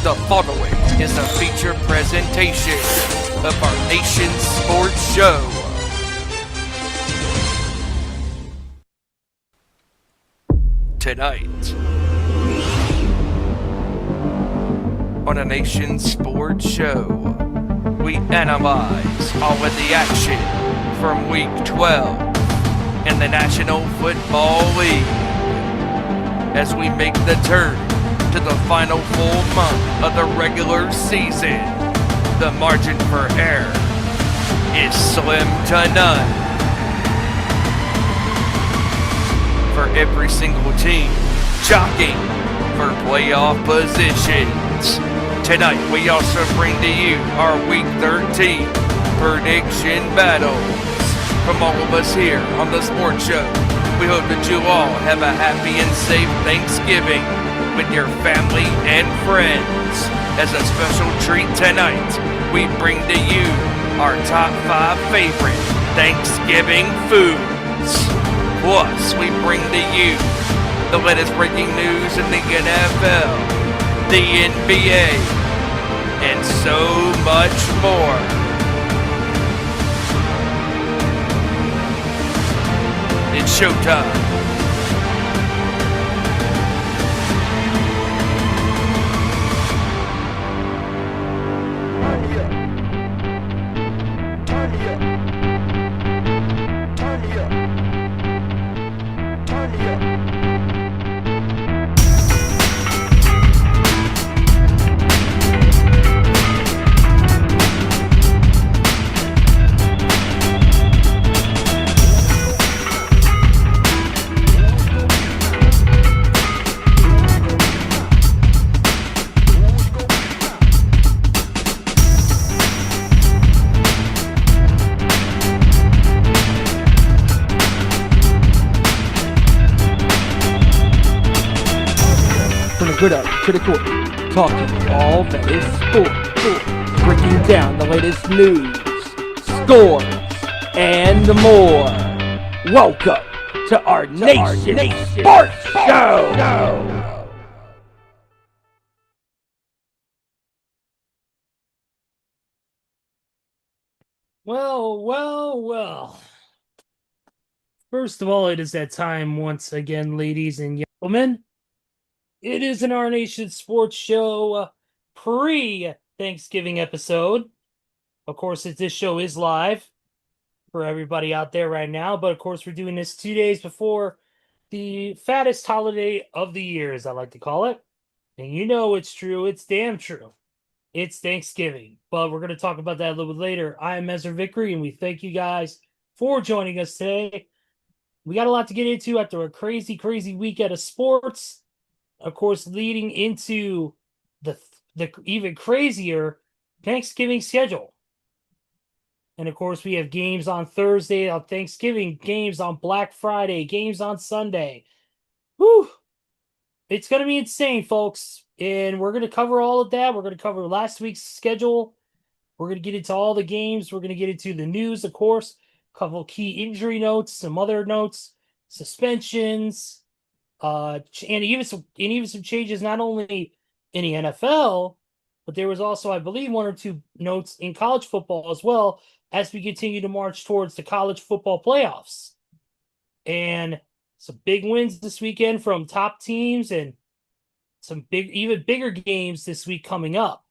The following is a feature presentation of our Nation Sports Show. Tonight, on a Nation Sports Show, we analyze all of the action from Week 12 in the National Football League as we make the turn to the final full month of the regular season. The margin for error is slim to none for every single team jockeying for playoff positions. Tonight we also bring to you our Week 13 prediction battles. From all of us here on the Sports Show, we hope that you all have a happy and safe Thanksgiving with your family and friends. As a special treat tonight, we bring to you our top 5 favorite Thanksgiving foods. Plus, we bring to you the latest breaking news in the NFL, the NBA, and so much more. It's showtime. Good up to the court, talking all that is sport, breaking down the latest news, scores, and more. Welcome to our Nation Sports Show. Well. First of all, it is that time once again, ladies and gentlemen. It is an Our Nation Sports Show pre-Thanksgiving episode. Of course, this show is live for everybody out there right now, but of course, we're doing this 2 days before the fattest holiday of the year, as I like to call it. And you know it's true. It's damn true. It's Thanksgiving. But we're going to talk about that a little bit later. I am Ezra Vickery, and we thank you guys for joining us today. We got a lot to get into after a crazy, crazy weekend of sports. Of course, leading into the even crazier Thanksgiving schedule. And of course, we have games on Thursday on Thanksgiving, games on Black Friday, games on Sunday. Whew! It's going to be insane, folks. And we're going to cover all of that. We're going to cover last week's schedule. We're going to get into all the games. We're going to get into the news, of course. A couple key injury notes, some other notes, suspensions. And even some changes not only in the NFL, but there was also, I believe, 1 or 2 notes in college football as well as we continue to march towards the college football playoffs. And some big wins this weekend from top teams and some even bigger games this week coming up.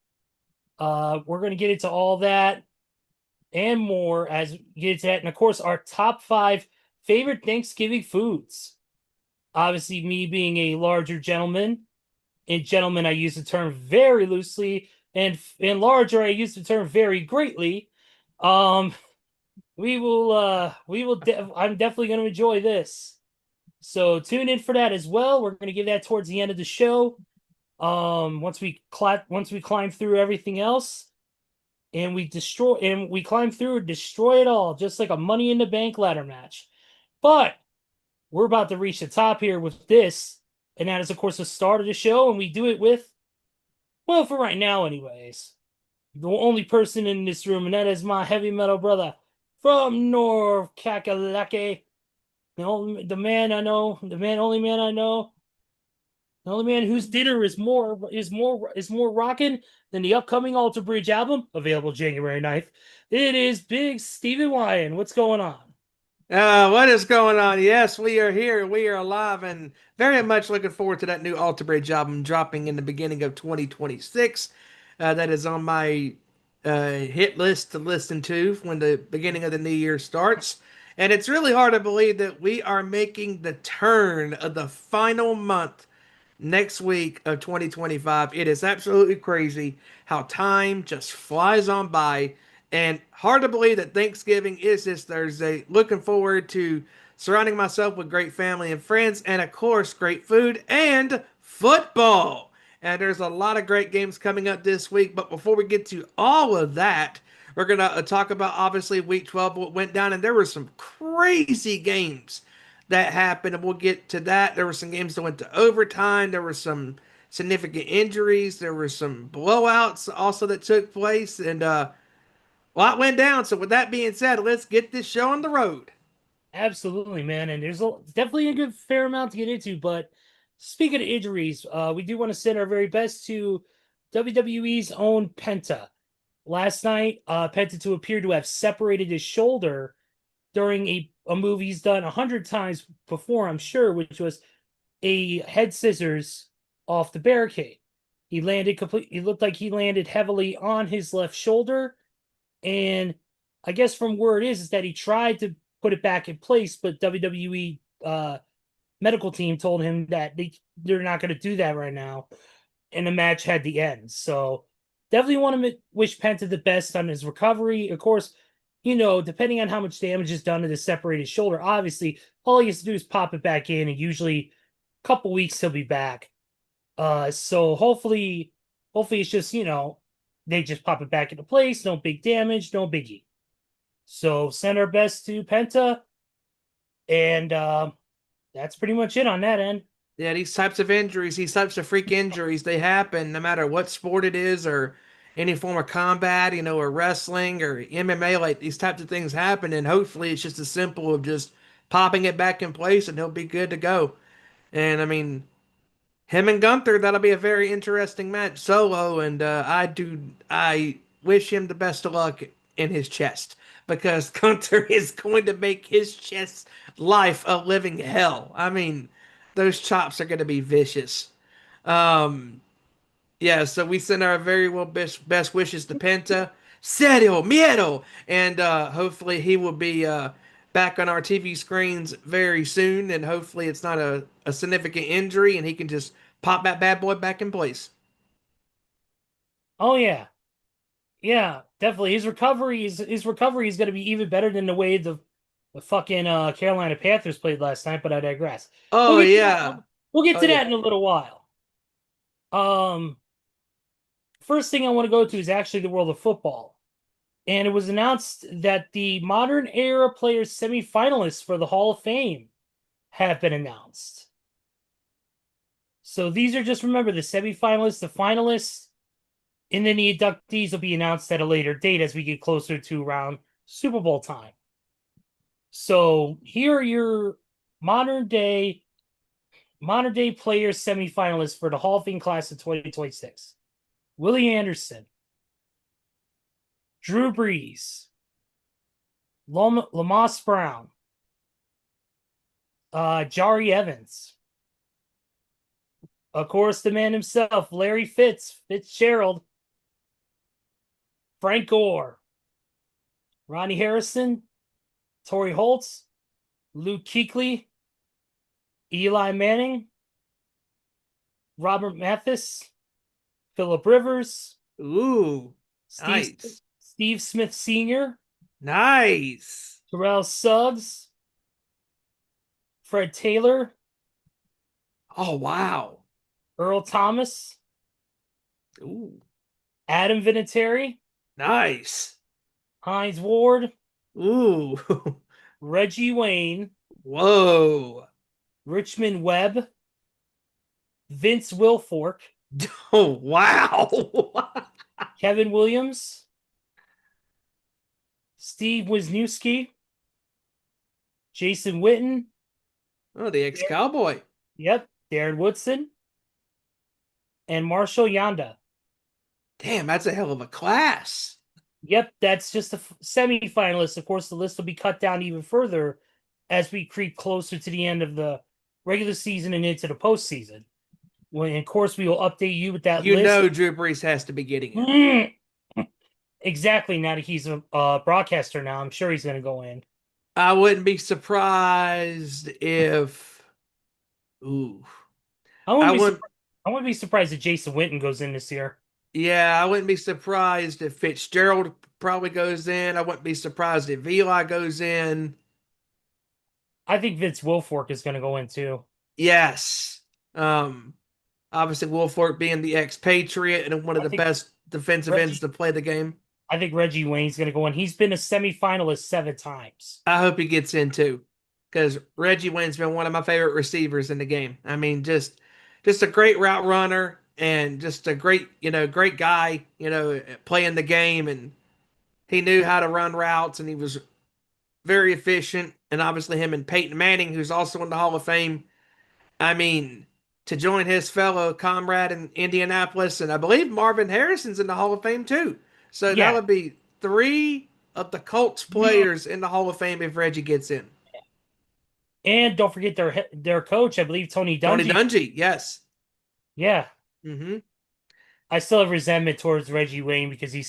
We're going to get into all that and more as we get into that. And of course, our top 5 favorite Thanksgiving foods. Obviously, me being a larger gentleman, and gentleman, I use the term very loosely, and larger, I use the term very greatly. I'm definitely going to enjoy this. So tune in for that as well. We're going to give that towards the end of the show. Once we climb through everything else, and we climb through and destroy it all, just like a Money in the Bank ladder match. But we're about to reach the top here with this, and that is, of course, the start of the show, and we do it with, well, for right now anyways, the only person in this room, and that is my heavy metal brother from North Kakalaki, the only man I know, The only man whose dinner is more rocking than the upcoming Alter Bridge album, available January 9th. It is Big Stephen Wyand. What's going on? What is going on? Yes, we are here. We are alive and very much looking forward to that new Alter Bridge album dropping in the beginning of 2026. That is on my hit list to listen to when the beginning of the new year starts. And it's really hard to believe that we are making the turn of the final month next week of 2025. It is absolutely crazy how time just flies on by, and hard to believe that Thanksgiving is this Thursday. Looking forward to surrounding myself with great family and friends, and of course, great food and football. And there's a lot of great games coming up this week. But before we get to all of that, we're going to talk about obviously week 12, what went down, and there were some crazy games that happened, and we'll get to that. There were some games that went to overtime. There were some significant injuries. There were some blowouts also that took place, and a lot went down. So, with that being said, let's get this show on the road. Absolutely, man. And there's definitely a good fair amount to get into. But speaking of injuries, we do want to send our very best to WWE's own Penta. Last night, Penta 2 appeared to have separated his shoulder during a move he's done 100 times before, I'm sure, which was a head scissors off the barricade. He landed complete. It looked like he landed heavily on his left shoulder, and I guess from where it is that he tried to put it back in place, but WWE medical team told him that they're not going to do that right now, and the match had to end. So definitely want to wish Penta the best on his recovery. Of course, depending on how much damage is done to the separated shoulder, obviously all he has to do is pop it back in, and usually a couple weeks he'll be back. So hopefully it's just they just pop it back into place, no big damage, no biggie. So send our best to Penta, and that's pretty much it on that end. Yeah, these types of injuries, these types of freak injuries, they happen no matter what sport it is or any form of combat, or wrestling or MMA. Like these types of things happen, and hopefully it's just as simple of just popping it back in place and he'll be good to go. And I mean, him and Gunther, that'll be a very interesting match solo, and I wish him the best of luck in his chest because Gunther is going to make his chest life a living hell. I mean, those chops are going to be vicious. Um, yeah, so we send our very well best wishes to Penta. Serio miedo, and hopefully he will be back on our TV screens very soon, and hopefully it's not a significant injury, and he can just pop that bad boy back in place. Oh yeah, yeah, definitely. His recovery is going to be even better than the way the fucking Carolina Panthers played last night. But I digress. We'll Oh get to that. yeah, We'll get oh to yeah. that in a little while. First thing I want to go to is actually the world of football. And it was announced that the modern era players semifinalists for the Hall of Fame have been announced. So these are just remember the semifinalists, the finalists, and then the inductees will be announced at a later date as we get closer to around Super Bowl time. So here are your modern day players semifinalists for the Hall of Fame class of 2026. Willie Anderson, Drew Brees, Lamoss Brown, Jari Evans, of course, the man himself, Larry Fitzgerald, Frank Gore, Ronnie Harrison, Torrey Holtz, Luke Kuechly, Eli Manning, Robert Mathis, Philip Rivers, Ooh, Steve, nice, Steve Smith Sr., nice. Terrell Suggs, Fred Taylor, Oh wow. Earl Thomas, Ooh, Adam Vinatieri, nice. Hines Ward, Ooh, Reggie Wayne, whoa. Richmond Webb, Vince Wilfork, Oh wow. Kevin Williams, Steve Wisniewski, Jason Witten, Oh, the ex-cowboy. yep, Darren Woodson, and Marshall Yanda. Damn, that's a hell of a class. Yep, that's just the semifinalists. Of course, the list will be cut down even further as we creep closer to the end of the regular season and into the postseason. When, of course, we will update you with that You list. know Drew Brees has to be getting it. Exactly. Now that he's a broadcaster now, I'm sure he's going to go in. I wouldn't be surprised if. Ooh. I I wouldn't be. wouldn't. I wouldn't be surprised if Jason Witten goes in this year. Yeah, I wouldn't be surprised if Fitzgerald probably goes in. I wouldn't be surprised if Eli goes in. I think Vince Wilfork is going to go in too. Yes. Obviously, Wolford being the expatriate and one of I the think best defensive ends Reggie. to play the game. I think Reggie Wayne's going to go in. He's been a semifinalist 7 times. I hope he gets in too, because Reggie Wyand's been one of my favorite receivers in the game. I mean, just a great route runner and just a great, great guy, playing the game, and he knew how to run routes and he was very efficient. And obviously, him and Peyton Manning, who's also in the Hall of Fame. I mean, to join his fellow comrade in Indianapolis, and I believe Marvin Harrison's in the Hall of Fame too. So that Yeah. would be 3 of the Colts players in the Hall of Fame if Reggie gets in. And don't forget their coach, I believe Tony Tony Dungy. Dungy, yes. Yeah. Mm-hmm. I still have resentment towards Reggie Wayne because he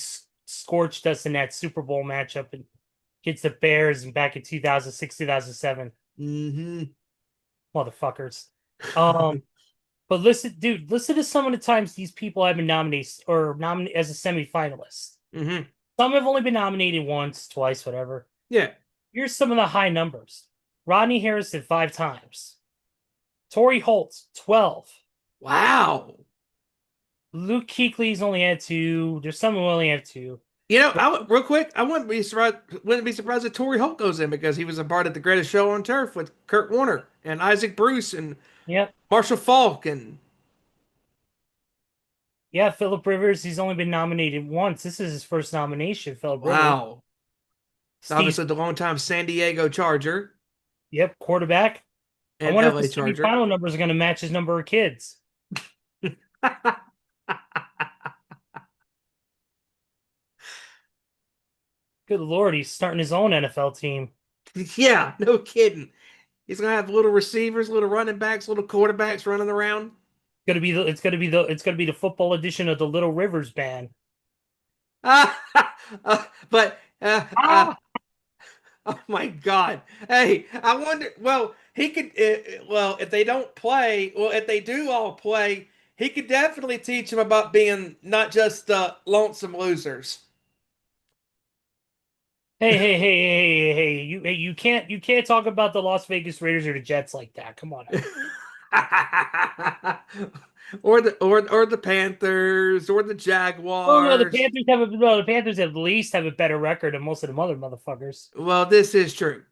scorched us in that Super Bowl matchup against the Bears and back in 2006, 2007. Mm-hmm. Motherfuckers. But listen to some of the times these people have been nominated as a semifinalist. Mm-hmm. Some have only been nominated once, twice, whatever. Yeah. Here's some of the high numbers. Rodney Harrison 5 times. Torrey Holt 12. Wow. Luke Kuechly's only had 2. There's some who only have 2. Real quick, I wouldn't be surprised if Torrey Holt goes in because he was a part of the greatest show on turf with Kurt Warner and Isaac Bruce and Yep. Marshall Falk and Yeah, Philip Rivers, he's only been nominated once. This is his first nomination, Philip Rivers. wow. Steve, Obviously the longtime San Diego Charger yep, quarterback. I and wonder LA if the Charger. final numbers are going to match his number of kids. Good Lord, he's starting his own NFL team. Yeah, no kidding. He's gonna have little receivers, little running backs, little quarterbacks running around. It's gonna be the football edition of the Little Rivers Band. But oh my God! Hey, I wonder. Well, he could. Well, if they don't play, well, if they do all play, he could definitely teach them about being not just lonesome losers. Hey! You can't talk about the Las Vegas Raiders or the Jets like that. Come on. or the Panthers or the Jaguars. Oh no, the Panthers at least have a better record than most of the other motherfuckers. Well, this is true.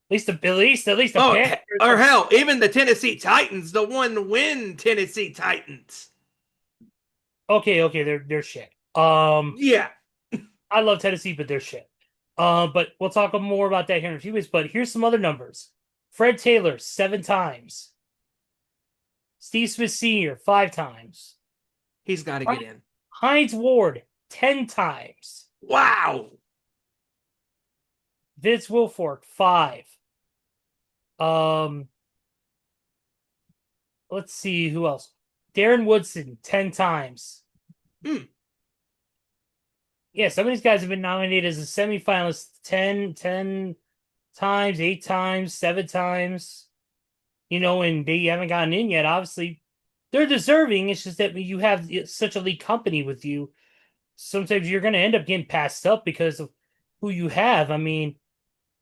At least the Panthers. Or hell, even the Tennessee Titans, the one-win Tennessee Titans. Okay, they're shit. Yeah. I love Tennessee, but they're shit. But we'll talk more about that here in a few minutes. But here's some other numbers. Fred Taylor, 7 times. Steve Smith Sr., 5 times. He's got to get in. Hines Ward, 10 times. Wow. Vince Wilfork, 5. Let's see who else. Darren Woodson, 10 times. Yeah, some of these guys have been nominated as a semifinalist 10 times, 8 times, 7 times. And they haven't gotten in yet. Obviously, they're deserving. It's just that you have such elite company with you. Sometimes you're going to end up getting passed up because of who you have. I mean,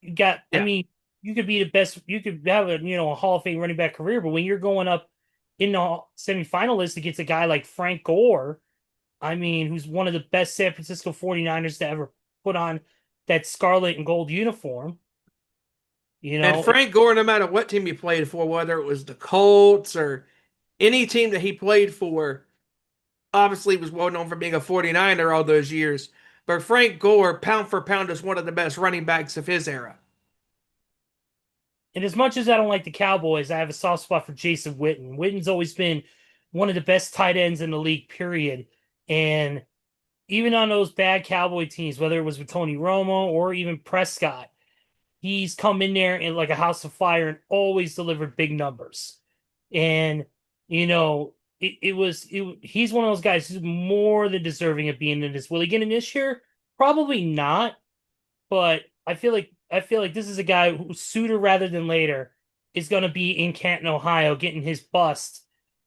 you could be the best. You could have a Hall of Fame running back career, but when you're going up in the semifinalists against a guy like Frank Gore, I mean, who's one of the best San Francisco 49ers to ever put on that scarlet and gold uniform. And Frank Gore, no matter what team he played for, whether it was the Colts or any team that he played for, obviously was well known for being a 49er all those years. But Frank Gore, pound for pound, is one of the best running backs of his era. And as much as I don't like the Cowboys, I have a soft spot for Jason Witten. Witten's always been one of the best tight ends in the league, period. And even on those bad Cowboy teams, whether it was with Tony Romo or even Prescott, he's come in there and like a house of fire and always delivered big numbers. And you know, he's one of those guys who's more than deserving of being in this. Will he get in this year? Probably not. But I feel like this is a guy who sooner rather than later is going to be in Canton, Ohio, getting his bust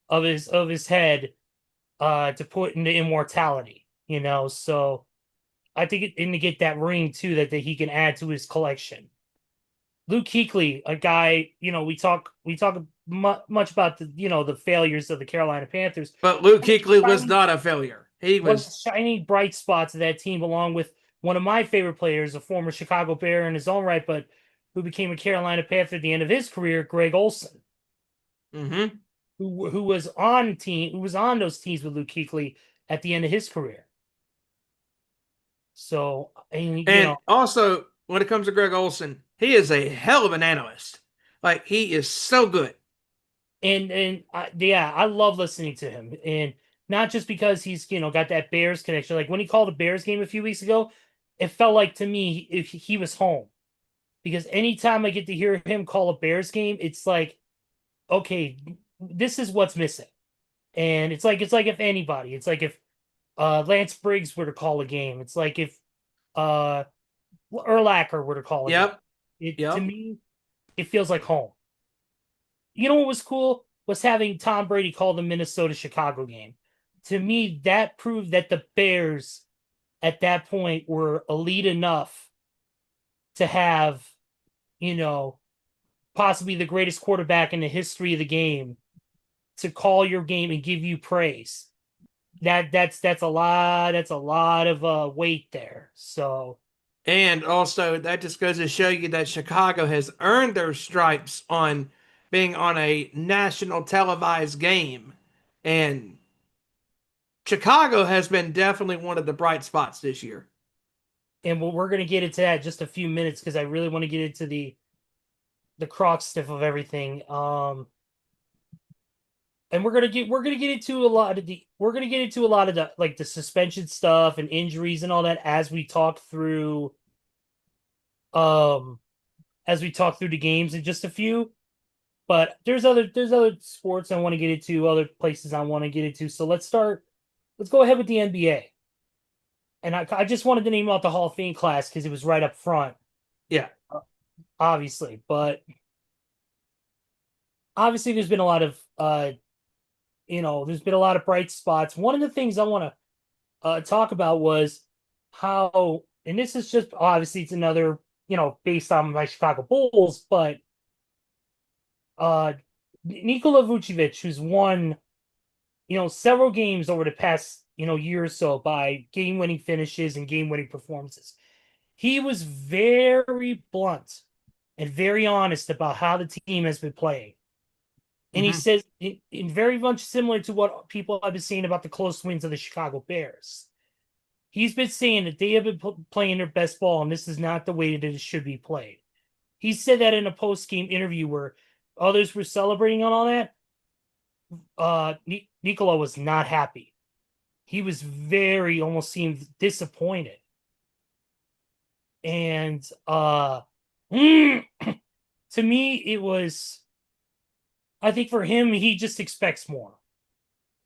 of his head to put into immortality. So I think and to get that ring too that he can add to his collection. Luke Kuechly, a guy, we talk much about the failures of the Carolina Panthers. But Luke Kuechly was not a failure. He One of was. the shining bright spots of that team, along with one of my favorite players, a former Chicago Bear in his own right, but who became a Carolina Panther at the end of his career, Greg Olson, Mm-hmm. who was on those teams with Luke Kuechly at the end of his career. So, And also, when it comes to Greg Olson, he is a hell of an analyst. Like, he is so good. yeah, I love listening to him, and not just because he's got that Bears connection. Like when he called a Bears game a few weeks ago, it felt like to me if he was home, because anytime I get to hear him call a Bears game, it's like, okay, this is what's missing. And it's like if anybody, it's like if Lance Briggs were to call a game, it's like if Urlacher were to call a game. Yep. To me, it feels like home. You know what was cool was having Tom Brady call the Minnesota-Chicago game. To me, that proved that the Bears at that point were elite enough to have, possibly the greatest quarterback in the history of the game to call your game and give you praise. That's a lot of weight there. So, And also, that just goes to show you that Chicago has earned their stripes on being on a national televised game. And Chicago has been definitely one of the bright spots this year. and we're going to get into that in just a few minutes because I really want to get into the croc sniff of everything. And we're gonna get into a lot of the like the suspension stuff and injuries and all that as we talk through the games in just a few. But there's other sports I want to get into, other places I want to get into. So let's go ahead with the NBA. And I just wanted to name out the Hall of Fame class because it was right up front. Yeah. Obviously, but obviously there's been a lot of there's been a lot of bright spots. One of the things I want to talk about was how, and this is just obviously it's another, based on my Chicago Bulls, but Nikola Vucevic, who's won, several games over the past, year or so by game-winning finishes and game-winning performances. He was very blunt and very honest about how the team has been playing. And he says, in very much similar to what people have been saying about the close wins of the Chicago Bears. He's been saying that they have been playing their best ball, and this is not the way that it should be played. He said that in a post-game interview where others were celebrating on all that. Nikola was not happy. He was almost seemed disappointed. And to me, it was, I think for him, he just expects more.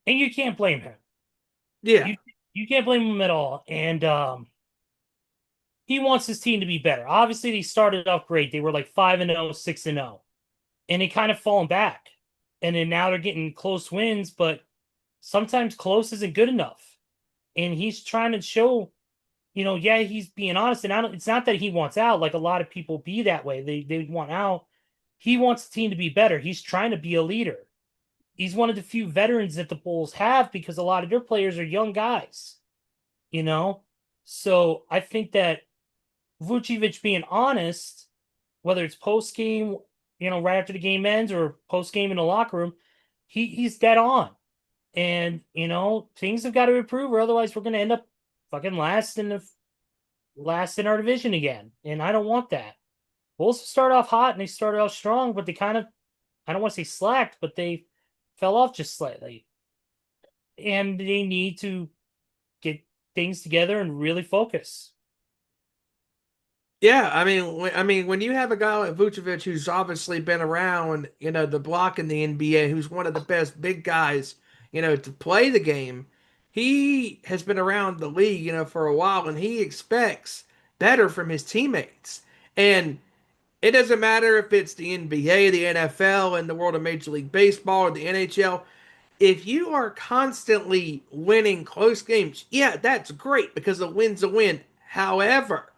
And you can't blame him. Yeah. You can't blame him at all. And he wants his team to be better. Obviously, they started off great. They were like 5-0, 6-0. And they kind of fallen back. And then now they're getting close wins, but sometimes close isn't good enough. And he's trying to show, he's being honest. And it's not that he wants out, like a lot of people be that way. They want out. He wants the team to be better. He's trying to be a leader. He's one of the few veterans that the Bulls have because a lot of their players are young guys, So I think that Vucevic being honest, whether it's post-game, right after the game ends or post-game in the locker room, he's dead on. And, things have got to improve or otherwise we're going to end up fucking last in our division again. And I don't want that. Bulls start off hot and they started off strong, but they kind of, I don't want to say slacked, but they fell off just slightly. and they need to get things together and really focus. Yeah, I mean, when you have a guy like Vucevic who's obviously been around, the block in the NBA, who's one of the best big guys, to play the game, he has been around the league, for a while, and he expects better from his teammates. And it doesn't matter if it's the NBA, the NFL, and the world of Major League Baseball or the NHL. If you are constantly winning close games, yeah, that's great because a win's a win. However,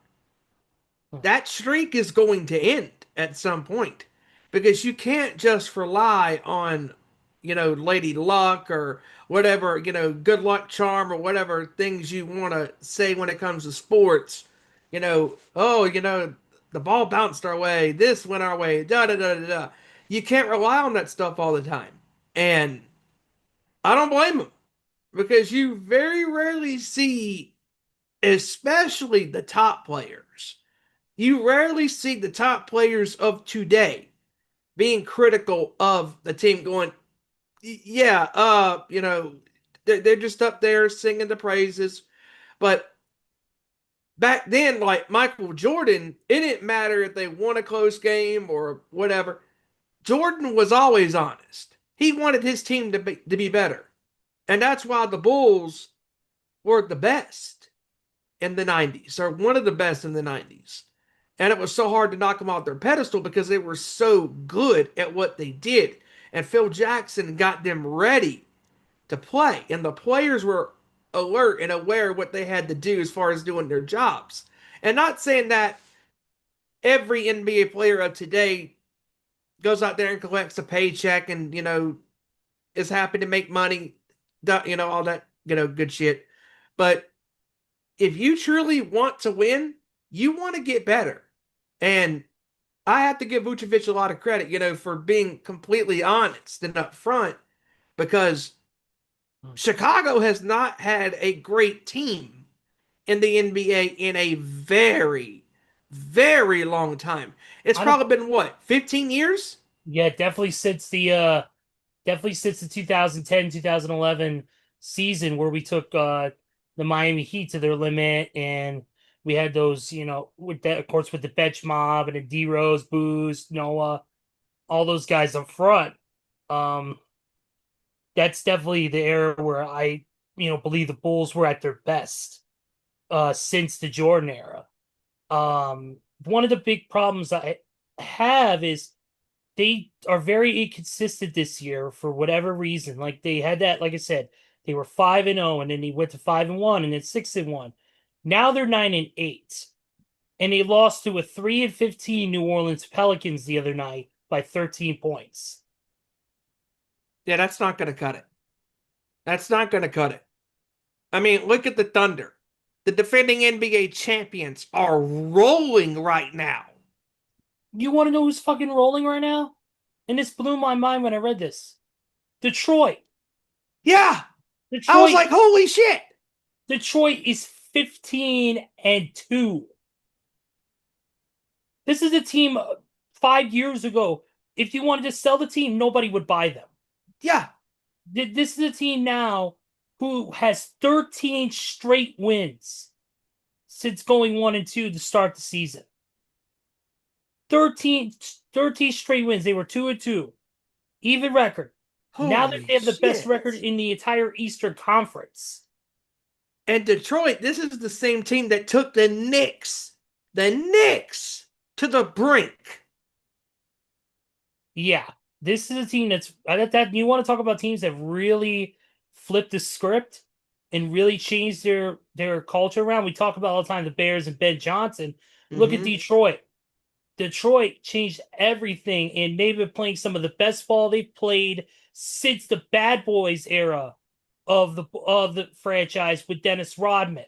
that streak is going to end at some point because you can't just rely on, Lady Luck or whatever, good luck charm or whatever things you want to say when it comes to sports. Oh, the ball bounced our way, this went our way, da da da da da. You can't rely on that stuff all the time. And I don't blame them because you very rarely see, especially the top players, you rarely see the top players of today being critical of the team going, yeah, they're just up there singing the praises. But back then, like Michael Jordan, it didn't matter if they won a close game or whatever. Jordan was always honest. He wanted his team to be better. And that's why the Bulls were the best in the 90s, or one of the best in the 90s. And it was so hard to knock them off their pedestal because they were so good at what they did. And Phil Jackson got them ready to play. And the players were alert and aware of what they had to do as far as doing their jobs. And not saying that every NBA player of today goes out there and collects a paycheck and, is happy to make money, all that, good shit. But if you truly want to win, you want to get better. And I have to give Vucevic a lot of credit, for being completely honest and upfront because Chicago has not had a great team in the NBA in a very, very long time. It's I don't, probably been what, 15 years? yeah, definitely since the 2010 2011 season where we took the Miami Heat to their limit and we had those, with that, of course, with the bench mob and the D Rose, Booz, Noah, all those guys up front. Um, that's definitely the era where I, believe the Bulls were at their best since the Jordan era. One of the big problems I have is they are very inconsistent this year for whatever reason. Like they had that, like I said, they were 5-0, and then they went to 5-1, and then 6-1. Now they're 9-8, and they lost to a 3-15 New Orleans Pelicans the other night by 13 points. Yeah, that's not going to cut it. That's not going to cut it. I mean, look at the Thunder. The defending NBA champions are rolling right now. You want to know who's fucking rolling right now? And this blew my mind when I read this. Detroit. Yeah, I was Detroit. like, holy shit. Detroit is 15-2. This is a team 5 years ago. If you wanted to sell the team, nobody would buy them. Yeah. This is a team now who has 13 straight wins since going 1-2 to start the season. 13 straight wins. They were 2-2. Even record. Now that they have the best record in the entire Eastern Conference. And Detroit, this is the same team that took the Knicks to the brink. Yeah, this is a team that's that you want to talk about teams that really flipped the script and really changed their culture around. We talk about all the time the Bears and Ben Johnson. Look at Detroit. Detroit changed everything, and they've been playing some of the best ball they've played since the Bad Boys era of the franchise with Dennis Rodman.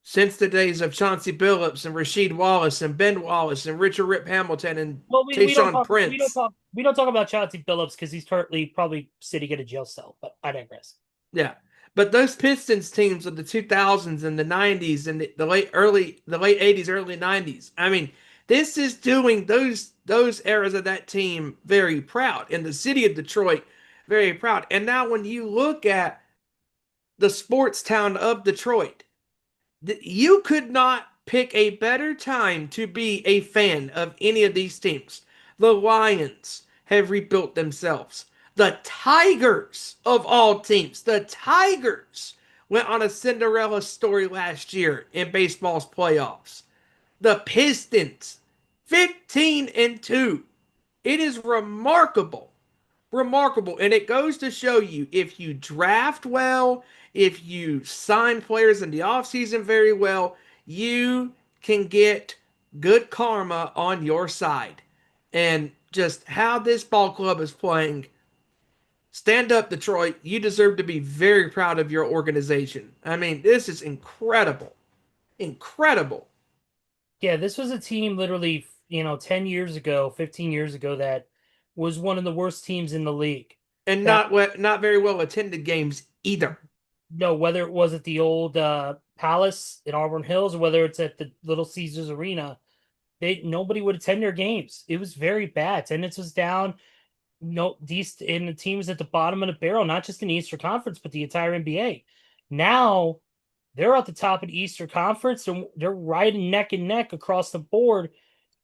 Since the days of Chauncey Billups and Rasheed Wallace and Ben Wallace and Richard Rip Hamilton and Tayshaun Prince. We don't talk about Chauncey Billups because he's currently probably sitting in a jail cell, but I digress. Yeah. But those Pistons teams of the 2000s and the 90s and the late 80s, early 90s. I mean, this is doing those eras of that team very proud, and the city of Detroit very proud. And now when you look at the sports town of Detroit. You could not pick a better time to be a fan of any of these teams. The Lions have rebuilt themselves. The Tigers, of all teams, the Tigers went on a Cinderella story last year in baseball's playoffs. The Pistons, 15-2. It is remarkable, remarkable. And it goes to show you, if you draft well, if you sign players in the offseason very well, you can get good karma on your side. And just how this ball club is playing, stand up, Detroit. You deserve to be very proud of your organization. I mean, this is incredible. Incredible. Yeah, this was a team literally, 10 years ago, 15 years ago that was one of the worst teams in the league. And That not very well attended games either. no, whether it was at the old Palace in Auburn Hills or whether it's at the Little Caesars Arena, nobody would attend their games. It was very bad. Attendance was down. No, these in the teams at the bottom of the barrel, not just in the Eastern Conference, but the entire NBA. Now they're at the top of the Eastern Conference, and they're riding neck and neck across the board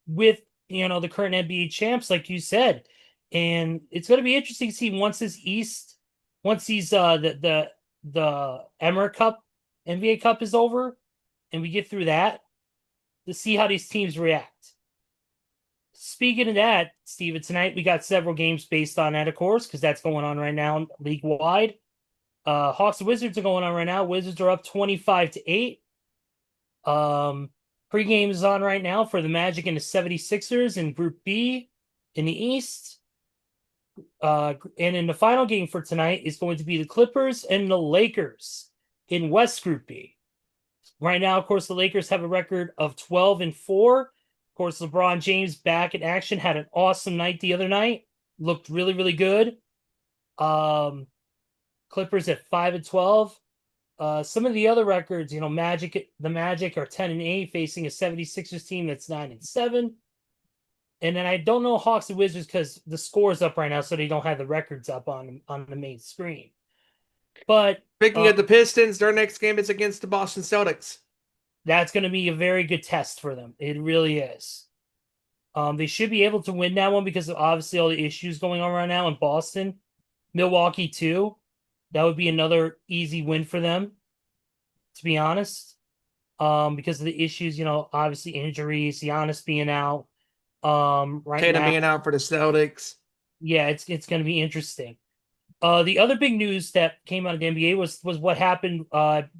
with the current NBA champs, like you said. And it's going to be interesting to see once these the Emirates Cup, NBA Cup is over, and we get through that to see how these teams react. Speaking of that, Steven, tonight we got several games based on that, of course, because that's going on right now league wide. Hawks and Wizards are going on right now. Wizards are up 25-8. Pregame is on right now for the Magic and the 76ers in Group B in the East. And in the final game for tonight is going to be the Clippers and the Lakers in West Group B. Right now, of course, the Lakers have a record of 12-4. Of course, LeBron James back in action, had an awesome night the other night. Looked really, really good. Clippers at 5-12. Some of the other records, the Magic are 10-8, facing a 76ers team that's 9-7. And then I don't know Hawks and Wizards because the score's up right now, so they don't have the records up on the main screen. But Speaking of the Pistons, their next game is against the Boston Celtics. That's going to be a very good test for them. It really is. They should be able to win that one because of obviously all the issues going on right now in Boston. Milwaukee, too. That would be another easy win for them, to be honest. Because of the issues, obviously injuries, Giannis being out. Right Tatum now, being out for the Celtics. yeah, it's going to be interesting. The other big news that came out of the NBA was what happened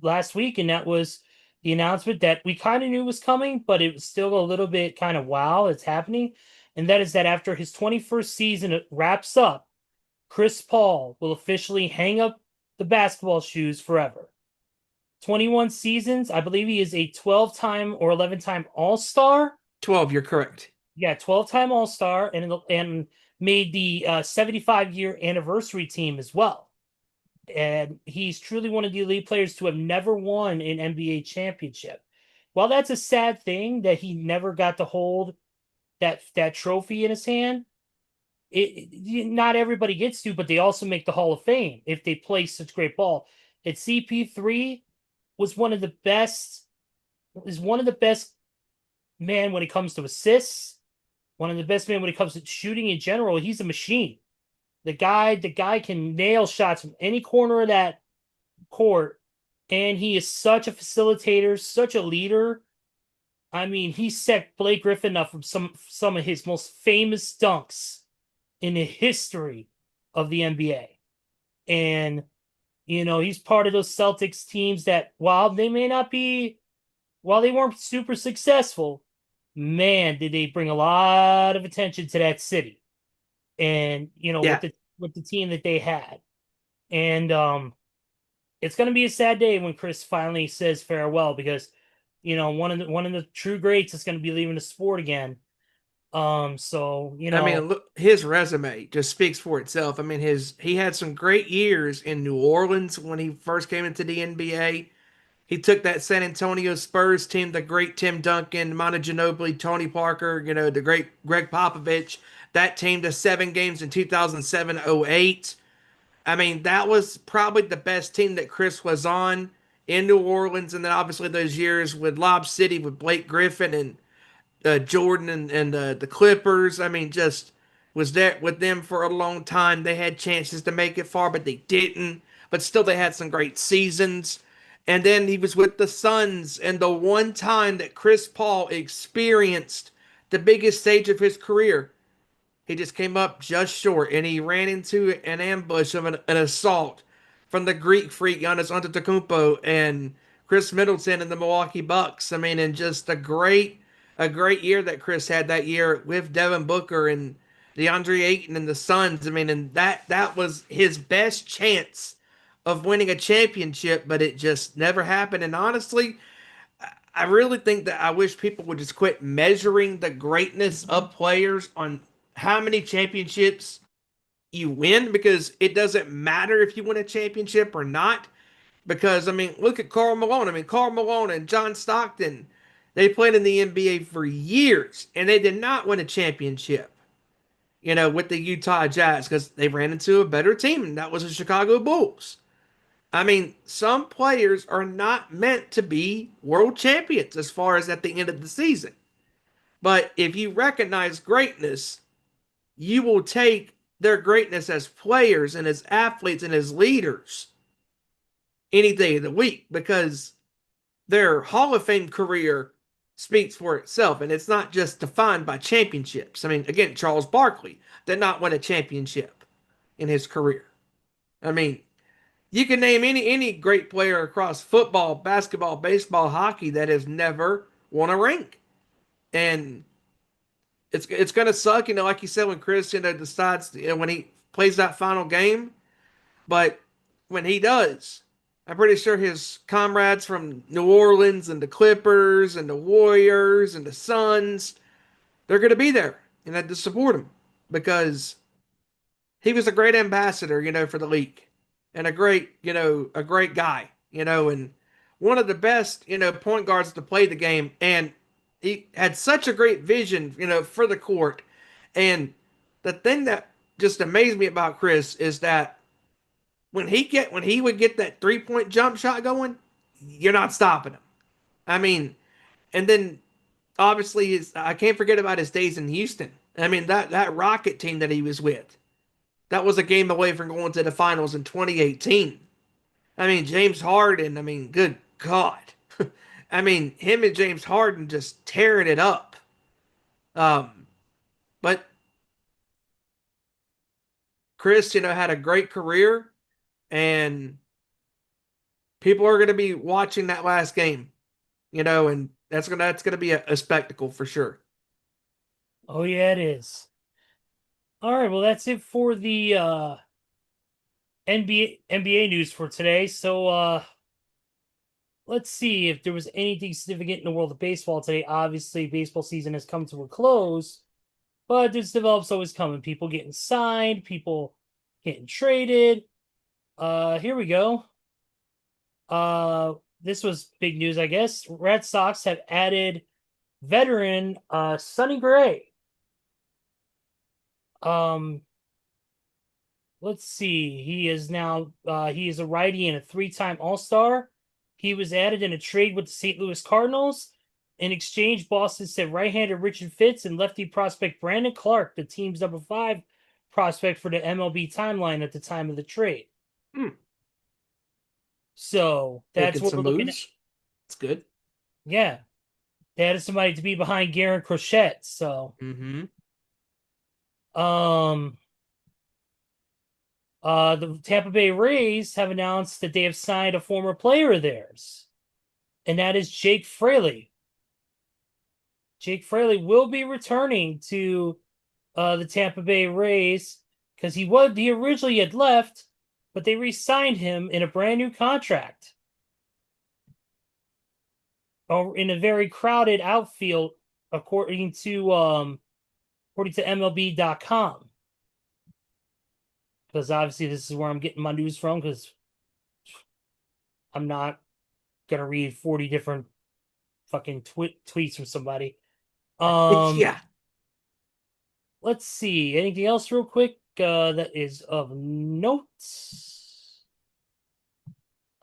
last week, and that was the announcement that we kind of knew was coming, but it was still a little bit kind of wow, it's happening. And that is that after his 21st season wraps up, Chris Paul will officially hang up the basketball shoes forever. 21 seasons. I believe he is a 12-time or 11-time All-Star. 12, you're correct. Yeah, 12-time All-Star and made the 75-year anniversary team as well. And he's truly one of the elite players to have never won an NBA championship. While that's a sad thing that he never got to hold that trophy in his hand, not everybody gets to, but they also make the Hall of Fame if they play such great ball. And CP3 was one of the best man when it comes to assists, one of the best men when it comes to shooting in general. He's a machine. The guy can nail shots from any corner of that court, and he is such a facilitator, such a leader. I mean, he set Blake Griffin up from some of his most famous dunks in the history of the NBA. And he's part of those Celtics teams that while they weren't super successful, man, did they bring a lot of attention to that city. And with the team that they had. And it's going to be a sad day when Chris finally says farewell because one of the true greats is going to be leaving the sport again. I mean, look, his resume just speaks for itself. I mean, he had some great years in New Orleans when he first came into the NBA. He took that San Antonio Spurs team, the great Tim Duncan, Manu Ginobili, Tony Parker, the great Greg Popovich, that team to 7 games in 2007-08. I mean, that was probably the best team that Chris was on in New Orleans, and then obviously those years with Lob City with Blake Griffin and Jordan and the Clippers. I mean, just was there with them for a long time. They had chances to make it far, but they didn't. But still, they had some great seasons. And then he was with the Suns, and the one time that Chris Paul experienced the biggest stage of his career, he just came up just short, and he ran into an ambush of an assault from the Greek freak Giannis Antetokounmpo and Chris Middleton and the Milwaukee Bucks. I mean, and just a great year that Chris had that year with Devin Booker and DeAndre Ayton and the Suns. I mean, and that was his best chance of winning a championship, but it just never happened. And honestly, I really think that I wish people would just quit measuring the greatness of players on how many championships you win, because it doesn't matter if you win a championship or not. Because, I mean, look at Karl Malone. I mean, Karl Malone and John Stockton, they played in the NBA for years and they did not win a championship, with the Utah Jazz because they ran into a better team, and that was the Chicago Bulls. I mean, some players are not meant to be world champions as far as at the end of the season. But if you recognize greatness, you will take their greatness as players and as athletes and as leaders any day of the week, because their Hall of Fame career speaks for itself, and it's not just defined by championships. I mean, again, Charles Barkley did not win a championship in his career. I mean, you can name any great player across football, basketball, baseball, hockey that has never won a ring. And it's gonna suck, like you said, when Chris, decides, when he plays that final game. But when he does, I'm pretty sure his comrades from New Orleans and the Clippers and the Warriors and the Suns, they're gonna be there and to support him, because he was a great ambassador, for the league, and a great guy, and one of the best, point guards to play the game. And he had such a great vision, for the court. And the thing that just amazed me about Chris is that when he would get that 3-point jump shot going, you're not stopping him. I mean, and then obviously I can't forget about his days in Houston. I mean, that Rocket team that he was with, that was a game away from going to the finals in 2018. I mean, James Harden, I mean, good God. I mean, him and James Harden just tearing it up. But Chris, had a great career, and people are going to be watching that last game, and that's gonna be a spectacle for sure. Oh yeah, it is. All right, well that's it for the NBA news for today. So let's see if there was anything significant in the world of baseball today. Obviously, baseball season has come to a close, but there's develops always coming. People getting signed, people getting traded. Here we go. This was big news, I guess. Red Sox have added veteran Sonny Gray. Let's see. He is now he is a righty and a 3-time All-Star. He was added in a trade with the St. Louis Cardinals. In exchange, Boston sent right-hander Richard Fitz and lefty prospect Brandon Clark, the team's number 5 prospect for the MLB timeline at the time of the trade. So that's Making what some we're looking at. moves. It's good. Yeah. They added somebody to be behind Garen Crochet. So the Tampa Bay Rays have announced that they have signed a former player of theirs, and that is Jake Fraley. Jake Fraley will be returning to the Tampa Bay Rays because he originally had left, but they re-signed him in a brand new contract. Or in a very crowded outfield, according to MLB.com. Because obviously this is where I'm getting my news from, because I'm not gonna read 40 different fucking tweets from somebody. Yeah. Let's see. Anything else real quick? that is of note.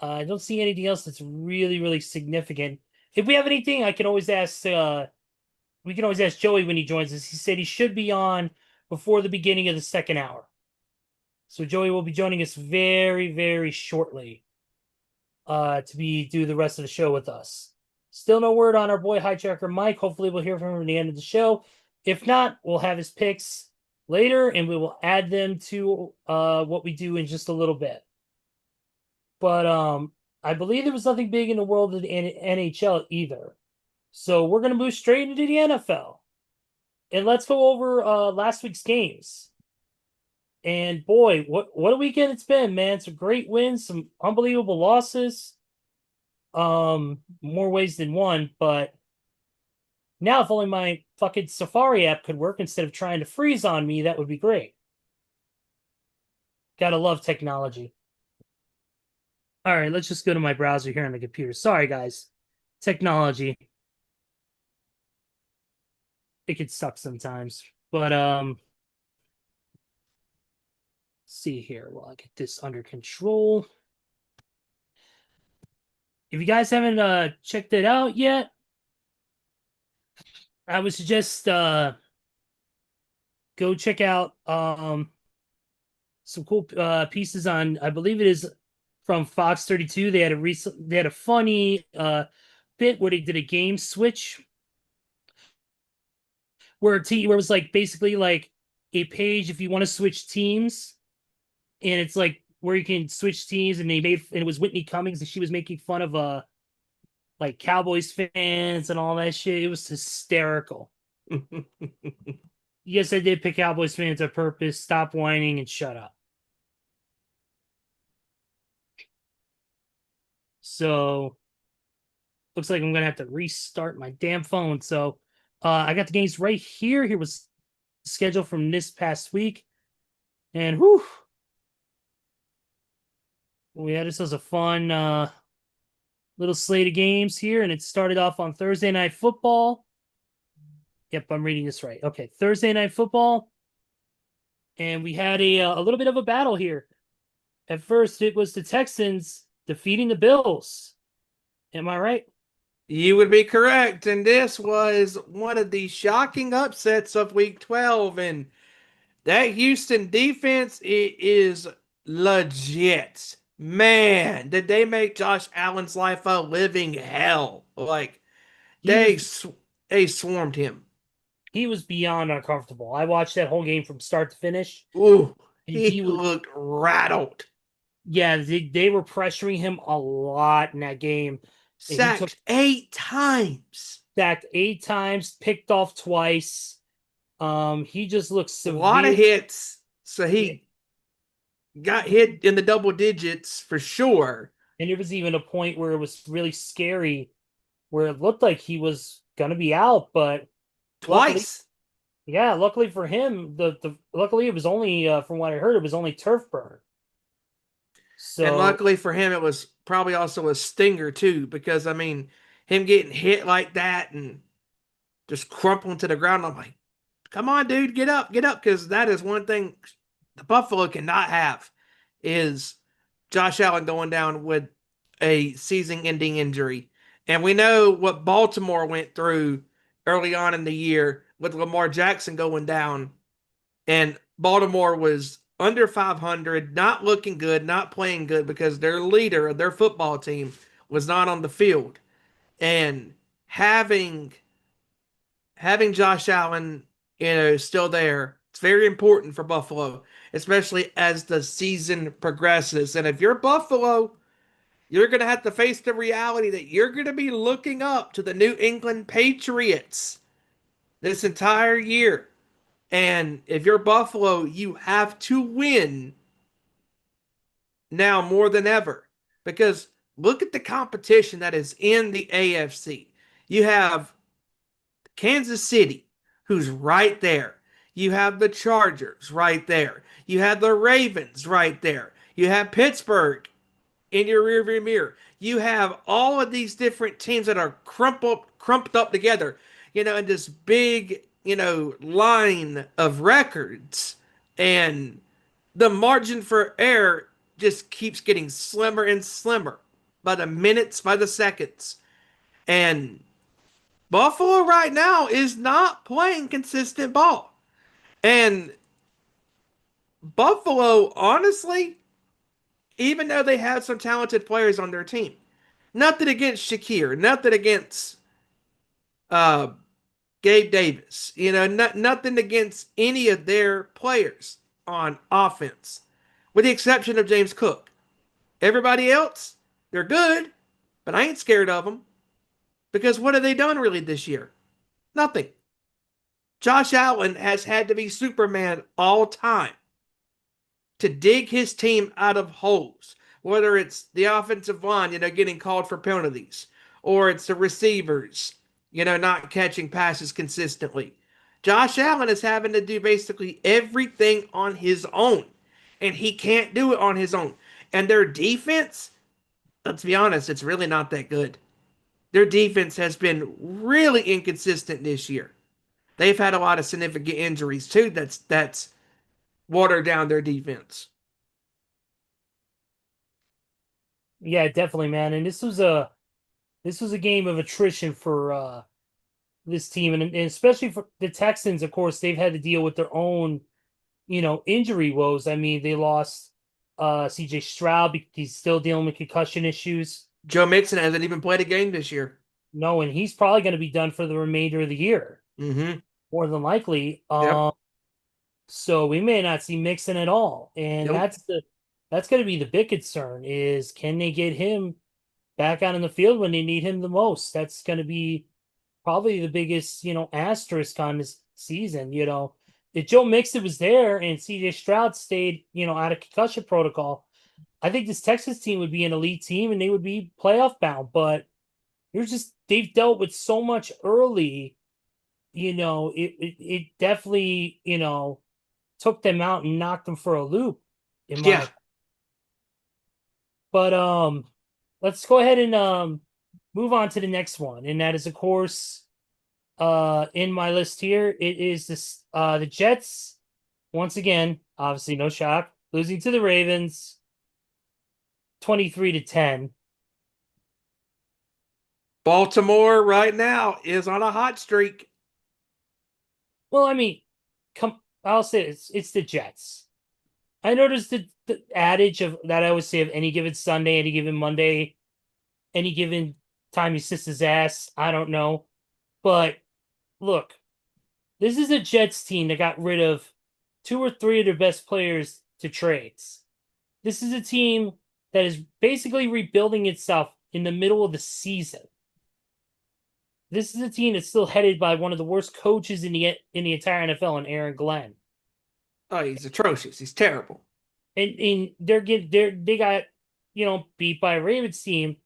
I don't see anything else that's really, really significant. If we have anything, I can always ask. We can always ask Joey when he joins us. He said he should be on before the beginning of the second hour. So Joey will be joining us very, very shortly to do the rest of the show with us. Still no word on our boy hijacker Mike. Hopefully we'll hear from him at the end of the show. If not, we'll have his picks later and we will add them to what we do in just a little bit. But I believe there was nothing big in the world of the NHL either. So we're going to move straight into the NFL. And let's go over last week's games. And boy, what a weekend it's been, man. Some great wins, some unbelievable losses. More ways than one, but now if only my fucking Safari app could work instead of trying to freeze on me, that would be great. Gotta love technology. All right, let's just go to my browser here on the computer. Sorry, guys. Technology. It could suck sometimes. But see here while I get this under control. If you guys haven't checked it out yet, I would suggest go check out some cool pieces on, I believe it is from Fox 32. They had a funny bit where they did a game switch where it was like basically like a page if you want to switch teams, and it's like where you can switch teams, and it was Whitney Cummings, and she was making fun of like Cowboys fans and all that shit. It was hysterical. Yes, I did pick Cowboys fans on purpose. Stop whining and shut up. So looks like I'm gonna have to restart my damn phone. So I got the games right here. Here was the schedule from this past week. And whew. Yeah, this was a fun little slate of games here, and it started off on Thursday Night Football. Yep, I'm reading this right. Okay, Thursday Night Football, and we had a little bit of a battle here. At first, it was the Texans defeating the Bills. Am I right? You would be correct, and this was one of the shocking upsets of Week 12, and that Houston defense is legit. Man, did they make Josh Allen's life a living hell. Like, they swarmed him. He was beyond uncomfortable. I watched that whole game from start to finish. Ooh, he looked rattled. Yeah, they were pressuring him a lot in that game. Sacked 8 times. Sacked 8 times, picked off twice. He just looks a lot of hits. So he got hit in the double digits for sure. And there was even a point where it was really scary, where it looked like he was gonna be out, but twice. Luckily for him, luckily it was only from what I heard, it was only turf burn. So, and luckily for him, it was probably also a stinger too, because I mean, him getting hit like that and just crumpling to the ground, I'm like, come on, dude, get up, because that is one thing the Buffalo cannot have, is Josh Allen going down with a season-ending injury. And we know what Baltimore went through early on in the year with Lamar Jackson going down, and Baltimore was under 500, not looking good, not playing good, because their leader of their football team was not on the field. And having Josh Allen, still there, it's very important for Buffalo, especially as the season progresses. And if you're Buffalo, you're going to have to face the reality that you're going to be looking up to the New England Patriots this entire year. And if you're Buffalo, you have to win now more than ever. Because look at the competition that is in the AFC. You have Kansas City, who's right there. You have the Chargers right there. You have the Ravens right there. You have Pittsburgh in your rearview mirror. You have all of these different teams that are crumped up together, in this big, line of records. And the margin for error just keeps getting slimmer and slimmer by the minutes, by the seconds. And Buffalo right now is not playing consistent ball. And Buffalo, honestly, even though they have some talented players on their team, nothing against Shakir, nothing against uh, Gabe Davis, nothing against any of their players on offense, with the exception of James Cook. Everybody else, they're good, but I ain't scared of them because what have they done really this year? Nothing. Josh Allen has had to be Superman all time to dig his team out of holes, whether it's the offensive line, getting called for penalties, or it's the receivers, not catching passes consistently. Josh Allen is having to do basically everything on his own, and he can't do it on his own. And their defense, let's be honest, it's really not that good. Their defense has been really inconsistent this year. They've had a lot of significant injuries too. That's watered down their defense. Yeah, definitely, man. And this was a game of attrition for this team, and especially for the Texans. Of course, they've had to deal with their own, injury woes. I mean, they lost C.J. Stroud because he's still dealing with concussion issues. Joe Mixon hasn't even played a game this year. No, and he's probably going to be done for the remainder of the year, Mm-hmm. more than likely. Yep. So we may not see Mixon at all, and Nope. that's going to be the big concern: is can they get him back out in the field when they need him the most? That's going to be probably the biggest, asterisk on this season. If Joe Mixon was there and CJ Stroud stayed, out of concussion protocol, I think this Texas team would be an elite team and they would be playoff bound. But they've dealt with so much early, it definitely, took them out and knocked them for a loop. Yeah. But let's go ahead and move on to the next one, and that is, of course, in my list here. It is the Jets, once again, obviously no shock, losing to the Ravens 23-10. Baltimore right now is on a hot streak. Well, I mean, I'll say it's the Jets. I noticed the adage of that I always say of any given Sunday, any given Monday, any given time he sits his ass. I don't know. But look, this is a Jets team that got rid of 2 or 3 of their best players to trades. This is a team that is basically rebuilding itself in the middle of the season. This is a team that's still headed by one of the worst coaches in the entire NFL, and Aaron Glenn. Oh, he's atrocious. He's terrible. And they got beat by a Ravens team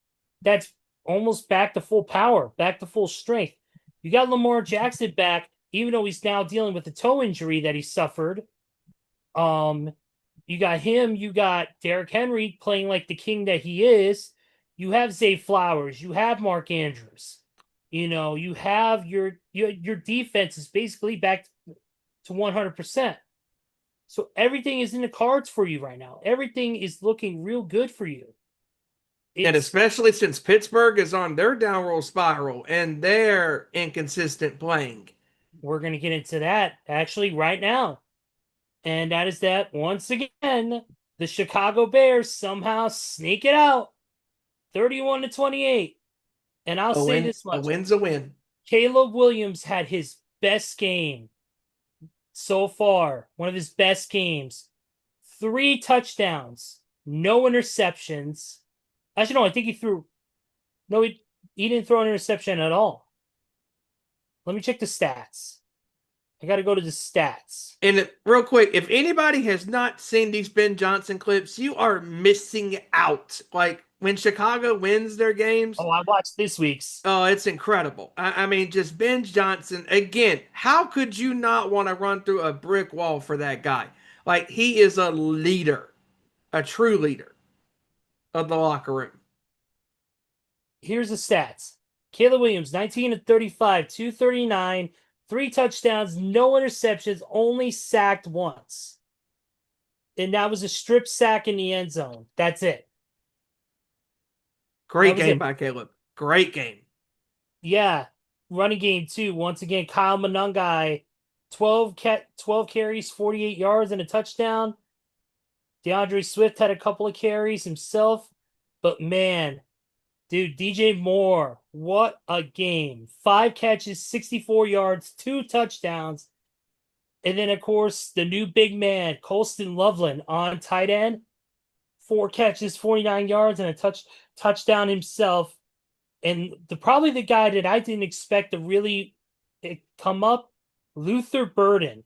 that's almost back to full power, back to full strength. You got Lamar Jackson back, even though he's now dealing with a toe injury that he suffered. You got him. You got Derrick Henry playing like the king that he is. You have Zay Flowers. You have Mark Andrews. You have your defense is basically back to 100%. So everything is in the cards for you right now. Everything is looking real good for you. And especially since Pittsburgh is on their downward spiral and they're inconsistent playing. We're going to get into that actually right now. And that is that, once again, the Chicago Bears somehow sneak it out 31-28. And I'll say this much. A win's a win. Caleb Williams had his best game so far, one of his best games. 3 touchdowns, no interceptions. Actually, no, I think he didn't throw an interception at all. Let me check the stats. I got to go to the stats. And real quick, if anybody has not seen these Ben Johnson clips, you are missing out. Like when Chicago wins their games. Oh, I watched this week's. Oh, it's incredible. I mean, just Ben Johnson. Again, how could you not want to run through a brick wall for that guy? Like, he is a leader, a true leader of the locker room. Here's the stats. Caleb Williams, 19-35, 239, 3 touchdowns, no interceptions, only sacked once. and that was a strip sack in the end zone. That's it. Great That was game it. by Caleb. Great game. Yeah. Running game too. Once again, Kyle Monangai, 12 carries, 48 yards, and a touchdown. DeAndre Swift had a couple of carries himself. But man, dude, DJ Moore, what a game. 5 catches, 64 yards, 2 touchdowns. And then, of course, the new big man, Colston Loveland on tight end. 4 catches, 49 yards, and a touchdown himself. And probably the guy that I didn't expect to really come up, Luther Burden.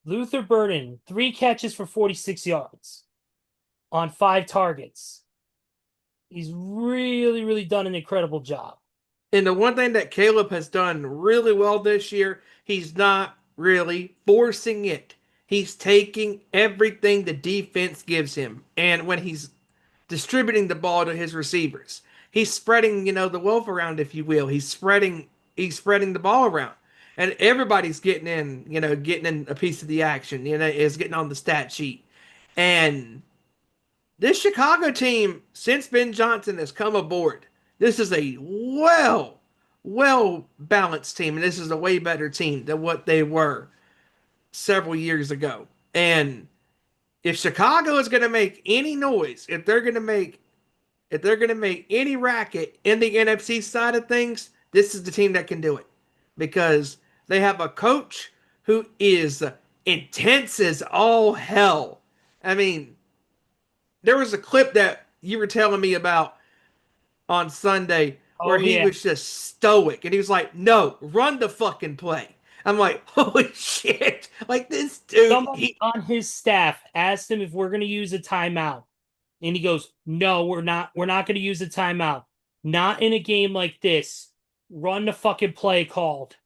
Luther Burden, 3 catches for 46 yards on 5 targets. He's really, really done an incredible job. And the one thing that Caleb has done really well this year, he's not really forcing it. He's taking everything the defense gives him. And when he's distributing the ball to his receivers, he's spreading, the wealth around, if you will. He's spreading the ball around. And everybody's getting in a piece of the action, is getting on the stat sheet. And this Chicago team, since Ben Johnson has come aboard, this is a well balanced team, and this is a way better team than what they were several years ago. And if Chicago is going to make any noise, if they're going to make any racket in the NFC side of things, this is the team that can do it because they have a coach who is intense as all hell. I mean, there was a clip that you were telling me about on Sunday where Oh, he yeah. was just stoic and he was like, "No, run the fucking play." I'm like, "Holy shit!" Like this dude, Someone on his staff asked him if we're going to use a timeout. And he goes, "No, we're not. We're not going to use a timeout. Not in a game like this. Run the fucking play called."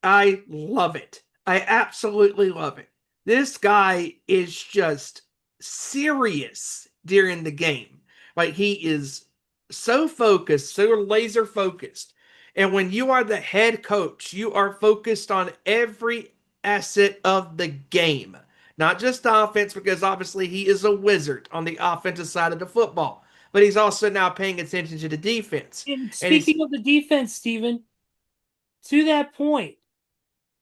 I love it. I absolutely love it. This guy is just serious during the game. Like he is so focused, so laser focused. And when you are the head coach, you are focused on every asset of the game, not just offense, because obviously he is a wizard on the offensive side of the football. But he's also now paying attention to the defense. And And he's speaking of the defense, Steven, to that point,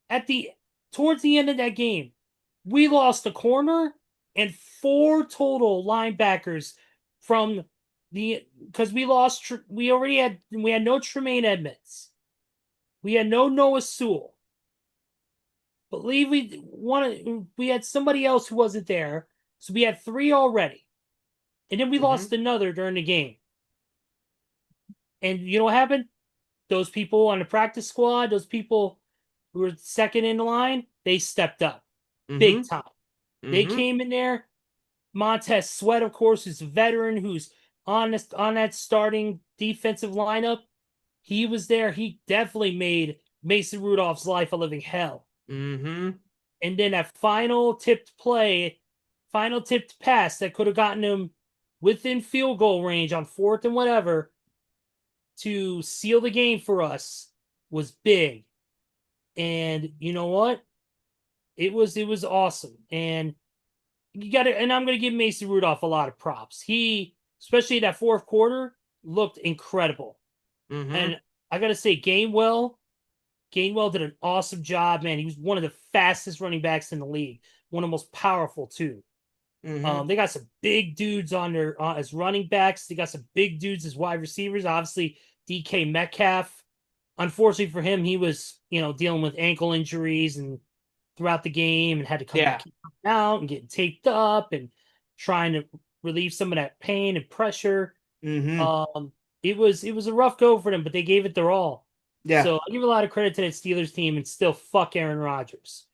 at the towards the end of that game, we lost a corner and 4 total linebackers from the because we had no Tremaine Edmonds, we had no Noah Sewell. Believe we had somebody else who wasn't there, so we had 3 already, and then we lost another during the game. And you know what happened? Those people on the practice squad, those people who were second in the line, they stepped up big time. They came in there. Montez Sweat, of course, is a veteran who's on that starting defensive lineup. He was there. He definitely made Mason Rudolph's life a living hell. Mm-hmm. And then that final tipped pass that could have gotten him within field goal range on 4th and whatever to seal the game for us was big. And you know what? It was awesome. And I'm gonna give Mason Rudolph a lot of props. He, especially that 4th quarter, looked incredible. And I gotta say, Gainwell did an awesome job, man. He was one of the fastest running backs in the league, one of the most powerful too. They got some big dudes on their as running backs. They got some big dudes as wide receivers. Obviously, DK Metcalf. Unfortunately for him, he was dealing with ankle injuries and throughout the game and had to come back out and getting taped up and trying to relieve some of that pain and pressure. It was a rough go for them, but they gave it their all. Yeah. So I give a lot of credit to that Steelers team and still fuck Aaron Rodgers.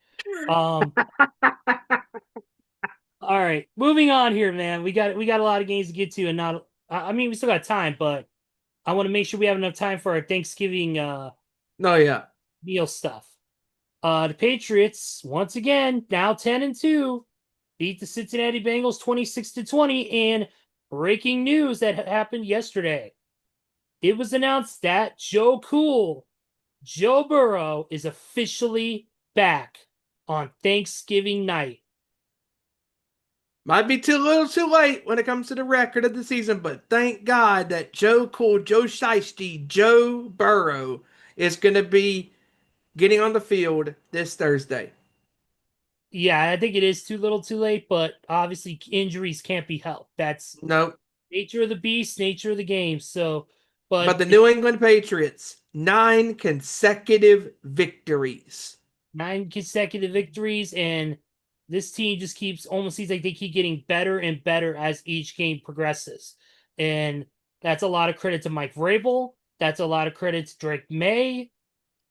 All right, moving on here, man. We got a lot of games to get to, and we still got time, but I want to make sure we have enough time for our Thanksgiving meal stuff. The Patriots, once again, now 10-2, beat the Cincinnati Bengals 26-20, and breaking news that happened yesterday. It was announced that Joe Burrow is officially back on Thanksgiving night Might be too little too late when it comes to the record of the season, but thank God that Joe Cool, Joe Shiesty, Joe Burrow is going to be getting on the field this Thursday. Yeah, I think it is too little too late, but obviously injuries can't be helped. That's Nope. nature of the beast, nature of the game. So, But but the New England Patriots, 9 consecutive victories. 9 consecutive victories, and this team just keeps almost seems like they keep getting better and better as each game progresses. And that's a lot of credit to Mike Vrabel. That's a lot of credit to Drake May.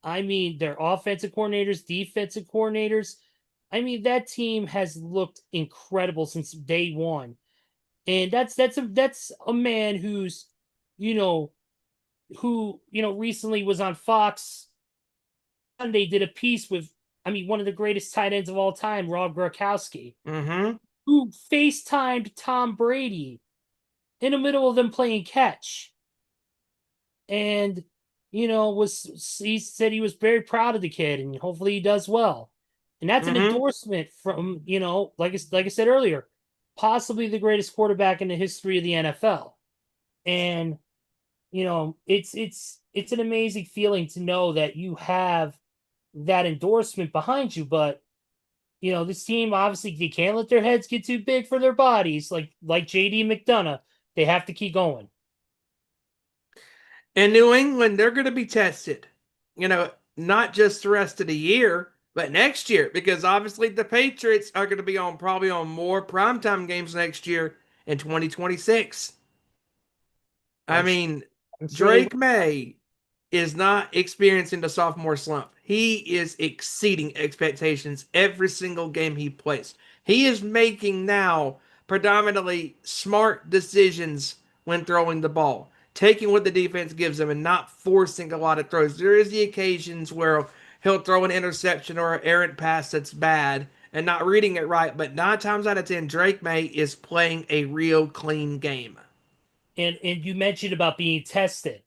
I mean, their offensive coordinators, defensive coordinators. I mean, that team has looked incredible since day one. And that's a man who's, you know, recently was on Fox Sunday, did a piece with, I mean, one of the greatest tight ends of all time, Rob Gronkowski, Mm-hmm. who FaceTimed Tom Brady in the middle of them playing catch. And, he said he was very proud of the kid and hopefully he does well. And that's an Mm-hmm. endorsement from, like I said earlier, possibly the greatest quarterback in the history of the NFL. And, it's an amazing feeling to know that you have that endorsement behind you. But this team obviously they can't let their heads get too big for their bodies, like JD McDonough. They have to keep going. In New England, they're going to be tested. Not just the rest of the year, but next year, because obviously the Patriots are going to be on probably on more primetime games next year in 2026. I I'm, mean, I'm sure they will. Drake May is not experiencing the sophomore slump. He is exceeding expectations every single game he plays. He is making now predominantly smart decisions when throwing the ball, taking what the defense gives him and not forcing a lot of throws. There is the occasions where he'll throw an interception or an errant pass that's bad and not reading it right, but 9 times out of 10, Drake May is playing a real clean game. And you mentioned about being tested.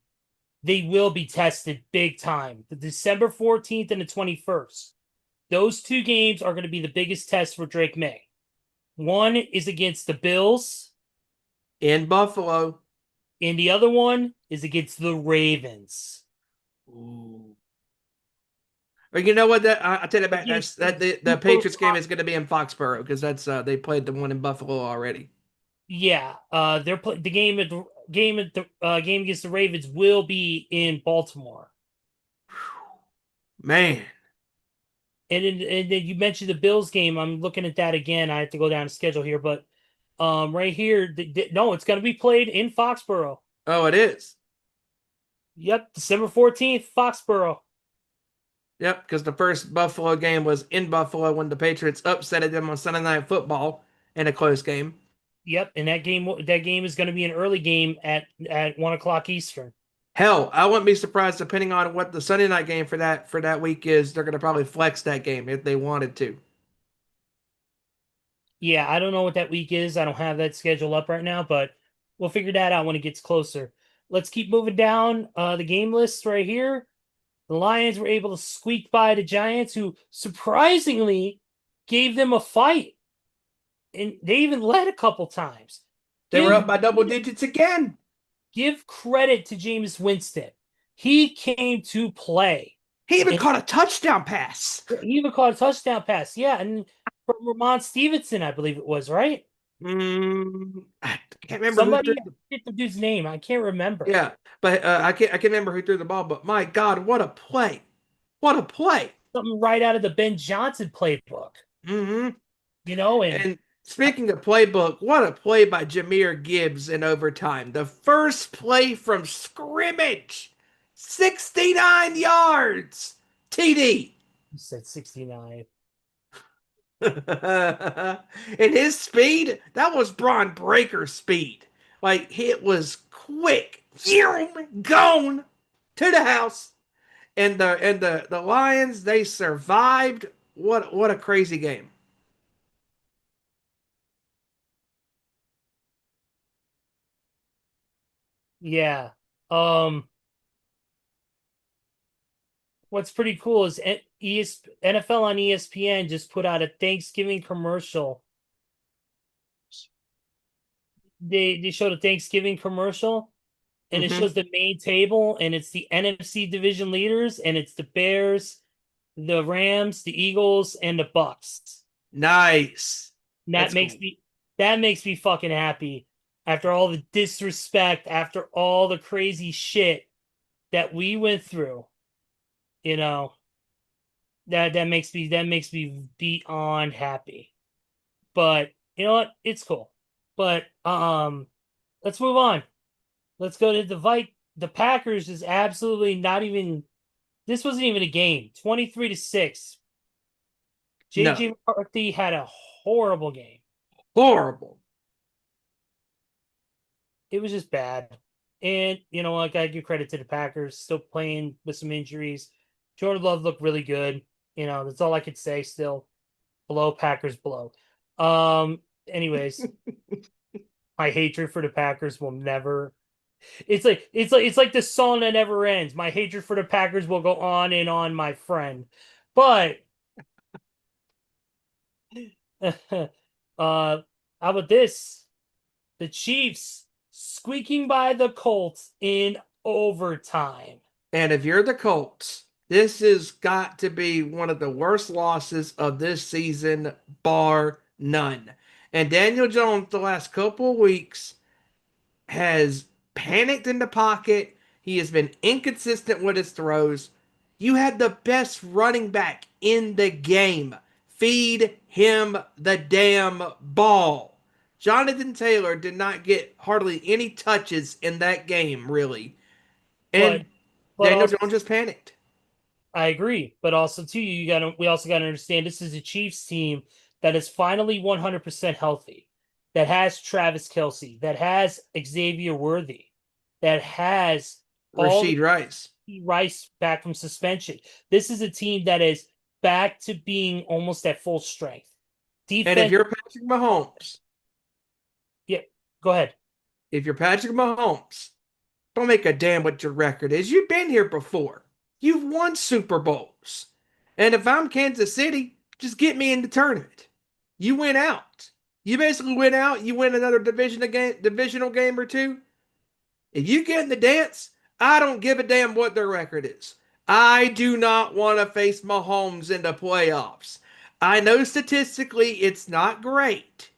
They will be tested big time. The December 14th and the 21st. Those two games are going to be the biggest test for Drake May. One is against the Bills, In Buffalo. and the other one is against the Ravens. Ooh. Or you know what? I take it back. That's Against that the the Super Patriots game is going to be in Foxborough because that's they played the one in Buffalo already. Yeah, the game against the Ravens will be in Baltimore. Man, And then you mentioned the Bills game. I'm looking at that again. I have to go down the schedule here, but right here, no, it's going to be played in Foxborough. oh, it is. Yep, December 14th, Foxborough. Yep, because the first Buffalo game was in Buffalo when the Patriots upsetted them on Sunday Night Football in a close game. Yep, and that game is going to be an early game at 1 o'clock Eastern. Hell, I wouldn't be surprised depending on what the Sunday night game for that week is. They're going to probably flex that game if they wanted to. Yeah, I don't know what that week is. I don't have that schedule up right now, but we'll figure that out when it gets closer. Let's keep moving down the game list right here. The Lions were able to squeak by the Giants, who surprisingly gave them a fight, and they even led a couple times. They were Give up by double digits again. give credit to Jameis Winston. He came to play. He even And caught a touchdown pass. he even caught a touchdown pass. Yeah, and from Ramon Stevenson, I believe it was, right? I can't remember who Somebody, threw I the forget the dude's name. I can't remember. yeah, but I can't remember who threw the ball. But my God, what a play! What a play! Something right out of the Ben Johnson playbook. hmm And And speaking of playbook, what a play by Jameer Gibbs in overtime. The first play from scrimmage, 69 yards, TD. you said 69. And his speed, that was Braun Breaker speed. Like it was quick. Gone to the house. And the Lions, they survived. What a crazy game. Yeah. Um, what's pretty cool is NFL on ESPN just put out a Thanksgiving commercial they showed a Thanksgiving commercial, and it Mm-hmm. shows the main table, and it's the NFC division leaders, and it's the Bears, the Rams, the Eagles, and the Bucks. Nice. And That's cool. that makes me fucking happy after all the disrespect, after all the crazy shit that we went through. You know, that makes me beyond happy. But you know what? It's cool. But let's move on. Let's go to the Packers is absolutely not even this wasn't even a game. 23-6. No. JJ McCarthy had a horrible game. Horrible. It was just bad. And you know, like I give credit to the Packers, still playing with some injuries. Jordan Love looked really good. You know, that's all I could say still. Blow Packers blow. Anyways, my hatred for the Packers will never it's like the song that never ends. My hatred for the Packers will go on and on, my friend. But how about this? The Chiefs squeaking by the Colts in overtime. And if you're the Colts, this has got to be one of the worst losses of this season, bar none. And Daniel Jones, the last couple of weeks, has panicked in the pocket. He has been inconsistent with his throws. You had the best running back in the game. Feed him the damn ball. Jonathan Taylor did not get hardly any touches in that game, really. But And but Daniel also Jones just panicked. I agree. But also too, we also gotta understand this is a Chiefs team that is finally 100% healthy, that has Travis Kelsey, that has Xavier Worthy, that has all Rasheed Rice. Rice back from suspension. This is a team that is back to being almost at full strength. And if Defense, you're Patrick Mahomes, yeah, go ahead. if you're Patrick Mahomes, don't make a damn what your record is. You've been here before. You've won Super Bowls. And if I'm Kansas City, just get me in the tournament. You win out. You basically win out. You win another divisional game or two. If you get in the dance, I don't give a damn what their record is. I do not want to face Mahomes in the playoffs. I know statistically it's not great,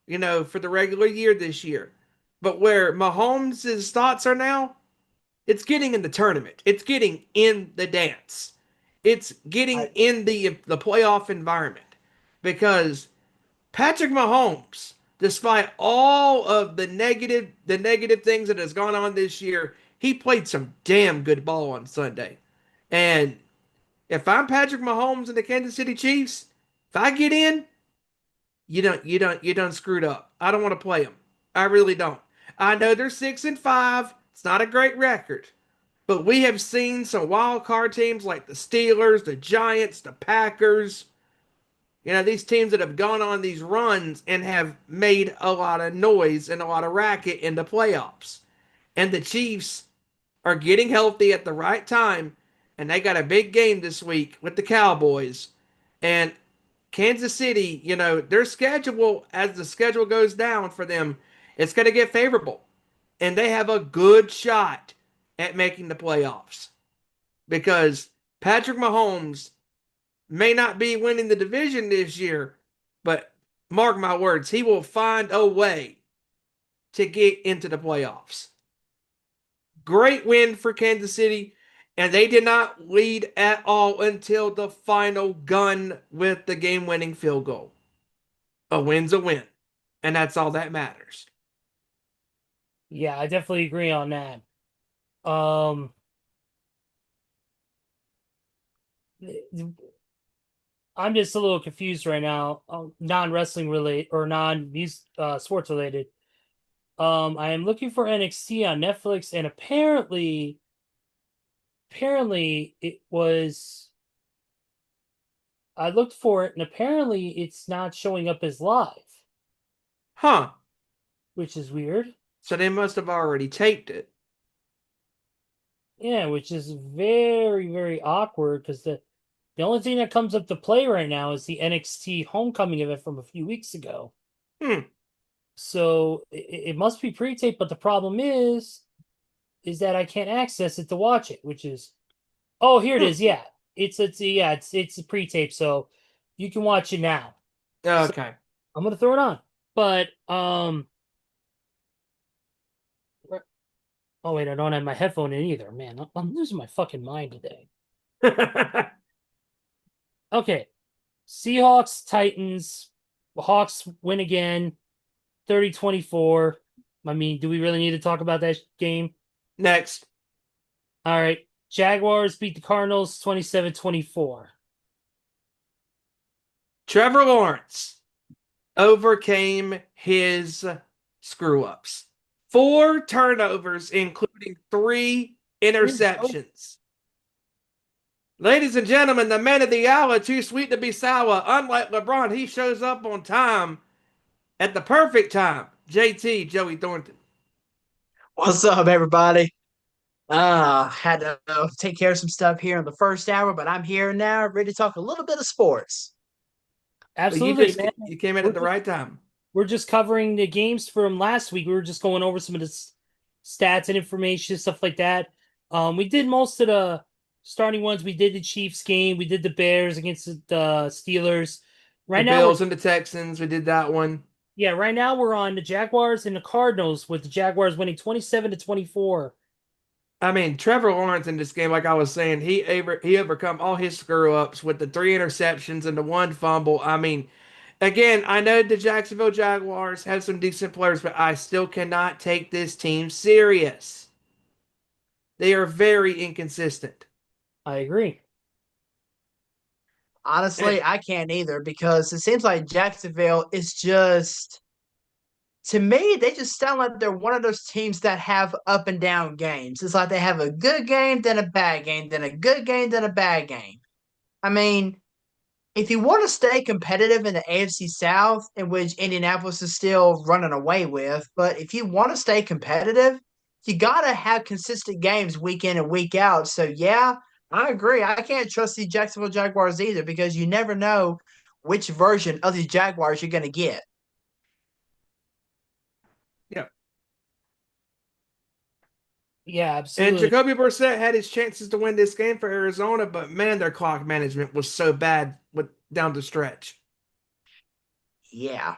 for the regular year this year. But where Mahomes' thoughts are now, it's getting in the tournament. It's getting in the dance. It's getting I, in the playoff environment. Because Patrick Mahomes, despite all of the negative things that has gone on this year, he played some damn good ball on Sunday. And if I'm Patrick Mahomes and the Kansas City Chiefs, if I get in, you don't screwed up. I don't want to play them. I really don't. I know they're 6-5. It's not a great record. But we have seen some wild card teams like the Steelers, the Giants, the Packers. These teams that have gone on these runs and have made a lot of noise and a lot of racket in the playoffs. And the Chiefs are getting healthy at the right time. And they got a big game this week with the Cowboys. And Kansas City, their schedule, as the schedule goes down for them, it's going to get favorable. And they have a good shot at making the playoffs. Because Patrick Mahomes may not be winning the division this year, but mark my words, he will find a way to get into the playoffs. Great win for Kansas City, and they did not lead at all until the final gun with the game-winning field goal. A win's a win, and that's all that matters. yeah, I definitely agree on that. Um, I'm just a little confused right now, non-wrestling related or sports related. I am looking for NXT on Netflix, and apparently it was. I looked for it, and apparently it's not showing up as live, Huh. which is weird. So they must have already taped it. Yeah, which is very, very awkward because the only thing that comes up to play right now is the NXT Homecoming event from a few weeks ago. Hmm. So it must be pre-taped, but the problem is that I can't access it to watch it, which is here it is. Yeah. It's a pre-tape, so you can watch it now. So Okay. I'm gonna throw it on. But oh wait, I don't have my headphone in either. Man, I'm losing my fucking mind today. Okay. Seahawks, Titans. Hawks win again. 30-24. I mean, do we really need to talk about that game? Next. All right. Jaguars beat the Cardinals 27-24. Trevor Lawrence overcame his screw ups. 4 turnovers, including 3 interceptions. Ladies and gentlemen, the man of the hour, too sweet to be sour. Unlike LeBron, he shows up on time at the perfect time. JT, Joey Thornton. What's up, everybody? Had to take care of some stuff here in the first hour, but I'm here now, ready to talk a little bit of sports. Absolutely, man. You came in at the right time. We're just covering the games from last week. We were just going over some of the stats and information, stuff like that. We did most of the starting ones. We did the Chiefs game. We did the Bears against the Steelers. Right now, Bills and the Texans. We did that one. Yeah, right now we're on the Jaguars and the Cardinals, with the Jaguars winning 27-24. I mean, Trevor Lawrence in this game, like I was saying, he overcome all his screw ups with the 3 interceptions and the 1 fumble. I mean, again, I know the Jacksonville Jaguars have some decent players, but I still cannot take this team serious. They are very inconsistent. I agree. Honestly, I can't either, because it seems like Jacksonville is just, to me, they just sound like they're one of those teams that have up and down games. It's like they have a good game, then a bad game, then a good game, then a bad game. I mean, if you want to stay competitive in the AFC South, in which Indianapolis is still running away with, but if you want to stay competitive, you got to have consistent games week in and week out. So, yeah, I agree. I can't trust the Jacksonville Jaguars either, because you never know which version of the Jaguars you're going to get. Yeah. Yeah, absolutely. And Jacoby Brissett had his chances to win this game for Arizona, but man, their clock management was so bad down the stretch. Yeah.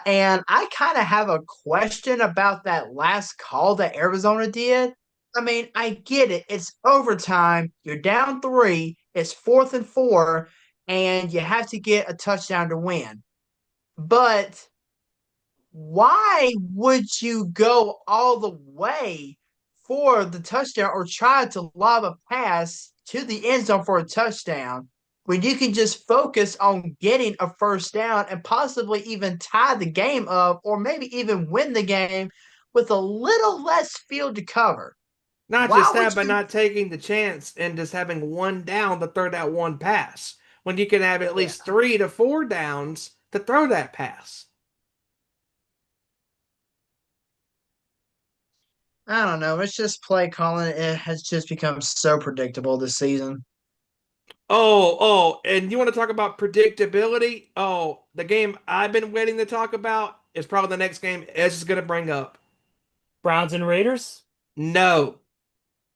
And I kind of have a question about that last call that Arizona did. I mean, I get it. It's overtime. You're down 3. It's 4th and 4, and you have to get a touchdown to win. But why would you go all the way for the touchdown or try to lob a pass to the end zone for a touchdown when you can just focus on getting a first down and possibly even tie the game up, or maybe even win the game with a little less field to cover? Not just that, but not taking the chance and just having 1 down to throw that 1 pass, when you can have at least 3 to 4 downs to throw that pass. I don't know. It's just play calling. It has just become so predictable this season. And you want to talk about predictability? Oh, the game I've been waiting to talk about is probably the next game Ez is going to bring up. Browns and Raiders? No.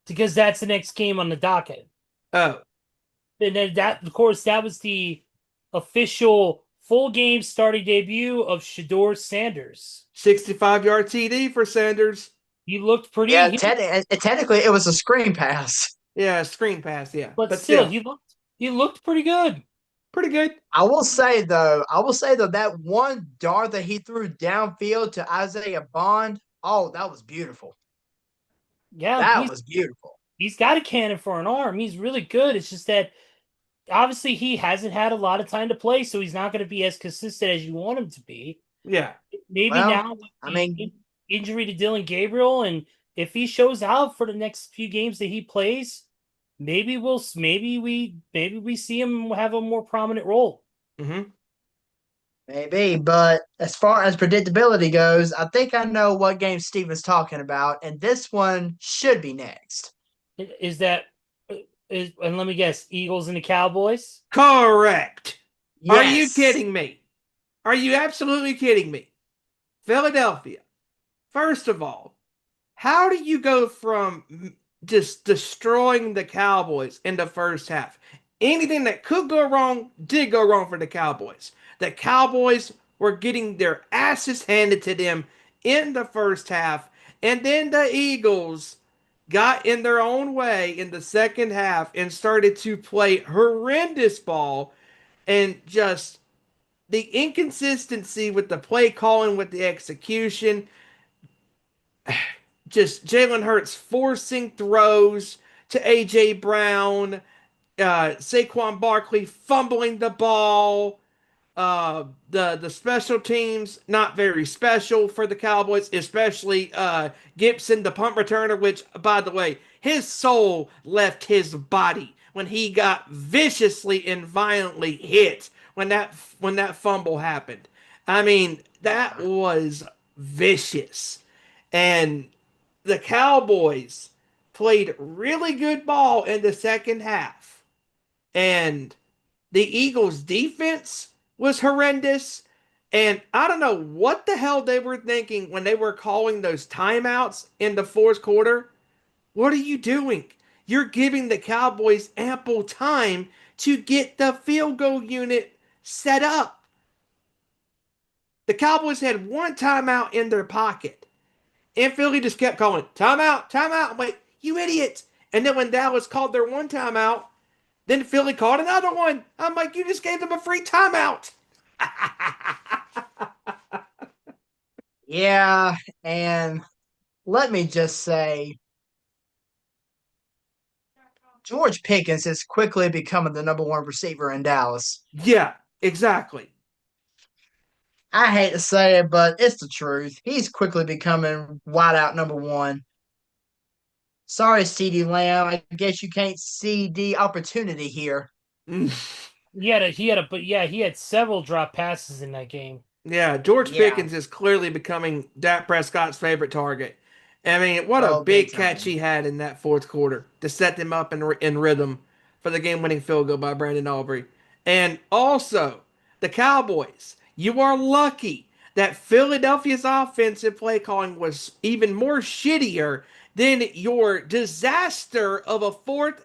Because that's the next game on the docket. Oh. And then that, of course, that was the official full game starting debut of Shedeur Sanders. 65-yard TD for Sanders. He looked pretty. Yeah, technically it was a screen pass. Yeah, screen pass, yeah. But still, he looked pretty good. Pretty good. I will say though, that one dart that he threw downfield to Isaiah Bond, oh, that was beautiful. Yeah, that was beautiful. He's got a cannon for an arm. He's really good. It's just that obviously he hasn't had a lot of time to play, so he's not going to be as consistent as you want him to be. Yeah. Maybe now, injury to Dylan Gabriel, and if he shows out for the next few games that he plays, maybe we see him have a more prominent role. Mm-hmm. Maybe, but as far as predictability goes, I think I know what game Steven's talking about, and this one should be next. And let me guess, Eagles and the Cowboys? Correct. Yes. Are you kidding me? Are you absolutely kidding me? Philadelphia. First of all, how do you go from just destroying the Cowboys in the first half? Anything that could go wrong did go wrong for the Cowboys. The Cowboys were getting their asses handed to them in the first half, and then the Eagles got in their own way in the second half and started to play horrendous ball, and just the inconsistency with the play calling, with the execution, just Jalen Hurts forcing throws to AJ Brown, Saquon Barkley fumbling the ball, the special teams not very special for the Cowboys, especially Gibson, the punt returner, which by the way, his soul left his body when he got viciously and violently hit when that fumble happened. I mean, that was vicious. And the Cowboys played really good ball in the second half. And the Eagles' defense was horrendous. And I don't know what the hell they were thinking when they were calling those timeouts in the fourth quarter. What are you doing? You're giving the Cowboys ample time to get the field goal unit set up. The Cowboys had one timeout in their pocket. And Philly just kept calling, timeout, timeout. I'm like, you idiot. And then when Dallas called their one timeout, then Philly called another one. I'm like, you just gave them a free timeout. Yeah, and let me just say, George Pickens is quickly becoming the number one receiver in Dallas. Yeah, exactly. I hate to say it, but it's the truth. He's quickly becoming wideout number one. Sorry, CD Lamb. I guess you can't see the opportunity here. He had several drop passes in that game. Yeah, George Yeah. Pickens is clearly becoming Dak Prescott's favorite target. I mean, what a Oh, big big catch time. he had in that fourth quarter to set them up in rhythm for the game-winning field goal by Brandon Aubrey. And also, the Cowboys, you are lucky that Philadelphia's offensive play calling was even more shittier than your disaster of a fourth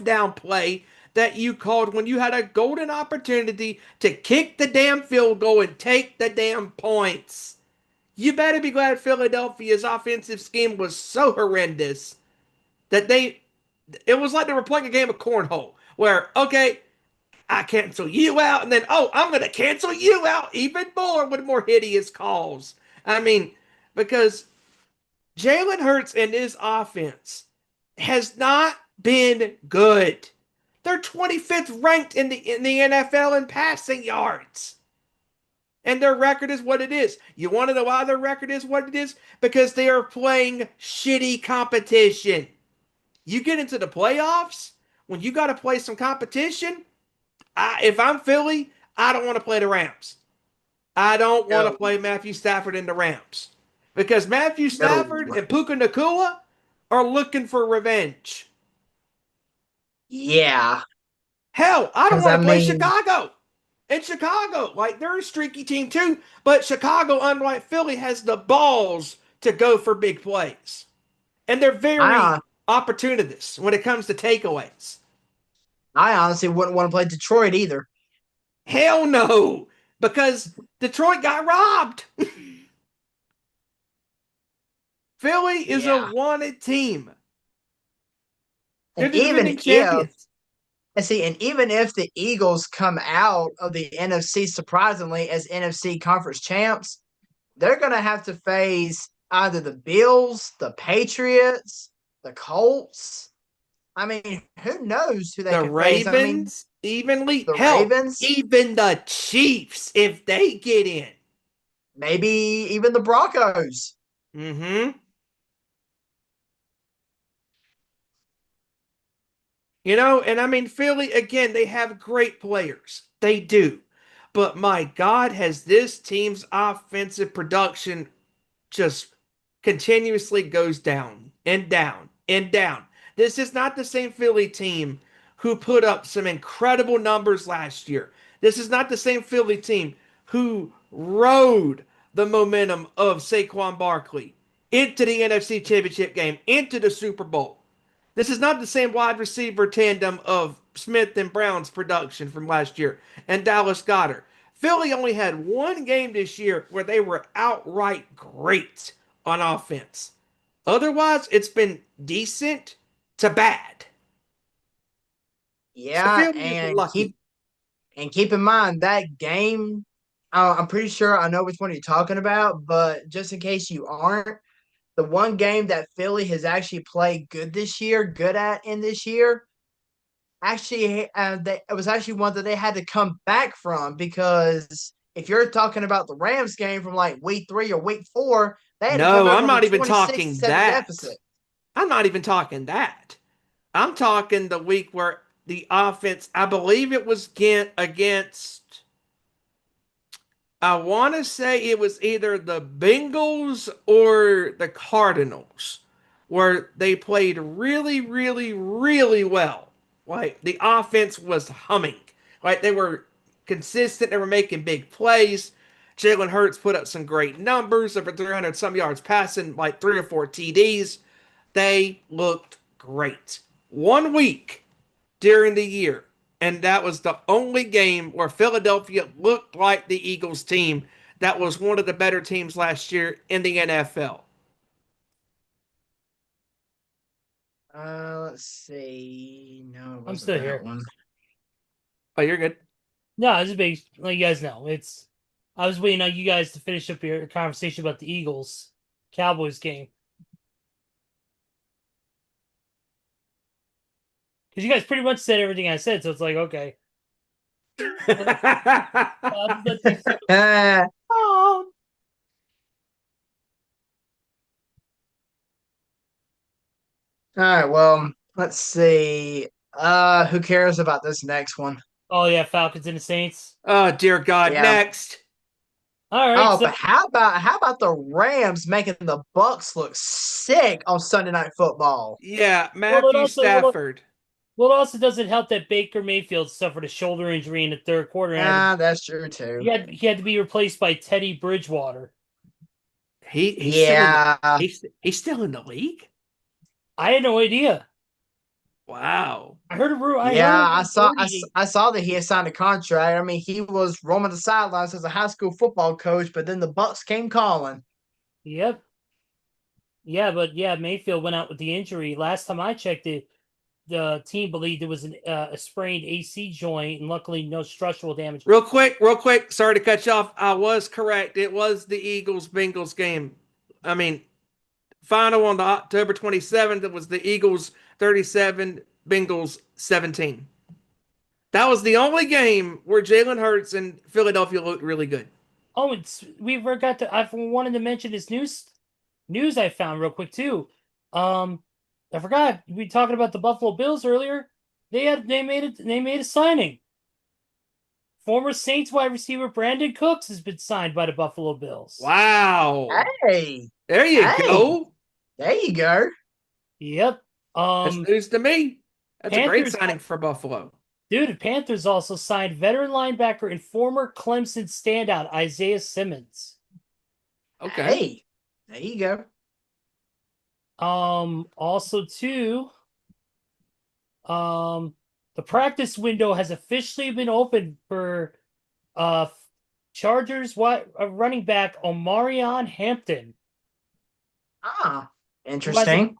down play that you called when you had a golden opportunity to kick the damn field goal and take the damn points. You better be glad Philadelphia's offensive scheme was so horrendous that it was like they were playing a game of cornhole where, okay, I cancel you out, and then, oh, I'm going to cancel you out even more with more hideous calls. I mean, because Jalen Hurts and his offense has not been good. They're 25th ranked in the NFL in passing yards. And their record is what it is. You want to know why their record is what it is? Because they are playing shitty competition. You get into the playoffs, when you got to play some competition, if I'm Philly, I don't want to play the Rams. I don't want to No, play Matthew Stafford and the Rams. Because Matthew Stafford no. and Puka Nakua are looking for revenge. Yeah. Hell, I don't Because, want I to play mean, Chicago. And Chicago, like they're a streaky team too, but Chicago, unlike Philly, has the balls to go for big plays. And they're very I, opportunists when it comes to takeaways. I honestly wouldn't want to play Detroit either. Hell no, because Detroit got robbed. Philly is a Yeah. wanted team. They're And the even defending if champions. and even if the Eagles come out of the NFC surprisingly as NFC conference champs, they're gonna have to face either the Bills, the Patriots, the Colts. I mean, who knows who they The could face? I mean, Ravens, evenly. the Hell, Ravens, even the Chiefs, if they get in. maybe even the Broncos. Mm-hmm. And I mean, Philly, again, they have great players. They do. But my God, has this team's offensive production just continuously goes down and down and down. This is not the same Philly team who put up some incredible numbers last year. This is not the same Philly team who rode the momentum of Saquon Barkley into the NFC Championship game, into the Super Bowl. This is not the same wide receiver tandem of Smith and Brown's production from last year and Dallas Goedert. Philly only had one game this year where they were outright great on offense. Otherwise, it's been decent to bad. So Yeah, Philly is and lucky. keep in mind that game. I'm pretty sure I know which one you're talking about, but just in case you aren't, the one game that Philly has actually played good at in this year, actually, it was actually one that they had to come back from because if you're talking about the Rams game from like week 3 or week 4, they had to come No, back I'm from a not even 26 talking 7 that. deficit. I'm not even talking that. I'm talking the week where the offense, I believe it was against, I want to say it was either the Bengals or the Cardinals, where they played really, really, really well. Like the offense was humming. Like they were consistent. They were making big plays. Jalen Hurts put up some great numbers, over 300 some yards passing, like 3 or 4 TDs. They looked great. 1 week during the year. And that was the only game where Philadelphia looked like the Eagles team that was one of the better teams last year in the NFL. Let's see. No, it I'm wasn't still that here. one. Oh, you're good. No, it's a big, like you guys know. I was waiting on you guys to finish up your conversation about the Eagles Cowboys game. Because you guys pretty much said everything I said, so it's like, okay. I'll just let you oh. All right, well, let's see. Who cares about this next one? Oh, yeah, Falcons and the Saints. Oh, dear God. Yeah. Next. All right, Oh, so but how about the Rams making the Bucks look sick on Sunday Night Football? Yeah, well, it Matthew also Stafford. well, it also doesn't help that Baker Mayfield suffered a shoulder injury in the third quarter and That's true too. he had to be replaced by Teddy Bridgewater. He's still in the Yeah. he's still in the league? I had no idea. Wow. I heard a rumor. I Yeah, heard I saw I, 30. I saw that he had signed a contract. I mean, he was roaming the sidelines as a high school football coach, but then the Bucks came calling. Yep. Yeah, but yeah, Mayfield went out with the injury. Last time I checked it, the team believed it was a sprained AC joint, and luckily no structural damage. Real quick. Sorry to cut you off. I was correct. It was the Eagles Bengals game. I mean, final on the October 27th. It was the Eagles 37, Bengals 17. That was the only game where Jalen Hurts and Philadelphia looked really good. Oh, we forgot to. I wanted to mention this news I found real quick too. I forgot we were talking about the Buffalo Bills earlier. They made a signing. Former Saints wide receiver Brandon Cooks has been signed by the Buffalo Bills. Wow. Hey, There you hey. go. there you go. Yep. That's news to me. That's a great Panthers signing for Buffalo. Dude, the Panthers also signed veteran linebacker and former Clemson standout Isaiah Simmons. Okay. Hey, there you go. Also too, the practice window has officially been opened for Chargers running back Omarion Hampton, Interesting.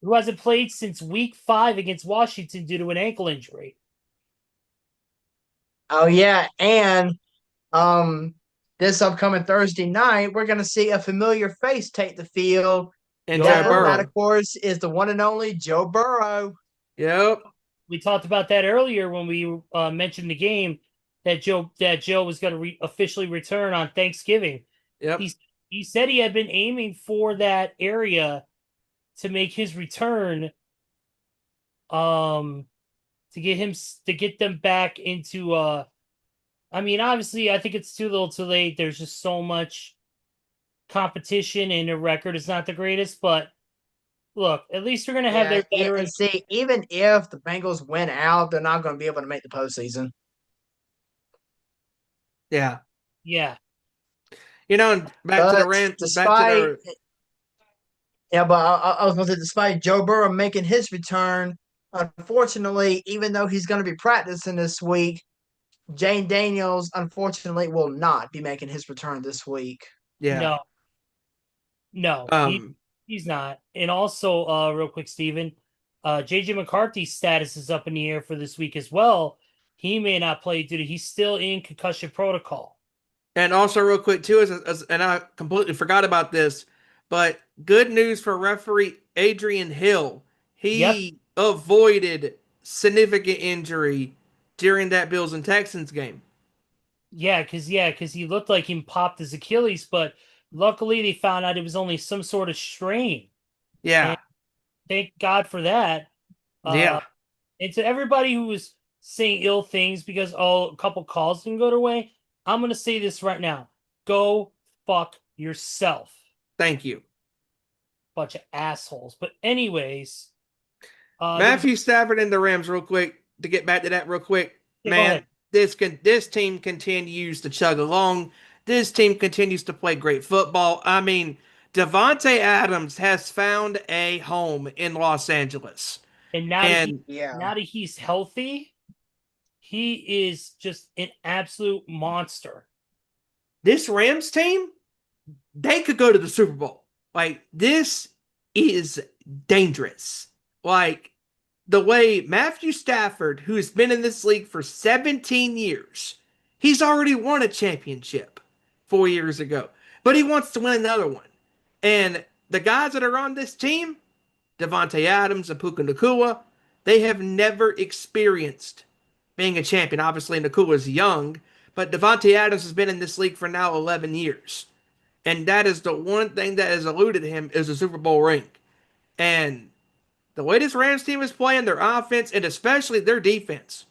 who hasn't played since week 5 against Washington due to an ankle injury. Oh yeah, and this upcoming Thursday night, we're gonna see a familiar face take the field. And Joe Burrow. That, of course, is the one and only Joe Burrow. Yep. We talked about that earlier when we mentioned the game that Joe was going to officially return on Thanksgiving. Yep. He said he had been aiming for that area to make his return. To get them back into. I mean, obviously, I think it's too little, too late. There's just so much competition, and the record is not the greatest. But look, at least they're going to have their veterans. And see, even if the Bengals win out, they're not going to be able to make the postseason. Yeah. Yeah. And back to the But rant, back to despite the Yeah, but I was going to say, despite Joe Burrow making his return, unfortunately, even though he's going to be practicing this week, Jane Daniels unfortunately will not be making his return this week. yeah. No, no, Um, he's not. And also, real quick, Steven, JJ McCarthy's status is up in the air for this week as well. He may not play due to he's still in concussion protocol. and also real quick too, and I completely forgot about this, but good news for referee Adrian Hill. Yep. He avoided significant injury during that Bills and Texans game. Yeah, because he looked like he popped his Achilles, but luckily they found out it was only some sort of strain. And Yeah, thank God for that. yeah. And to everybody who was saying ill things because a couple calls didn't go their way, I'm gonna say this right now: go fuck yourself, Thank you. bunch of assholes. But anyways, there was Matthew Stafford and the Rams, real quick, to get back to that real quick, yeah, go ahead. man. This team continues to chug along. This team continues to play great football. I mean, Devontae Adams has found a home in Los Angeles, And and Yeah. now that he's healthy, he is just an absolute monster. this Rams team, they could go to the Super Bowl. Like, this is dangerous. Like, the way Matthew Stafford, who's been in this league for 17 years, he's already won a championship 4 years ago, but he wants to win another one. And the guys that are on this team, Devontae Adams and Puka Nakua, they have never experienced being a champion. Obviously, Nakua's young, but Devontae Adams has been in this league for now 11 years. And that is the one thing that has eluded him is a Super Bowl ring. And the way this Rams team is playing, their offense and especially their defense.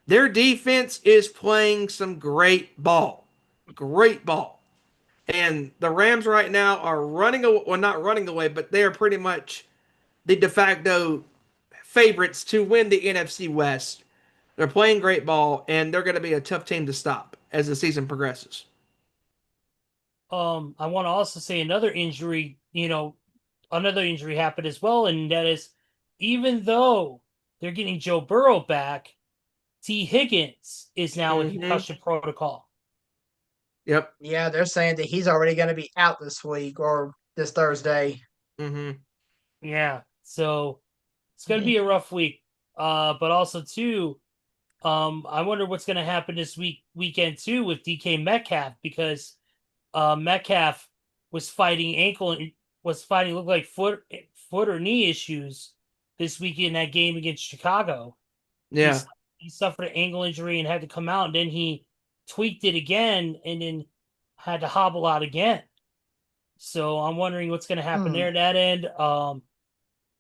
Their defense is playing some great ball. Great ball. And the Rams right now are running away, well, not running away, but they are pretty much the de facto favorites to win the NFC West. They're playing great ball, and they're going to be a tough team to stop as the season progresses. I want to also say another injury happened as well, and that is even though they're getting Joe Burrow back, T. Higgins is now in Mm-hmm. concussion protocol. Yep. Yeah, they're saying that he's already going to be out this week or this Thursday. Mm-hmm. Yeah, so it's going to be a rough week. But also too, I wonder what's going to happen this weekend too with DK Metcalf because Metcalf was fighting looked like foot or knee issues this week in that game against Chicago. He, Yeah. he suffered an ankle injury and had to come out, and then he tweaked it again and then had to hobble out again. So I'm wondering what's going to happen there at that end.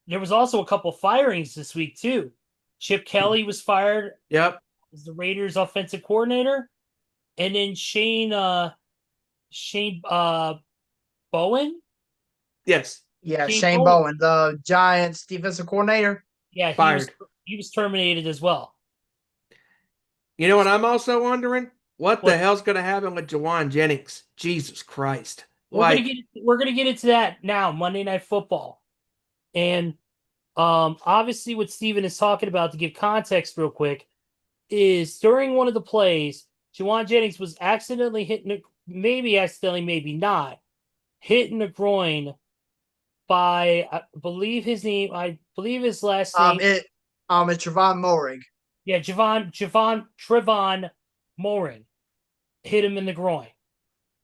There was also a couple firings this week too. Chip Kelly was fired Yep. as the Raiders offensive coordinator, and then Shane Bowen. Yes. Yeah, Shane Shane Bowen. Bowen, the Giants defensive coordinator. Yeah, Fired. he was terminated as well. You know what I'm also wondering? What the What hell's going to happen with Jawan Jennings? Jesus Christ. we're gonna get into that now, Monday Night Football. And obviously what Steven is talking about to give context real quick is during one of the plays, Jawan Jennings was maybe accidentally, maybe not, hitting the groin by I believe his last name. It's Trevon Moehrig. Yeah, Trevon Morin hit him in the groin.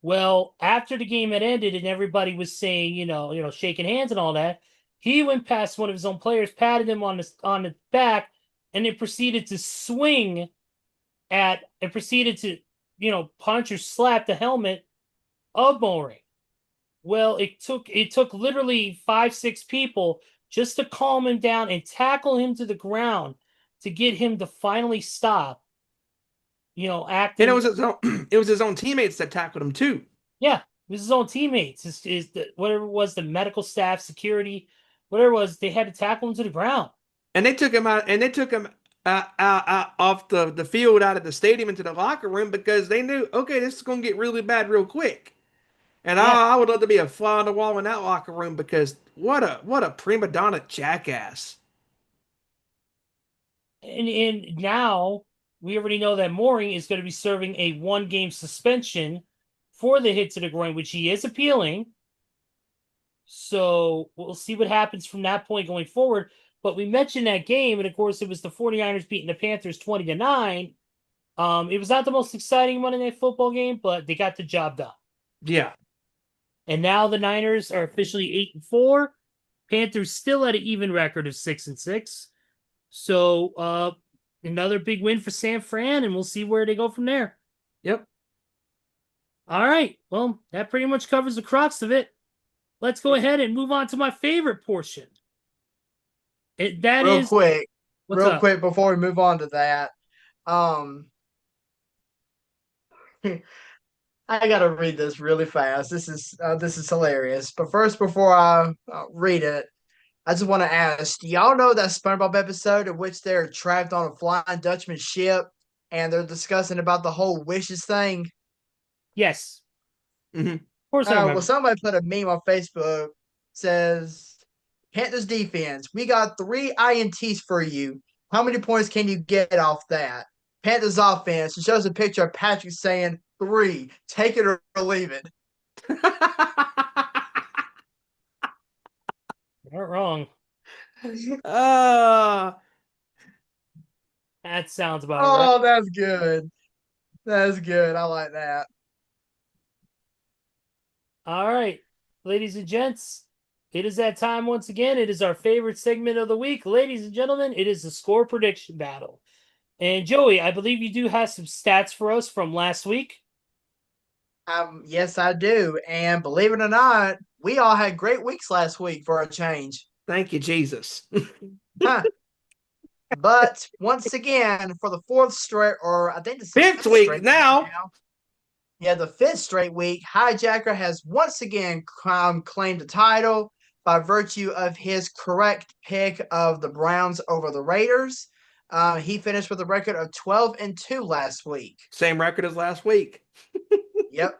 Well, after the game had ended and everybody was saying, shaking hands and all that, he went past one of his own players, patted him on the back, and then proceeded to punch or slap the helmet of Morin. Well, it took literally 5-6 people just to calm him down and tackle him to the ground to get him to finally stop. And it Acting. was his own, it was his own teammates that tackled him too. Yeah, it was his own teammates. Whatever it was, the medical staff, security, whatever it was, they had to tackle him to the ground. And they took him out. And they took him off the field out of the stadium into the locker room because they knew, okay, this is going to get really bad real quick. And Yeah. I would love to be a fly on the wall in that locker room because what a prima donna jackass. And now we already know that Mooring is going to be serving a 1-game suspension for the hit to the groin, which he is appealing. So we'll see what happens from that point going forward. But we mentioned that game, and of course, it was the 49ers beating the Panthers 20-9. It was not the most exciting Monday Night Football game, but they got the job done. Yeah. And now the Niners are officially 8-4. Panthers still at an even record of 6-6. So another big win for San Fran, and we'll see where they go from there. Yep. All right. Well, that pretty much covers the crux of it. Let's go ahead and move on to my favorite portion. Real quick, What's up? before we move on to that, I gotta read this really fast. This is hilarious. But first, before I read it, I just want to ask: do y'all know that SpongeBob episode in which they're trapped on a Flying Dutchman ship and they're discussing about the whole wishes thing? Yes. Mhm. Of course I remember. Well, somebody put a meme on Facebook says, Panthers defense, we got 3 INTs for you. How many points can you get off that? Panthers offense, it shows a picture of Patrick saying 3. Take it or leave it. You're not wrong. uh, That sounds about right. Oh, that's good. That's good. I like that. All right, ladies and gents, it is that time once again. It is our favorite segment of the week. Ladies and gentlemen, it is the score prediction battle. And Joey, I believe you do have some stats for us from last week. Yes, I do. And believe it or not, we all had great weeks last week for a change. thank you, Jesus. Huh. But once again, for the 4th straight, or I think it's the Fifth 5th week straight now. Yeah, the 5th straight week, Hijacker has once again claimed the title by virtue of his correct pick of the Browns over the Raiders. He finished with a record of 12-2 last week. Same record as last week. Yep.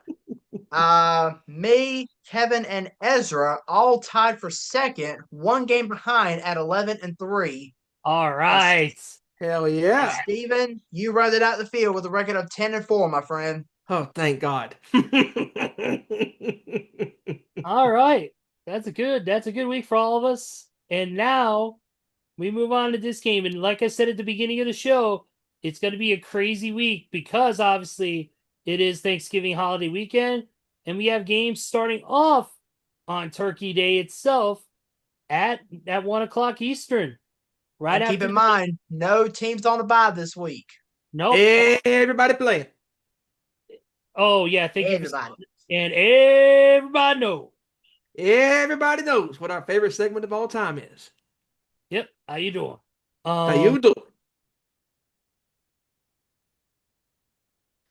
Me, Kevin, and Ezra all tied for second, 1 game behind at 11-3. All right. Hell And yeah. Steven, you rounded out the field with a record of 10-4, my friend. Oh, thank God. All right. That's a good week for all of us. And now we move on to this game. And like I said at the beginning of the show, it's going to be a crazy week because obviously it is Thanksgiving holiday weekend. And we have games starting off on Turkey Day itself at 1 o'clock Eastern. Right And after keep in mind, no teams on the bye this week. Nope. Everybody playing. Oh, yeah. Thank you. Everybody. And everybody knows. Everybody knows what our favorite segment of all time is. Yep. How you doing? How you doing?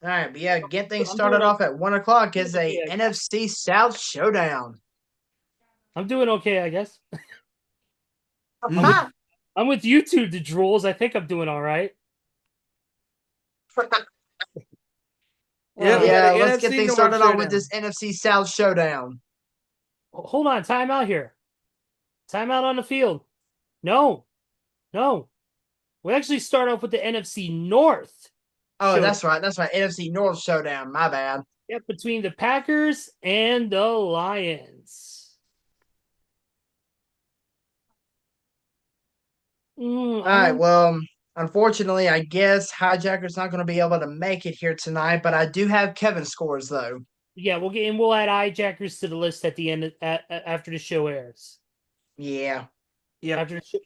All right, but yeah, get things started off at 1 o'clock is a NFC South showdown. I'm doing okay, I guess. Huh? I'm with you two, the drools. I think I'm doing all right. Yeah, the let's get NFC things North started off with showdown. this NFC South showdown. Hold on, time out here. Time out on the field. No. We actually start off with the NFC North. Oh, showdown. that's right. That's right. NFC North showdown. My bad. Yep, between the Packers and the Lions. All right. Well, unfortunately, I guess Hijacker's not going to be able to make it here tonight, but I do have Kevin's scores though. Yeah, we'll add hijackers to the list at the end after the show airs. Yeah. Yeah.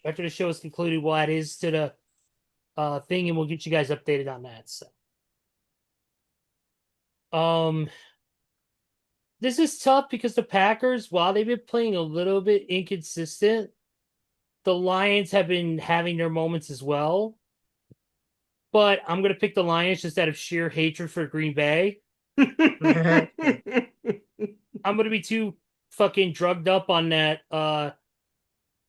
After the show is concluded, we'll add his to the thing, and we'll get you guys updated on that. So, this is tough because the Packers, while they've been playing a little bit inconsistent, the Lions have been having their moments as well. But I'm gonna pick the Lions just out of sheer hatred for Green Bay. I'm gonna be too fucking drugged up on that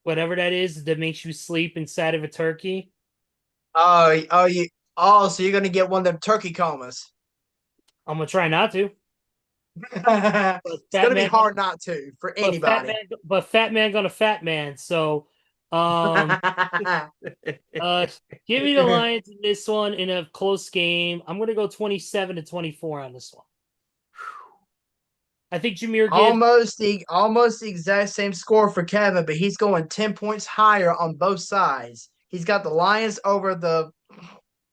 whatever that is that makes you sleep inside of a turkey. So you're gonna get one of them turkey comas. I'm gonna try not to. But It's fat gonna be man, hard not to for anybody. fat man gonna fat man. So, um, uh, give me the Lions in this one in a close game. I'm gonna go 27-24 on this one. I think Jameer Gibbs. Almost the exact same score for Kevin, but he's going 10 points higher on both sides. He's got the Lions over the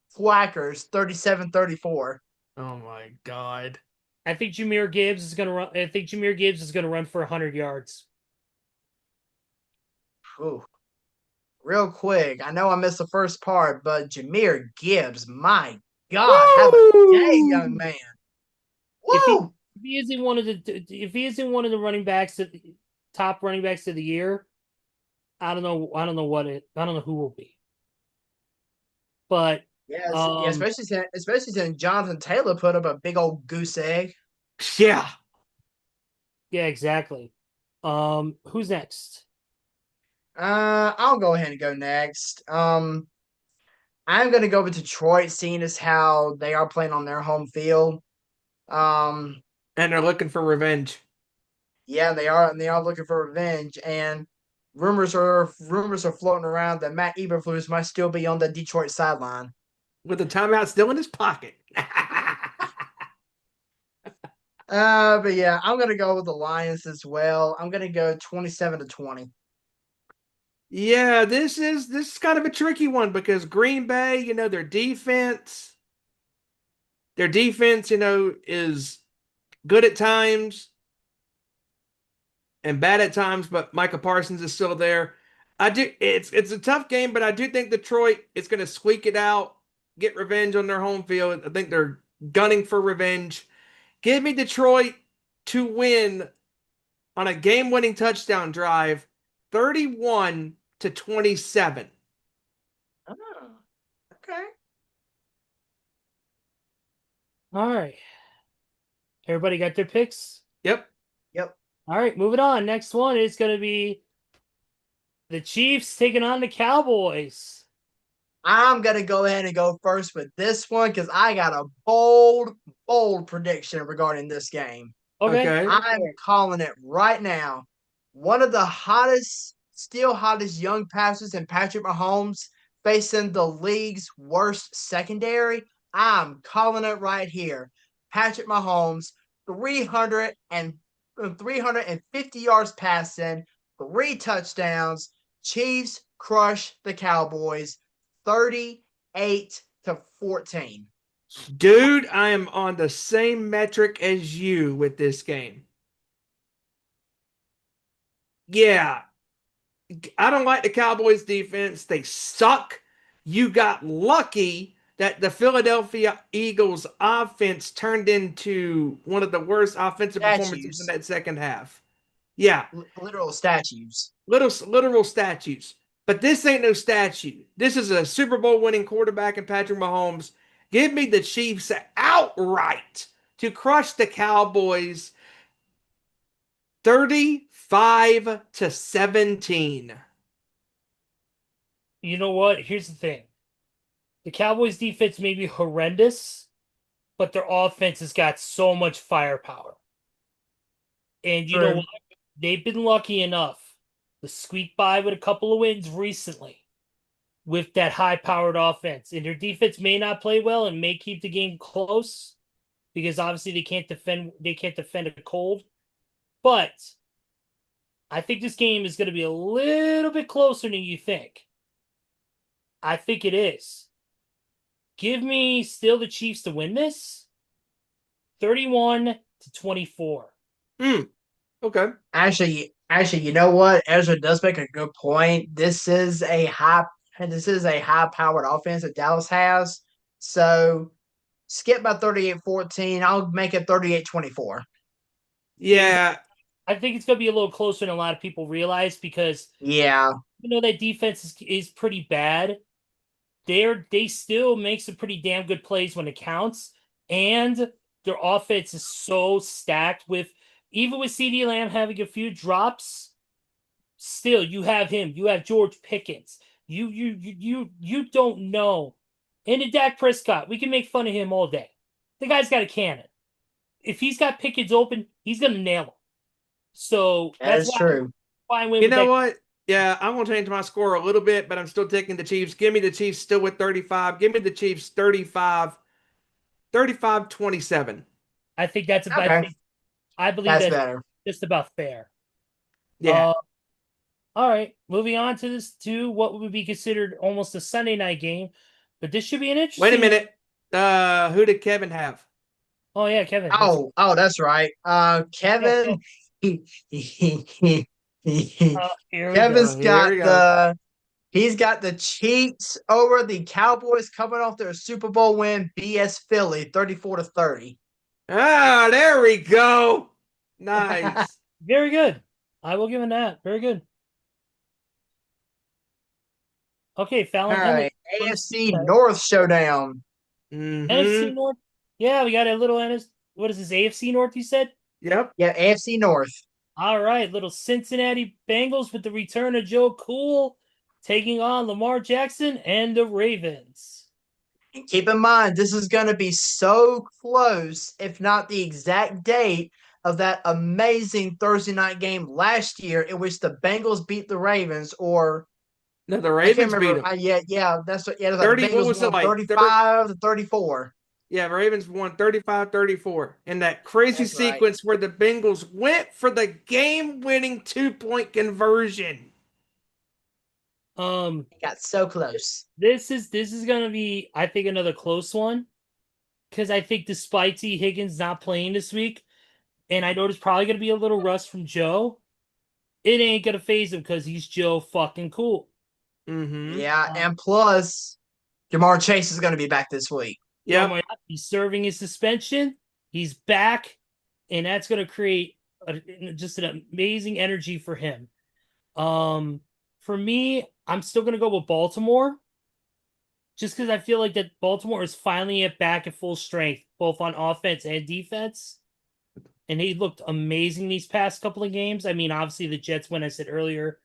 Flackers 37-34. Oh my God. I think Jameer Gibbs is gonna run. I think Jameer Gibbs is gonna run for 100 yards. Ooh. Real quick, I know I missed the first part, but Jameer Gibbs, my God, have a day, young man. If he Woo! if he isn't one of the running backs top running backs of the year, I don't know. I don't know who will be. But Yes, yeah, especially since Jonathan Taylor put up a big old goose egg. Yeah. yeah, exactly. Who's next? I'll go ahead and go next. I'm gonna go with Detroit, seeing as how they are playing on their home field. Um, And they're looking for revenge. yeah, they are, and they are looking for revenge. And rumors are floating around that Matt Eberflus might still be on the Detroit sideline. With the timeout still in his pocket. But yeah, I'm gonna go with the Lions as well. I'm gonna go 27-20. Yeah, this is kind of a tricky one because Green Bay, their defense, is good at times and bad at times, but Micah Parsons is still there. It's a tough game, but I do think Detroit is going to squeak it out, get revenge on their home field. I think they're gunning for revenge. Give me Detroit to win on a game-winning touchdown drive, 31-27. Oh, okay. All right. Everybody got their picks? Yep. Yep. All right, moving on. Next one is going to be the Chiefs taking on the Cowboys. I'm gonna go ahead and go first with this one because I got a bold prediction regarding this game. Okay. Okay. I'm calling it right now. One of the still hottest young passers in Patrick Mahomes facing the league's worst secondary. I'm calling it right here. Patrick Mahomes, 350 yards passing, 3 touchdowns. Chiefs crush the Cowboys 38-14. Dude, I am on the same metric as you with this game. Yeah, I don't like the Cowboys defense. They suck. You got lucky that the Philadelphia Eagles offense turned into one of the worst offensive performances in Statues, that second half. Yeah, literal statues. literal statues. But this ain't no statue. This is a Super Bowl winning quarterback in Patrick Mahomes. Give me the Chiefs outright to crush the Cowboys 35-17. You know what? Here's the thing. The Cowboys defense may be horrendous, but their offense has got so much firepower. And you know what? They've been lucky enough to squeak by with a couple of wins recently with that high-powered offense. And their defense may not play well and may keep the game close because obviously they can't defend a cold. But I think this game is going to be a little bit closer than you think. I think it is. Give me still the Chiefs to win this. 31-24. Okay. Actually, you know what? Ezra does make a good point. This is a high-powered offense that Dallas has. So skip by 38-14. I'll make it 38-24. Yeah. I think it's going to be a little closer than a lot of people realize because Yeah. that defense is pretty bad. They still make some pretty damn good plays when it counts, and their offense is so stacked with even with CeeDee Lamb having a few drops, still you have him, you have George Pickens, You don't know. And to Dak Prescott, we can make fun of him all day. The guy's got a cannon. If he's got Pickens open, he's gonna nail him. So That that's is true. why I went You with know that. what? Yeah, I'm going to change my score a little bit, but I'm still taking the Chiefs. Give me the Chiefs still with 35. Give me the Chiefs 35-27. I think that's about. Okay, I believe that's that's better. just about fair. Yeah. All right, moving on to what would be considered almost a Sunday night game, but this should be an Wait a interesting. minute. Who did Kevin have? Oh yeah, Kevin. Oh, that's right. Kevin, Here we Kevin's go. Here got we go. he's got the Chiefs over the Cowboys coming off their Super Bowl win, BS Philly, 34-30. Ah, there we go. Nice. Very good. I will give him that. Very good. Okay, All Fallon. right, AFC North showdown. NFC Mm-hmm. North. Yeah, we got a little What is this? AFC North? You said. Yep. Yeah, AFC North. All right, little Cincinnati Bengals with the return of Joe Cool taking on Lamar Jackson and the Ravens. And keep in mind, this is going to be so close, if not the exact date of that amazing Thursday night game last year, in which the Bengals beat the Ravens, or No, the I can't Ravens beat remember. them. Yeah, that's what. Yeah, the 30, what Bengals was it won like? 35-34. Yeah, Ravens won 35-34. In that crazy That's right. sequence where the Bengals went for the game-winning 2-point conversion. It got so close. This is gonna be, I think, another close one. Because I think despite T. Higgins not playing this week, and I know there's probably gonna be a little rust from Joe, it ain't gonna phase him because he's Joe fucking cool. Mm-hmm. Yeah, and plus, Jamar Chase is going to be back this week. Oh Yep. my God, he's serving his suspension. He's back, and that's going to create just an amazing energy for him. For me, I'm still going to go with Baltimore, just because I feel like that Baltimore is finally back at full strength, both on offense and defense. And he looked amazing these past couple of games. I mean, obviously the Jets, when I said earlier,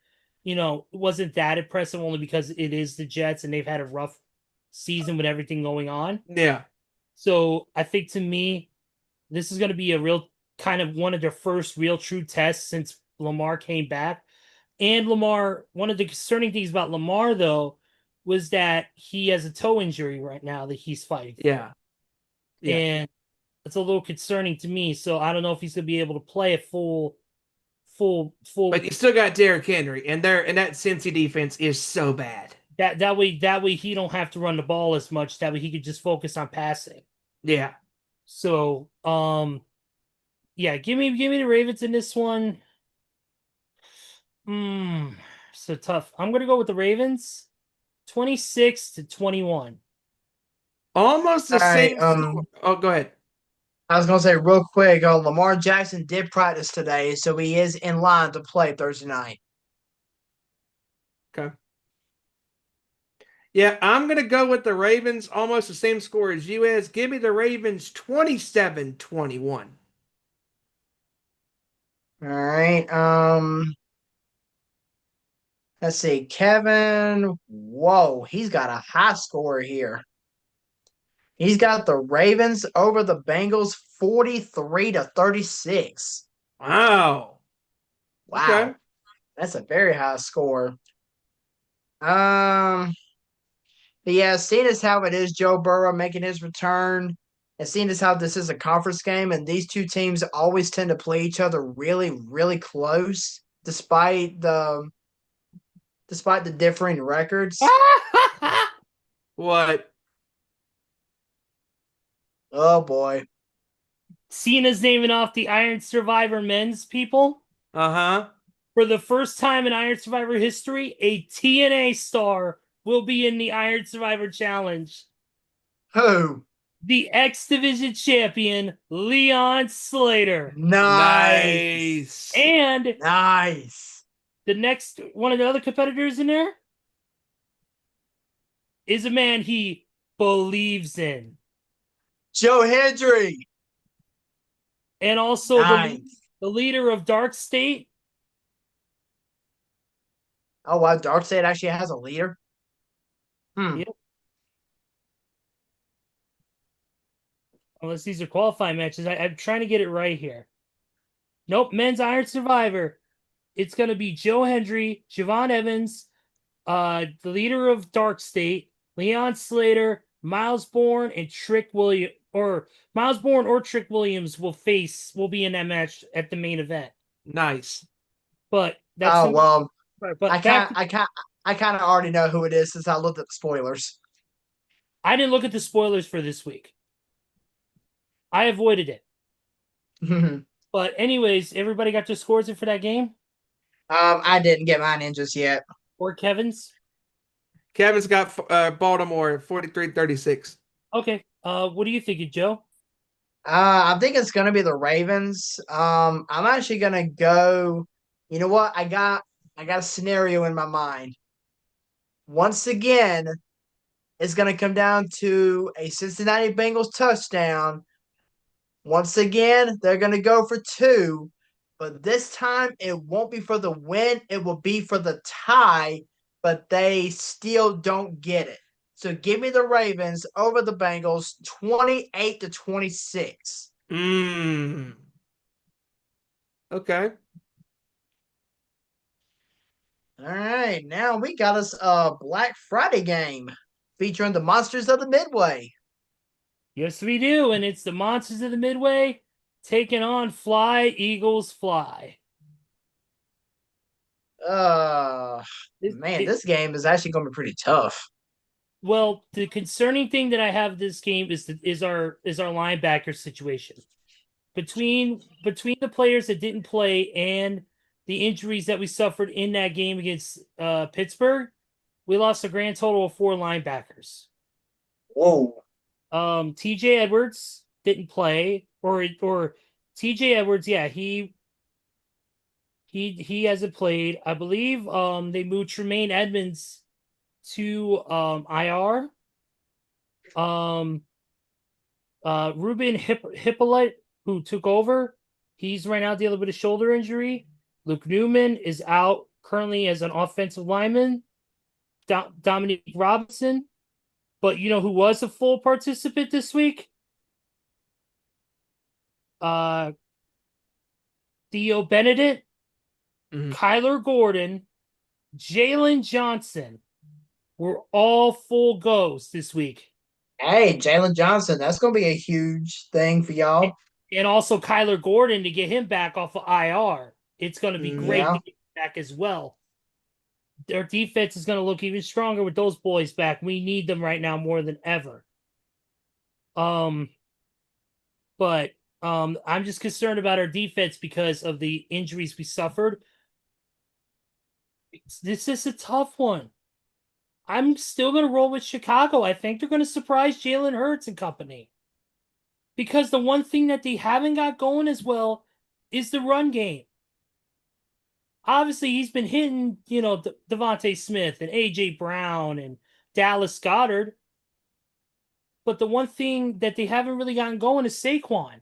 it wasn't that impressive only because it is the Jets and they've had a rough season with everything going on. Yeah. So I think to me, this is going to be a real kind of one of their first real true tests since Lamar came back. And Lamar, one of the concerning things about Lamar, though, was that he has a toe injury right now that he's fighting. Yeah. Yeah. And it's a little concerning to me. So I don't know if he's going to be able to play a full. But you still got Derrick Henry, and that Cincy defense is so bad. That way he don't have to run the ball as much. That way he could just focus on passing. Yeah. So yeah, give me the Ravens in this one. So tough. I'm gonna go with the Ravens, 26-21. Almost the All right, same score. Oh, go ahead. I was going to say real quick, Lamar Jackson did practice today, so he is in line to play Thursday night. Okay. Yeah, I'm going to go with the Ravens, almost the same score as you is. Give me the Ravens 27-21. All right. Let's see. Kevin, whoa, he's got a high score here. He's got the Ravens over the Bengals 43-36. Wow. Wow. Okay. That's a very high score. But yeah, seeing as how it is Joe Burrow making his return, and seeing as how this is a conference game, and these two teams always tend to play each other really, really close, despite the differing records. What? Oh boy. Cena's naming off the Iron Survivor men's people. Uh-huh. For the first time in Iron Survivor history, a TNA star will be in the Iron Survivor Challenge. Who? The X Division champion, Leon Slater. Nice. And Nice. the next one of the other competitors in there is a man he believes in. Joe Hendry. And also Nice. the leader of Dark State. Oh wow, Dark State actually has a leader. Hmm. Yep. Unless these are qualifying matches. I'm trying to get it right here. Nope, men's Iron Survivor. It's going to be Joe Hendry, Javon Evans, the leader of Dark State, Leon Slater, Miles Bourne, and Trick Williams. Or Miles Bourne or Trick Williams will be in that match at the main event. Nice. But that's Oh well, but I kind of already know who it is since I looked at the spoilers. I didn't look at the spoilers for this week. I avoided it. But anyways, everybody got their scores in for that game? I didn't get mine in just yet. Or Kevin's? Kevin's got Baltimore 43-36. Okay. What do you think, Joe? I think it's gonna be the Ravens. I'm actually gonna go. You know what? I got a scenario in my mind. Once again, it's gonna come down to a Cincinnati Bengals touchdown. Once again, they're gonna go for two, but this time it won't be for the win. It will be for the tie, but they still don't get it. So give me the Ravens over the Bengals, 28-26. Okay. All right, now we got us a Black Friday game featuring the Monsters of the Midway. Yes, we do. And it's the Monsters of the Midway taking on Fly Eagles Fly. This game is actually going to be pretty tough. Well, the concerning thing that I have this game is our linebacker situation. Between the players that didn't play and the injuries that we suffered in that game against Pittsburgh, we lost a grand total of 4 linebackers. Whoa. TJ Edwards didn't play, or TJ Edwards, yeah, he hasn't played. I believe they moved Tremaine Edmonds to IR. Ruben Hippolyte, who took over, he's right now dealing with a shoulder injury. Luke Newman is out currently as an offensive lineman. Dominique Robinson. But you know who was a full participant this week? Theo Benedict, Kyler Gordon, Jalen Johnson were all full goes this week. Hey, Jalen Johnson, that's going to be a huge thing for y'all. And also Kyler Gordon to get him back off of IR. It's going to be great to get him back as well. Their defense is going to look even stronger with those boys back. We need them right now more than ever. But I'm just concerned about our defense because of the injuries we suffered. This is a tough one. I'm still going to roll with Chicago. I think they're going to surprise Jalen Hurts and company. Because the one thing that they haven't got going as well is the run game. Obviously, he's been hitting, Devontae Smith and A.J. Brown and Dallas Goedert. But the one thing that they haven't really gotten going is Saquon.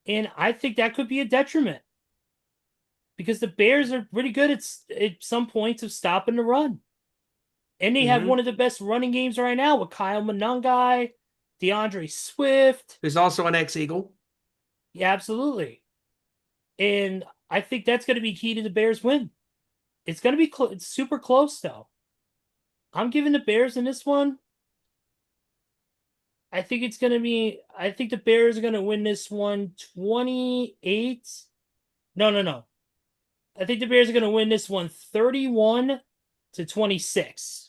And I think that could be a detriment. Because the Bears are pretty good at some points of stopping the run. And they have one of the best running games right now with Kyle Monangai, DeAndre Swift. Who's also an ex-Eagle. Yeah, absolutely. And I think that's going to be key to the Bears' win. It's going to be it's super close, though. I'm giving the Bears in this one. I think the Bears are going to win this one 28. No. I think the Bears are going to win this one 31-26.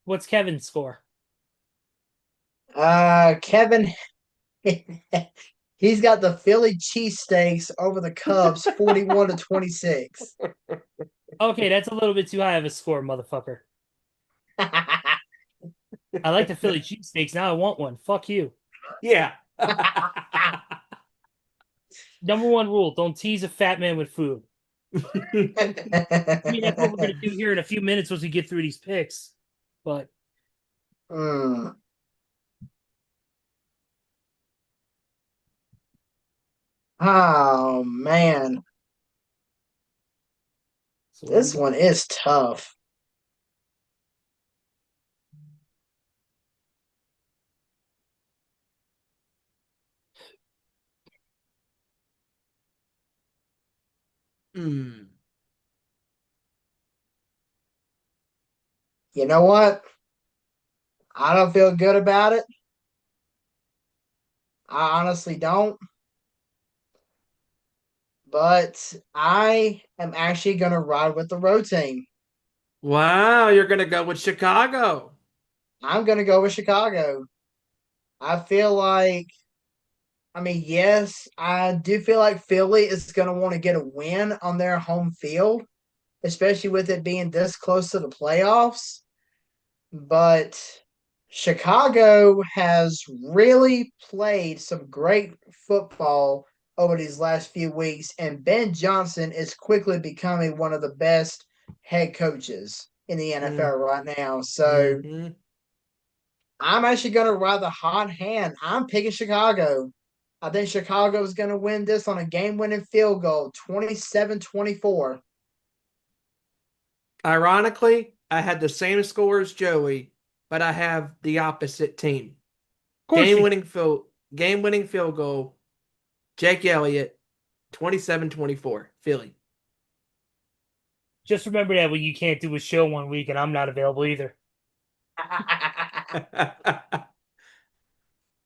What's Kevin's score? Kevin, he's got the Philly cheesesteaks over the Cubs, 41-26. Okay, that's a little bit too high of a score, motherfucker. I like the Philly cheesesteaks. Now I want one. Fuck you. Yeah. Number 1 rule: don't tease a fat man with food. I mean, that's what we're gonna do here in a few minutes once we get through these picks. But Oh man, So what do we this got? one is tough. Hmm. You know what? I don't feel good about it. I honestly don't. But I am actually going to ride with the road team. Wow, you're gonna go with Chicago. I'm going to go with Chicago. I feel like, yes, I do feel like Philly is going to want to get a win on their home field, especially with it being this close to the playoffs. But Chicago has really played some great football over these last few weeks, and Ben Johnson is quickly becoming one of the best head coaches in the NFL right now. So Mm-hmm. I'm actually going to ride the hot hand. I'm picking Chicago. I think Chicago is going to win this on a game winning field goal, 27-24. Ironically, I had the same score as Joey, but I have the opposite team. Of course, Game you winning field game winning field goal, Jake Elliott, 27-24, Philly. just remember that when you can't do a show one week and I'm not available either.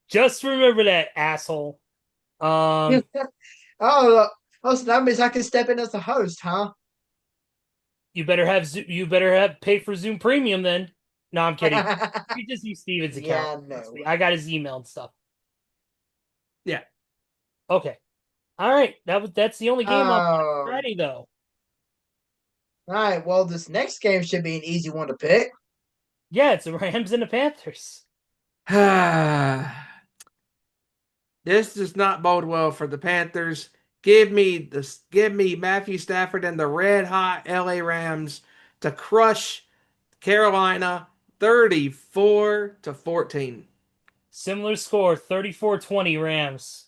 Just remember that, asshole. Um, oh, so that means I can step in as the host, huh? you better have pay for Zoom Premium then. No, I'm kidding. You just use Steven's account. Yeah, Trust no. me, I got his email and stuff. Yeah. Okay. All right. That's the only game I'm Oh, ready though. all right. Well, this next game should be an easy one to pick. Yeah, it's the Rams and the Panthers. This does not bode well for the Panthers. Give me Matthew Stafford and the red hot LA Rams to crush Carolina 34-14. Similar score, 34-20 Rams.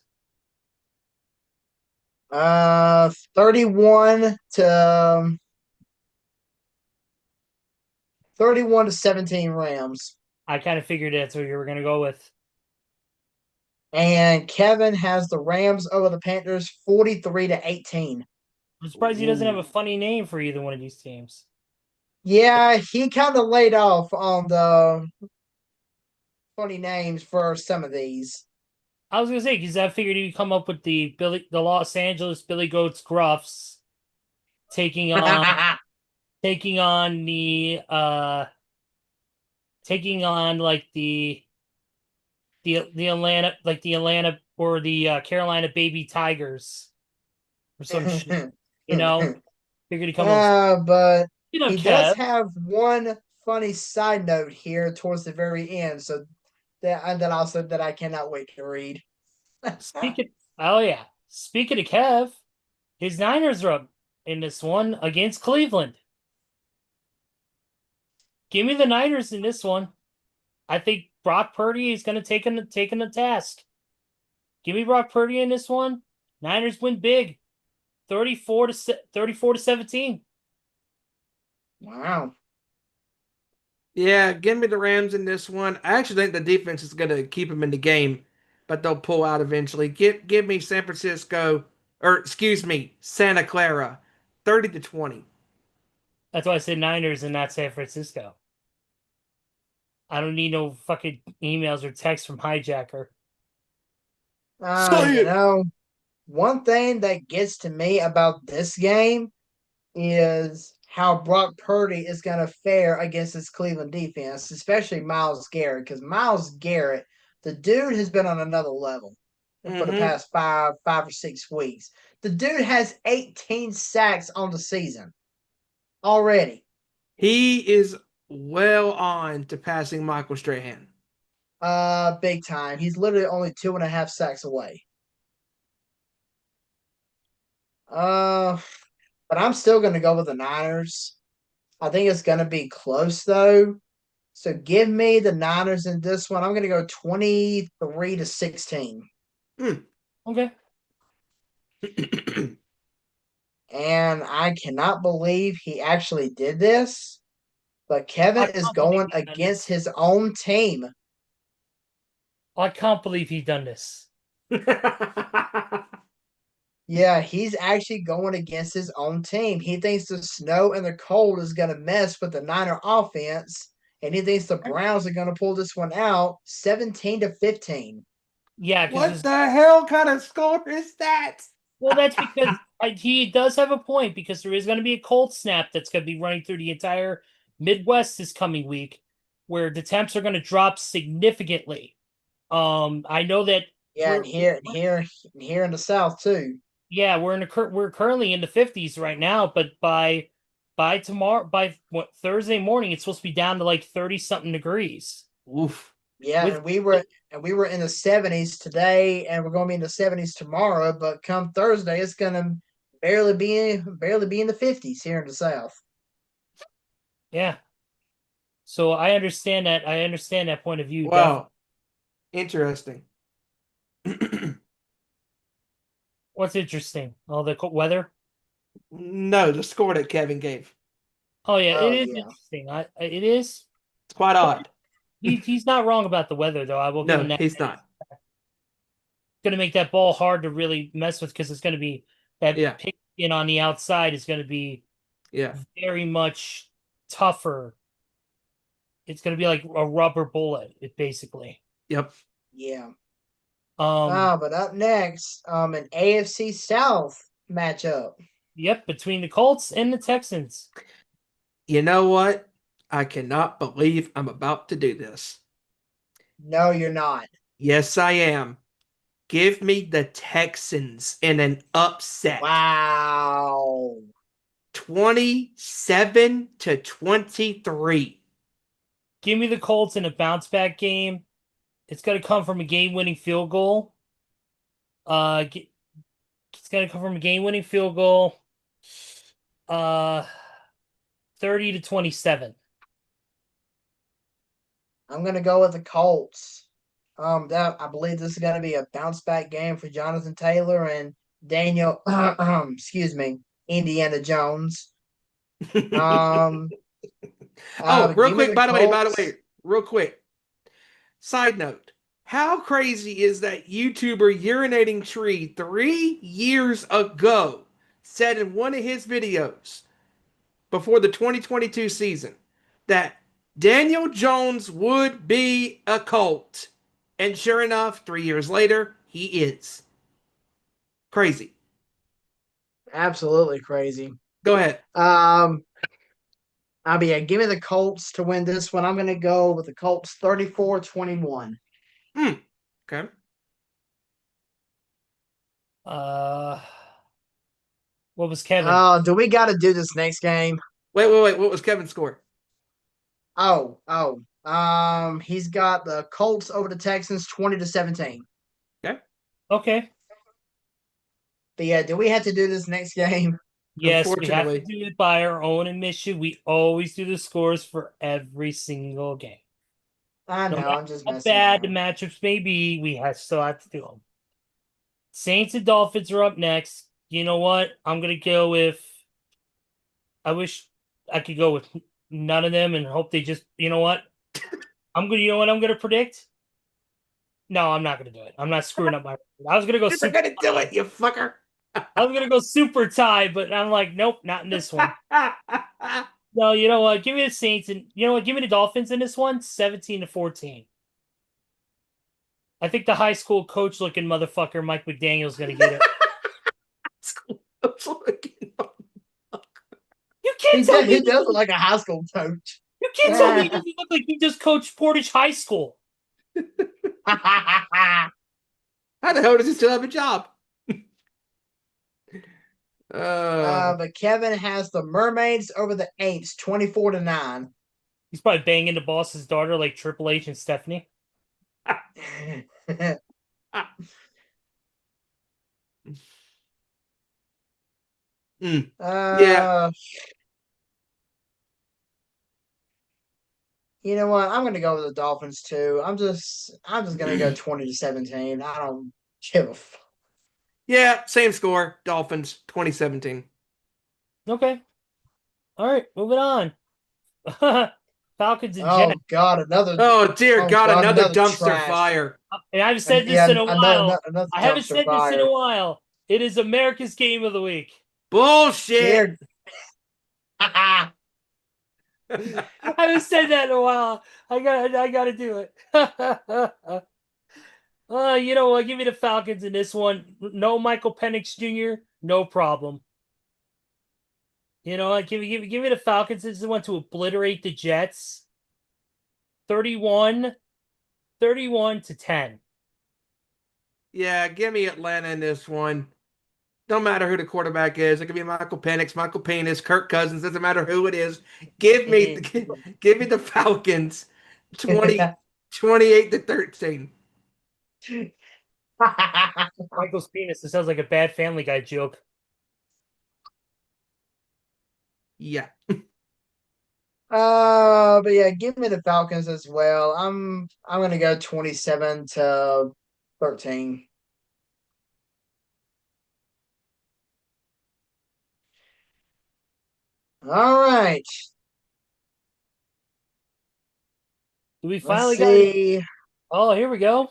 31 to 31 to 17 Rams. I kind of figured that's what you were gonna go with. And Kevin has the Rams over the Panthers 43 to 18. I'm surprised he doesn't have a Ooh. funny name for either one of these teams. Yeah, he kind of laid off on the funny names for some of these. I was gonna say because I figured he'd come up with the Los Angeles Billy Goats Gruffs taking on taking on the taking on like the Atlanta or the Carolina Baby Tigers or some shit. You know, figured he'd come up. But You know, he does Kev. have one funny side note here towards the very end, so that also that I cannot wait to read. Speaking, oh yeah. Speaking of Kev, his Niners are up in this one against Cleveland. Give me the Niners in this one. I think Brock Purdy is going to take the task. Give me Brock Purdy in this one. Niners win big, 34 to 17. Wow. Yeah, give me the Rams in this one. I actually think the defense is going to keep them in the game, but they'll pull out eventually. Give me San Francisco, or excuse me, Santa Clara, 30-20. That's why I said Niners and not San Francisco. I don't need no fucking emails or texts from Hijacker. Say You it. know, one thing that gets to me about this game is how Brock Purdy is going to fare against this Cleveland defense, especially Miles Garrett, because Miles Garrett, the dude has been on another level for the Mm-hmm. past five or 6 weeks. The dude has 18 sacks on the season already. He is well on to passing Michael Strahan. Big time. He's literally only 2.5 sacks away. Uh, but I'm still going to go with the Niners. I think it's going to be close though. So give me the Niners in this one. I'm going to go 23 to 16. Hmm. Okay. And I cannot believe he actually did this. But Kevin I is can't believe going he done against this. his own team. I can't believe he done this. Yeah, he's actually going against his own team. He thinks the snow and the cold is going to mess with the Niner offense, and he thinks the Browns are going to pull this one out 17-15. Yeah, What because the hell kind of score is that? well, that's because he does have a point because there is going to be a cold snap that's going to be running through the entire Midwest this coming week, where the temps are going to drop significantly. I know that Yeah, we're and here in the South too. yeah we're currently in the 50s right now, but by tomorrow by what Thursday morning it's supposed to be down to like 30 something degrees. Oof. Yeah, With and we were in the 70s today, and we're going to be in the 70s tomorrow. But come Thursday, it's going to barely be in the 50s here in the South. yeah, so I understand that point of view definitely. Wow. Interesting. What's interesting? All the weather. No, the score that Kevin gave. Oh yeah, it Oh is yeah, interesting. It is. It's quite odd. He's not wrong about the weather though. I will give No, him that. he's It's not. going to make that ball hard to really mess with because it's going to be that Yeah. pick in on the outside is going to be Yeah. very much tougher. It's going to be like a rubber bullet, it basically. Yep. yeah. Um, But up next, an AFC South matchup. yep, between the Colts and the Texans. You know what? I cannot believe I'm about to do this. No, you're not. Yes, I am. Give me the Texans in an upset. Wow. 27-23. Give me the Colts in a bounce back game. It's going to come from a game winning field goal. Uh, it's going to come from a game winning field goal. Uh, 30-27. I'm gonna go with the Colts. That I believe this is gonna be a bounce back game for Jonathan Taylor and Daniel. Excuse me, Indiana Jones. Um, Oh, real give me quick, the by the way, Colts. real quick. Side note. How crazy is that YouTuber Urinating Tree 3 years ago said in one of his videos before the 2022 season that Daniel Jones would be a cult. And sure enough, 3 years later, he is. Crazy. Absolutely crazy. Go ahead. Um, give me the Colts to win this one. I'm gonna go with the Colts 34-21. Hmm. Okay. Uh, what was Kevin? Do we got to do this next game? Wait. What was Kevin's score? He's got the Colts over the Texans 20-17. Okay. Okay. But yeah, do we have to do this next game? Yes, we have to Unfortunately. do it by our own admission. We always do the scores for every single game. I No know, matter I'm just how messing bad the around. matchups may be, still have to do them. Saints and Dolphins are up next. You know what? I'm gonna go with. I wish I could go with none of them and hope they just. You know what? You know what I'm gonna predict? No, I'm not gonna do it. I'm not screwing up my. I was gonna go You're super gonna do tie. it, you fucker. I was gonna go super tie, but I'm like, nope, not in this one. No, you know what? Give me the Saints, and you know what? Give me the Dolphins in this one, 17-14. I think the high school coach looking motherfucker Mike McDaniel's gonna get it. You can't tell me He does look like a high school coach. you can't tell me he doesn't look like he just coached Portage High School. How the hell does he still have a job? But Kevin has the Mermaids over the Apes 24-9. He's probably banging the boss's daughter like Triple H and Stephanie. Mm, yeah. uh, you know what? I'm gonna go with the Dolphins too. I'm just gonna go 20-17. I don't give a fuck. Yeah, same score. Dolphins 2017. Okay. All right, moving on. Falcons and Jets. Oh God, another. Oh dear Oh God, God, another another dumpster trash. fire. And I've And said this yeah, in a while. another I haven't dumpster said this in fire. a while. It is America's game of the week. Bullshit. Dear. I haven't said that in a while. I gotta do it. You know what? Give me the Falcons in this one. No Michael Penix Jr. No problem. You know what? Give me the Falcons. This is one to obliterate the Jets. 31 to 10. Yeah, give me Atlanta in this one. Don't matter who the quarterback is. It could be Michael Penix, Michael Penis, Kirk Cousins. Doesn't matter who it is. Give me the Falcons 20, 28 to 13. Michael's penis. This sounds like a bad Family Guy joke. Yeah. But yeah, give me the Falcons as well. I'm gonna go 27 to 13. All right. We Let's finally got it. see. Oh, here we go.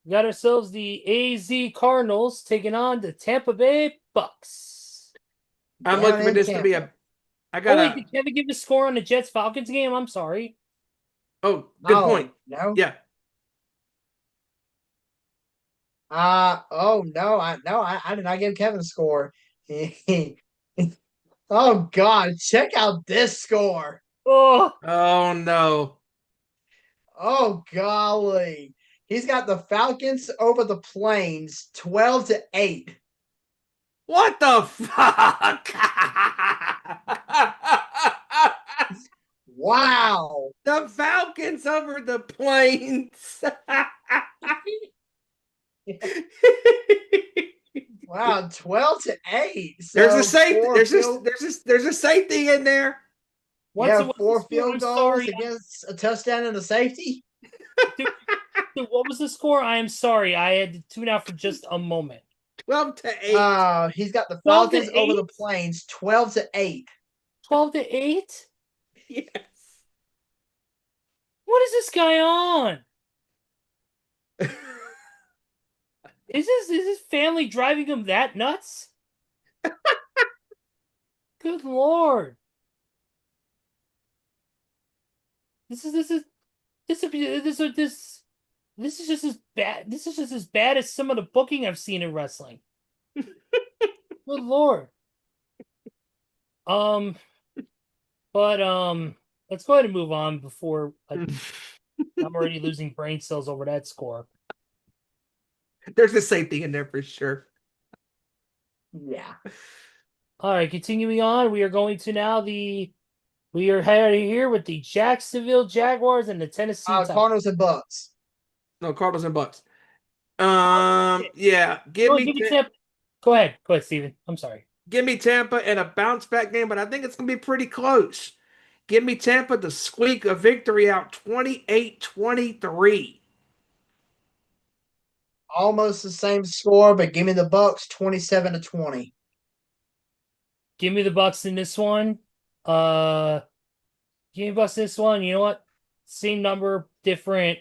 We got ourselves the AZ Cardinals taking on the Tampa Bay Bucks. I'm Down looking for in this to be Tampa. a. I got Oh wait, a. did Kevin give the score on the Jets Falcons game? I'm sorry. Oh, good Oh, point. no. Yeah. Oh no, I did not give Kevin a score. Oh God, check out this score. Oh, Oh no. Oh golly. He's got the Falcons over the Plains 12 to 8. What the fuck? Wow. The Falcons over the Plains. Wow, 12 to 8. There's a So safety. four field There's a safety in there. yeah, what's the four score? field I'm goals sorry. against a touchdown and a safety. Dude, what was the score? I am sorry. I had to tune out for just a moment. 12 to 8. He's got the 12 Falcons to over 8? the Plains 12 to 8. 12 to 8? Yes. What is this guy on? Is his family driving him that nuts? Good lord. This is just as bad. This is just as bad as some of the booking I've seen in wrestling. Good lord. But let's go ahead and move on before I'm already losing brain cells over that score. There's a safety in there for sure. Yeah. All right, continuing on, we are going to now we are headed here with the Jacksonville Jaguars and the Tennessee Titans. Cardinals and Bucks. No, Cardinals and Bucks. Oh, Yeah. Go ahead, Steven. I'm sorry. Give me Tampa in a bounce back game, but I think it's gonna be pretty close. Give me Tampa to squeak a victory out 28-23. Almost the same score, but give me the Bucks 27 to 20. Give me the Bucks in this one. Give me Bucks in this one. You know what? Same number, different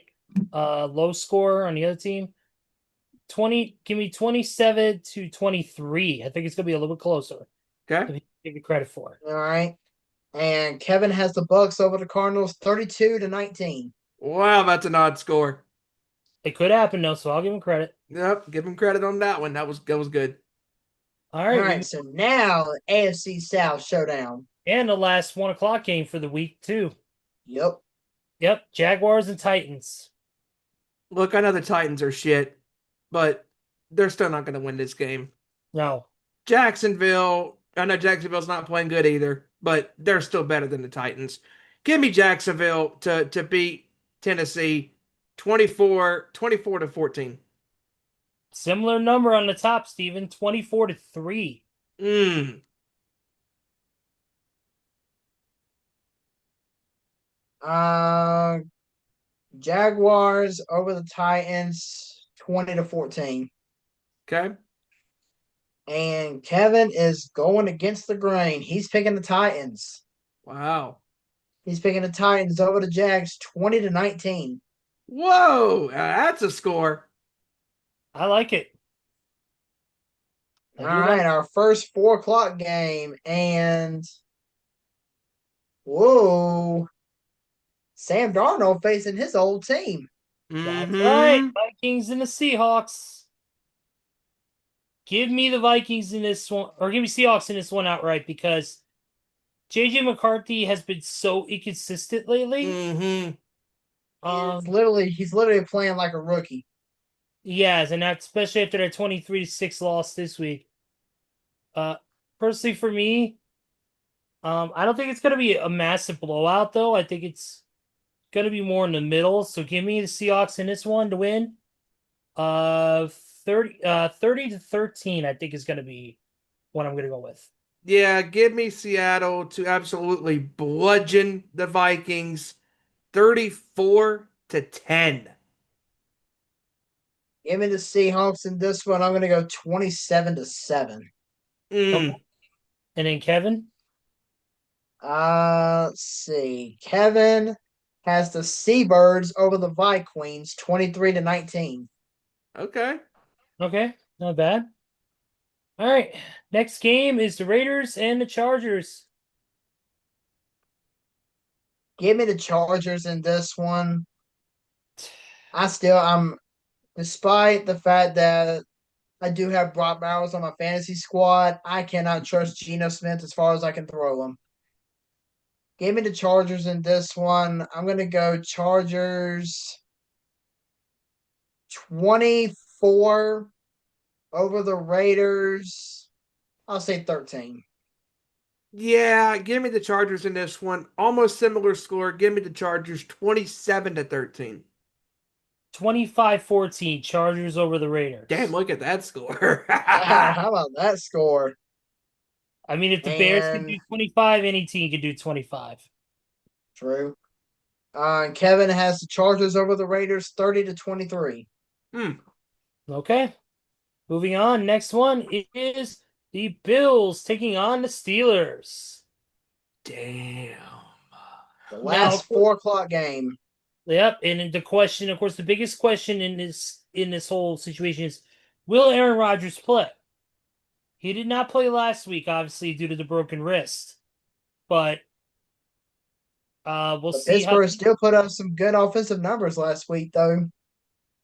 low score on the other team. 20, give me 27 to 23. I think it's gonna be a little bit closer. Okay. Give you credit for it. All right. And Kevin has the Bucks over the Cardinals 32 to 19. Wow, that's an odd score. It could happen though, so I'll give him credit. Yep, give him credit on that one. That was good. All All right, right, so now AFC South showdown. and the last 1 o'clock game for the week too. Yep. Yep, Jaguars and Titans. Look, I know the Titans are shit, but they're still not going to win this game. No, Jacksonville, I know Jacksonville's not playing good either, but they're still better than the Titans. Give me Jacksonville to beat Tennessee 24 to 14. similar number on the top, Steven. 24 to 3. Uh, Jaguars over the Titans 20 to 14. Okay. And Kevin is going against the grain. He's picking the Titans. Wow. He's picking the Titans over the Jags 20-19. Whoa, that's a score. I like it. All I do like right, our first 4 o'clock game. And whoa, Sam Darnold facing his old team. That's right. Mm-hmm. Vikings and the Seahawks. Give me the Vikings in this one, or give me Seahawks in this one outright because JJ McCarthy has been so inconsistent lately. Mm-hmm. He's literally playing like a rookie. Yes, and that especially after that 23-6 loss this week. Personally for me, I don't think it's gonna be a massive blowout though. I think it's gonna be more in the middle. So give me the Seahawks in this one to win. 30-13, I think is gonna be what I'm gonna go with. Yeah, give me Seattle to absolutely bludgeon the Vikings 34-10. Give me the Seahawks in this one. I'm going to go 27-7. Mm. And then Kevin. Let's see. Kevin has the Seabirds over the Vikings 23-19. Okay. Okay, not bad. All right, next game is the Raiders and the Chargers. Give me the Chargers in this one. I'm despite the fact that I do have Brock Bowers on my fantasy squad, I cannot trust Geno Smith as far as I can throw him. Give me the Chargers in this one. I'm going to go Chargers 24 over the Raiders. I'll say 13. Yeah, give me the Chargers in this one. Almost similar score. Give me the Chargers 27-13. 25-14, Chargers over the Raiders. Damn, look at that score. How about that score? I mean, if the Bears can do 25, any team can do 25. True. Kevin has the Chargers over the Raiders 30-23. Okay. Moving on. Next one is the Bills taking on the Steelers. Damn. The last 4 o'clock game. Yep. And the question, of course, the biggest question in this whole situation is, will Aaron Rodgers play? He did not play last week, obviously, due to the broken wrist. But we'll see. Pittsburgh still put up some good offensive numbers last week, though.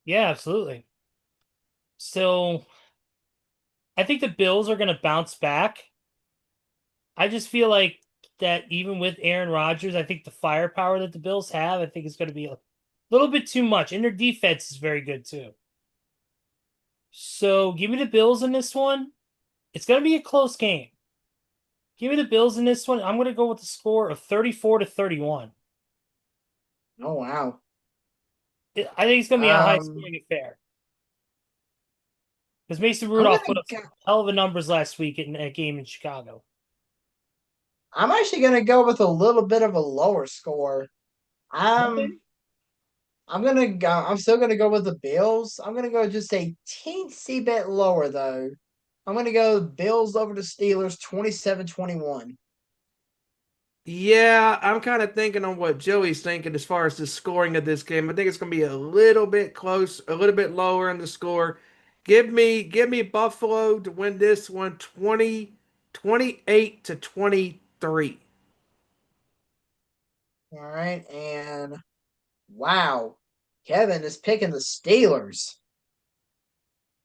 Yeah, absolutely. So I think the Bills are going to bounce back. I just feel like that even with Aaron Rodgers, I think the firepower that the Bills have, I think is going to be a little bit too much. And their defense is very good too. So give me the Bills in this one. It's going to be a close game. Give me the Bills in this one. I'm going to go with the score of 34-31. Oh, wow. I think it's going to be a high scoring affair. Because Mason Rudolph put up some hell of a numbers last week in that game in Chicago. I'm actually going to go with a little bit of a lower score. I'm still gonna go with the Bills. I'm gonna go just a teensy bit lower though. I'm gonna go Bills over the Steelers 27-21. Yeah, I'm kind of thinking on what Joey's thinking as far as the scoring of this game. I think it's going to be a little bit close, a little bit lower in the score. Give me Buffalo to win this one 28-23. All right, and wow, Kevin is picking the Steelers.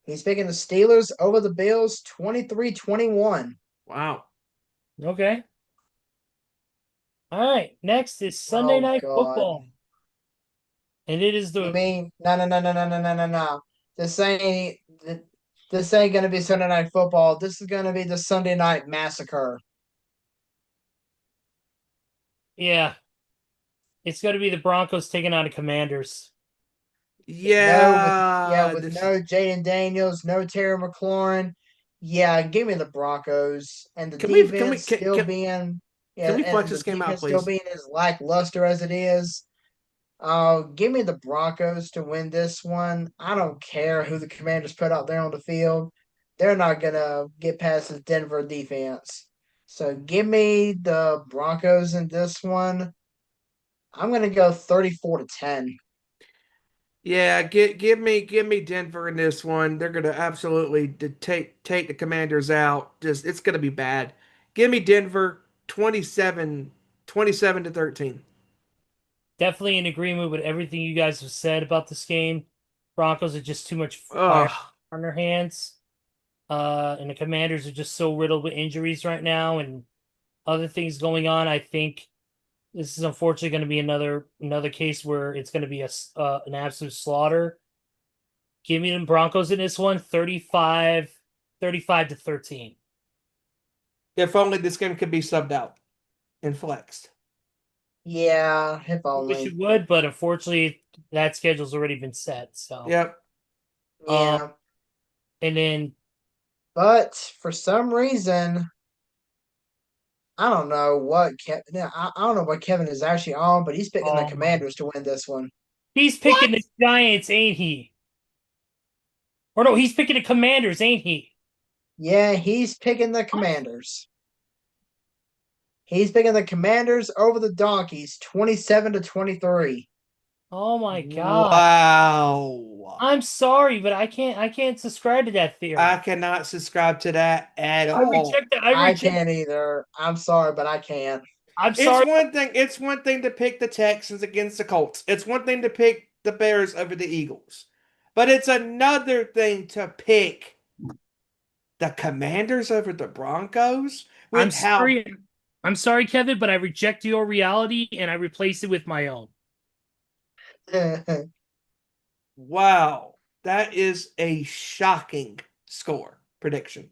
He's picking the Steelers over the Bills 23-21. Wow. Okay. All right. Next is Sunday Night Football. And it is the. I mean, no. This ain't gonna be Sunday Night Football. This is gonna be the Sunday Night Massacre. Yeah. It's going to be the Broncos taking on the Commanders. Yeah. With no Jaden Daniels, no Terry McLaurin. Yeah, give me the Broncos and the defense still being. Yeah, can we flex and this the game out, defense still please? being as lackluster as it is. Give me the Broncos to win this one. I don't care who the Commanders put out there on the field. they're not gonna get past the Denver defense. So give me the Broncos in this one. I'm gonna go 34-10. Yeah, give me Denver in this one. They're gonna absolutely take the Commanders out. Just it's gonna be bad. Give me Denver 27 to 13. Definitely in agreement with everything you guys have said about this game. Broncos are just too much fire Ugh. on their hands. And the Commanders are just so riddled with injuries right now and other things going on. I think this is unfortunately going to be another case where it's going to be an absolute slaughter. Give me the Broncos in this one, 35 to 13. If only this game could be subbed out and flexed. Yeah, if Wish only. it would, but unfortunately that schedule's already been set. So, Yep. um, Yeah. and then But for some reason, I don't know what Kevin. I don't know what Kevin is actually on, but he's picking the oh my, Commanders to win this one. he's picking the Giants, ain't he? Or no, he's picking the Commanders, ain't he? Yeah, he's picking the What? Commanders. He's picking the Commanders over the Donkeys, 27-23. Oh my God. Wow. I'm sorry, but I can't subscribe to that I theory. cannot subscribe to that at I all. reject that. I I reject. can't either. I'm sorry, but I can't. I'm It's sorry. one thing. It's one thing to pick the Texans against the Colts. It's one thing to pick the Bears over the Eagles, but it's another thing to pick the Commanders over the Broncos I'm with how sorry. I'm sorry, Kevin, but I reject your reality and I replace it with my own. wow, that is a shocking score prediction.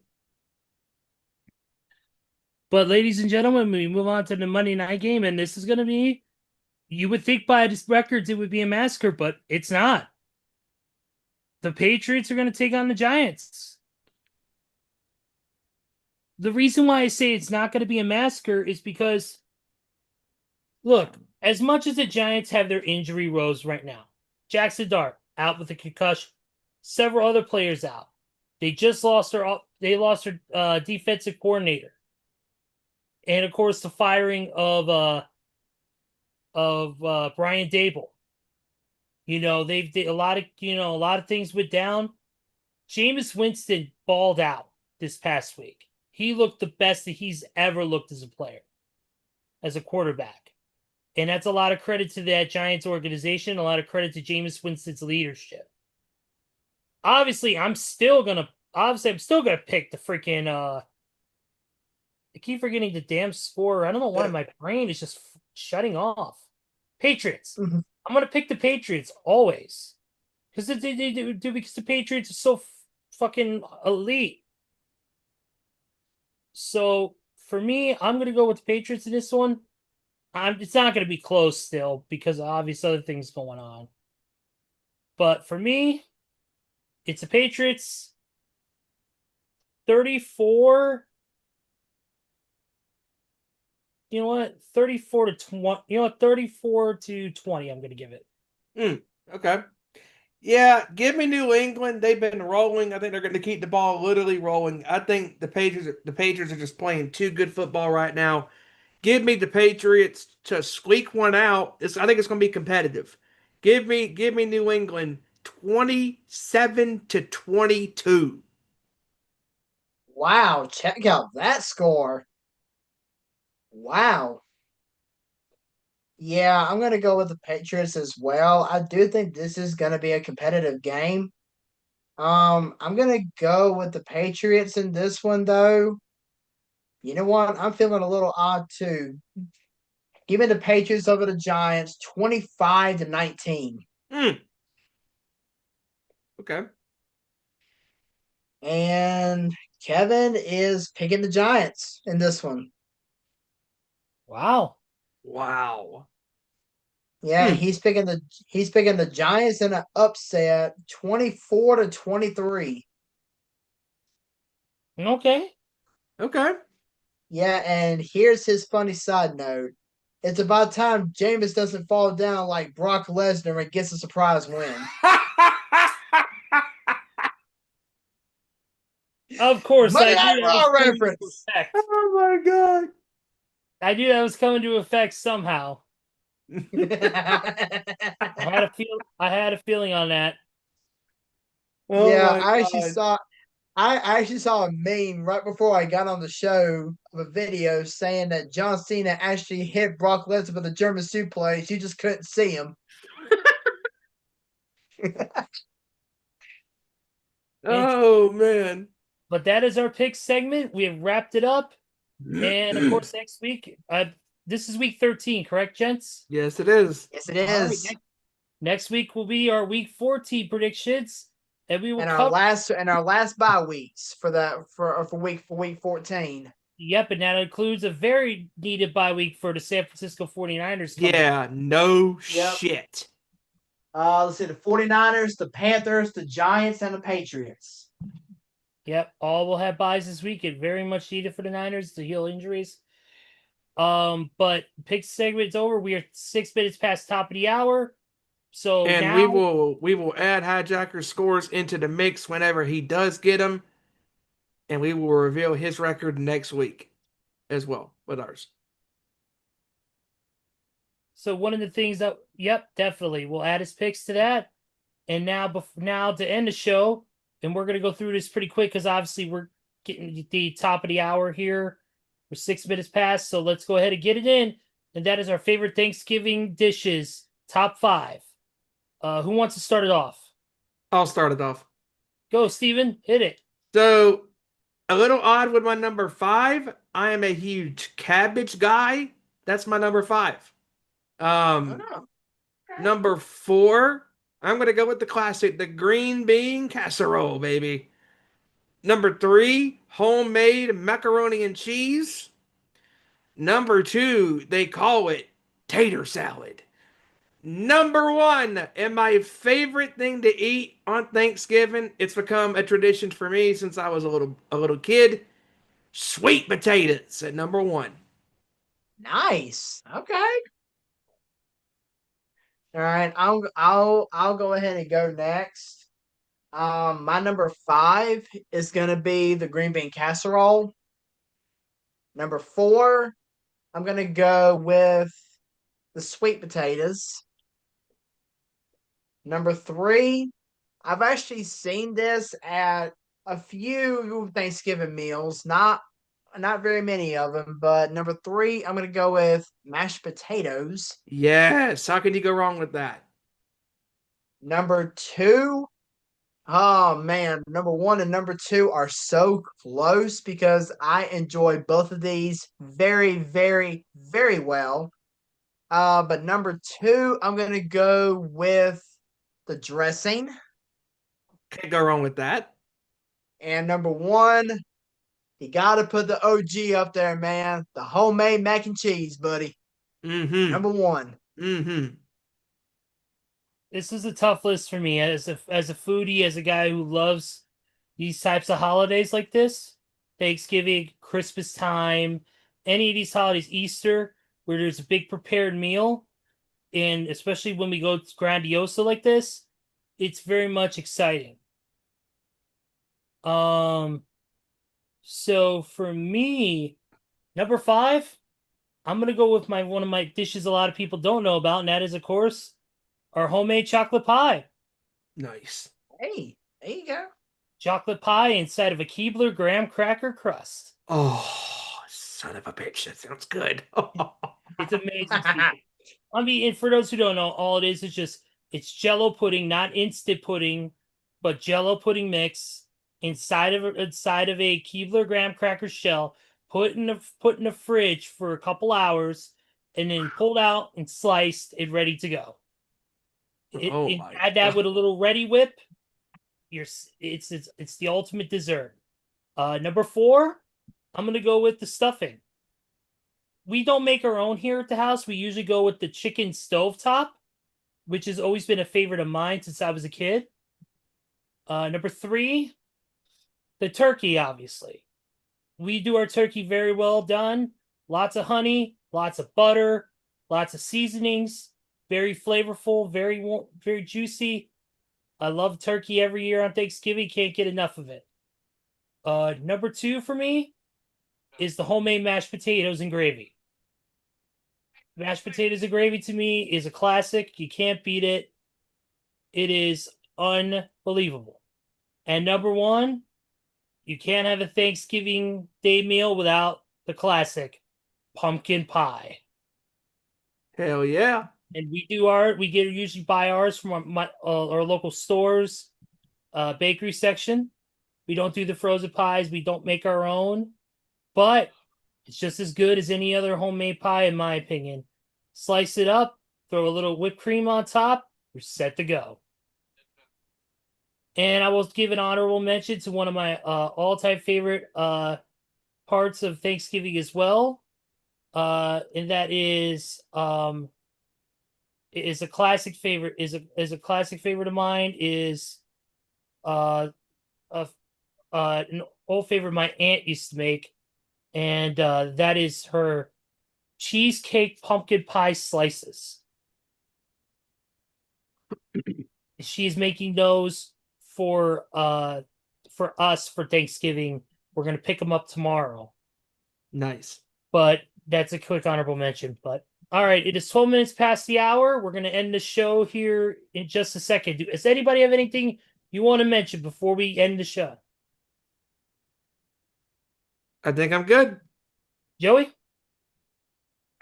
But ladies and gentlemen, we move on to the Monday night game, and this is going to be. You would think by its records it would be a massacre, but it's not. The Patriots are going to take on the Giants. The reason why I say it's not going to be a massacre is because, look, as much as the Giants have their injury woes right now, Jackson Dart out with a concussion, several other players out. They just lost their defensive coordinator, and of course the firing of Brian Dable. You know they've did a lot of things went down. Jameis Winston balled out this past week. He looked the best that he's ever looked as a player, as a quarterback. And that's a lot of credit to that Giants organization, a lot of credit to Jameis Winston's leadership. Obviously, I'm still gonna pick the freaking I keep forgetting the damn score. I don't know why my brain is just shutting off. Patriots. Mhm. I'm gonna pick the Patriots always. Because because the Patriots are so fucking elite. So for me, I'm gonna go with the Patriots in this one. It's not gonna be close still because of obvious other things going on. But for me, it's the Patriots 34. You know what? 34 to 20. You know what? 34 to 20, I'm gonna give it. Okay. Yeah, give me New England. They've been rolling. I think they're going to keep the ball literally rolling. I think the Patriots are just playing too good football right now. Give me the Patriots to squeak one out. I think it's going to be competitive. Give me New England 27 to 22. Wow, check out that score. Wow. Yeah, I'm going to go with the Patriots as well. I do think this is going to be a competitive game. I'm going to go with the Patriots in this one, though. You know what? I'm feeling a little odd, too. Give me the Patriots over the Giants, 25-19. Hmm. Okay. And Kevin is picking the Giants in this one. Wow. Wow. Yeah, Hmm. he's picking the Giants in an upset, 24-23. Okay. Okay. Yeah, and here's his funny side note. It's about time Jameis doesn't fall down like Brock Lesnar and gets a surprise win. Of course, Monday I Night knew that Raw was coming to reference. effect. Oh my god. I knew that was coming to effect somehow. I had a feeling on that. Oh Yeah, my god. I actually saw a meme right before I got on the show of a video saying that John Cena actually hit Brock Lesnar with a German suplex. You just couldn't see him. Oh man. But that is our pick segment. We have wrapped it up. And of course, next week, this is week 13, correct, gents? Yes, it is. Yes, it All right, is. next week will be our week 14 predictions, and we will And cover. our last bye weeks for week 14. Yep, and that includes a very needed bye week for the San Francisco 49ers. Yeah, no Yep. shit. Let's see, the 49ers, the Panthers, the Giants, and the Patriots. Yep, all will have buys this week. It very much needed for the Niners to heal injuries. But pick segment's over. We are 6 minutes past top of the hour. So And now we will add Hijacker's scores into the mix whenever he does get them, and we will reveal his record next week as well with ours. So one of the things that, yep, definitely, we'll add his picks to that. And now to end the show, and we're gonna go through this pretty quick because obviously we're getting the top of the hour here. We're 6 minutes past, so let's go ahead and get it in. And that is our favorite Thanksgiving dishes, top 5. Who wants to start it off? I'll start it off. Go, Steven, hit it. So, a little odd with my number 5. I am a huge cabbage guy. That's my number 5. Oh, no. Number 4, I'm going to go with the classic, the green bean casserole, baby. Number 3, homemade macaroni and cheese. Number 2, they call it tater salad. Number 1, and my favorite thing to eat on Thanksgiving, it's become a tradition for me since I was a little kid. Sweet potatoes at number 1. Nice. Okay. All right. I'll go ahead and go next. My number 5 is gonna be the green bean casserole. Number 4, I'm gonna go with the sweet potatoes. Number 3, I've actually seen this at a few Thanksgiving meals, not very many of them, but number 3, I'm gonna go with mashed potatoes. Yes, how can you go wrong with that? Number 2, oh man, number 1 and number 2 are so close because I enjoy both of these very, very, very well. But number 2, I'm gonna go with the dressing. Can't go wrong with that. And number 1, you gotta put the OG up there, man. The homemade mac and cheese, buddy. Mm-hmm. Number 1. Mm-hmm. This is a tough list for me as a foodie, as a guy who loves these types of holidays like this. Thanksgiving, Christmas time, any of these holidays, Easter, where there's a big prepared meal, and especially when we go grandiosa like this, it's very much exciting. So for me, number 5, I'm gonna go with one of my dishes a lot of people don't know about, and that is, of course, our homemade chocolate pie. Nice. Hey, there you go. Chocolate pie inside of a Keebler graham cracker crust. Oh, son of a bitch. That sounds good. It's amazing. I mean, and for those who don't know, all it is just it's Jello pudding, not instant pudding, but Jello pudding mix inside of a Keebler graham cracker shell, put in the fridge for a couple hours, and then pulled out and sliced and ready to go. Add that with a little Ready Whip. It's the ultimate dessert. Number 4, I'm gonna go with the stuffing. We don't make our own here at the house. We usually go with the chicken stovetop, which has always been a favorite of mine since I was a kid. Number 3, the turkey, obviously. We do our turkey very well done. Lots of honey, lots of butter, lots of seasonings, very flavorful, very juicy. I love turkey every year on Thanksgiving. Can't get enough of it. Number 2 for me is the homemade mashed potatoes and gravy. Mashed potatoes and gravy to me is a classic. You can't beat it. It is unbelievable. And number 1, you can't have a Thanksgiving Day meal without the classic pumpkin pie. Hell yeah. And we usually buy ours from our local stores, bakery section. We don't do the frozen pies. We don't make our own, but it's just as good as any other homemade pie, in my opinion. Slice it up, throw a little whipped cream on top, you're set to go. And I will give an honorable mention to one of my all-time favorite parts of Thanksgiving as well. And that is a classic favorite is a classic favorite of mine is a an old favorite my aunt used to make, and that is her cheesecake pumpkin pie slices. She's making those for us for Thanksgiving. We're gonna pick them up tomorrow. Nice. But that's a quick honorable mention. But all right, it is 12 minutes past the hour. We're gonna end the show here in just a second. Does anybody have anything you want to mention before we end the show? I think I'm good. Joey?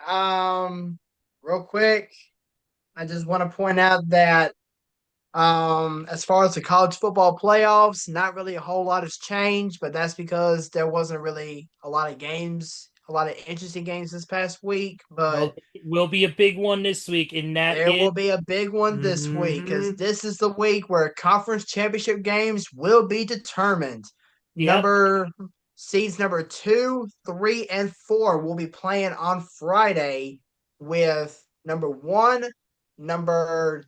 Real quick, I just want to point out that as far as the college football playoffs, not really a whole lot has changed, but that's because there wasn't really a lot of games, a lot of interesting games this past week. But Well, it will be a big one this week, and that there is will be a big one this week because Mhm. this is the week where conference championship games will be determined. Yep. Seeds number 2, 3, and 4 will be playing on Friday with number 1, number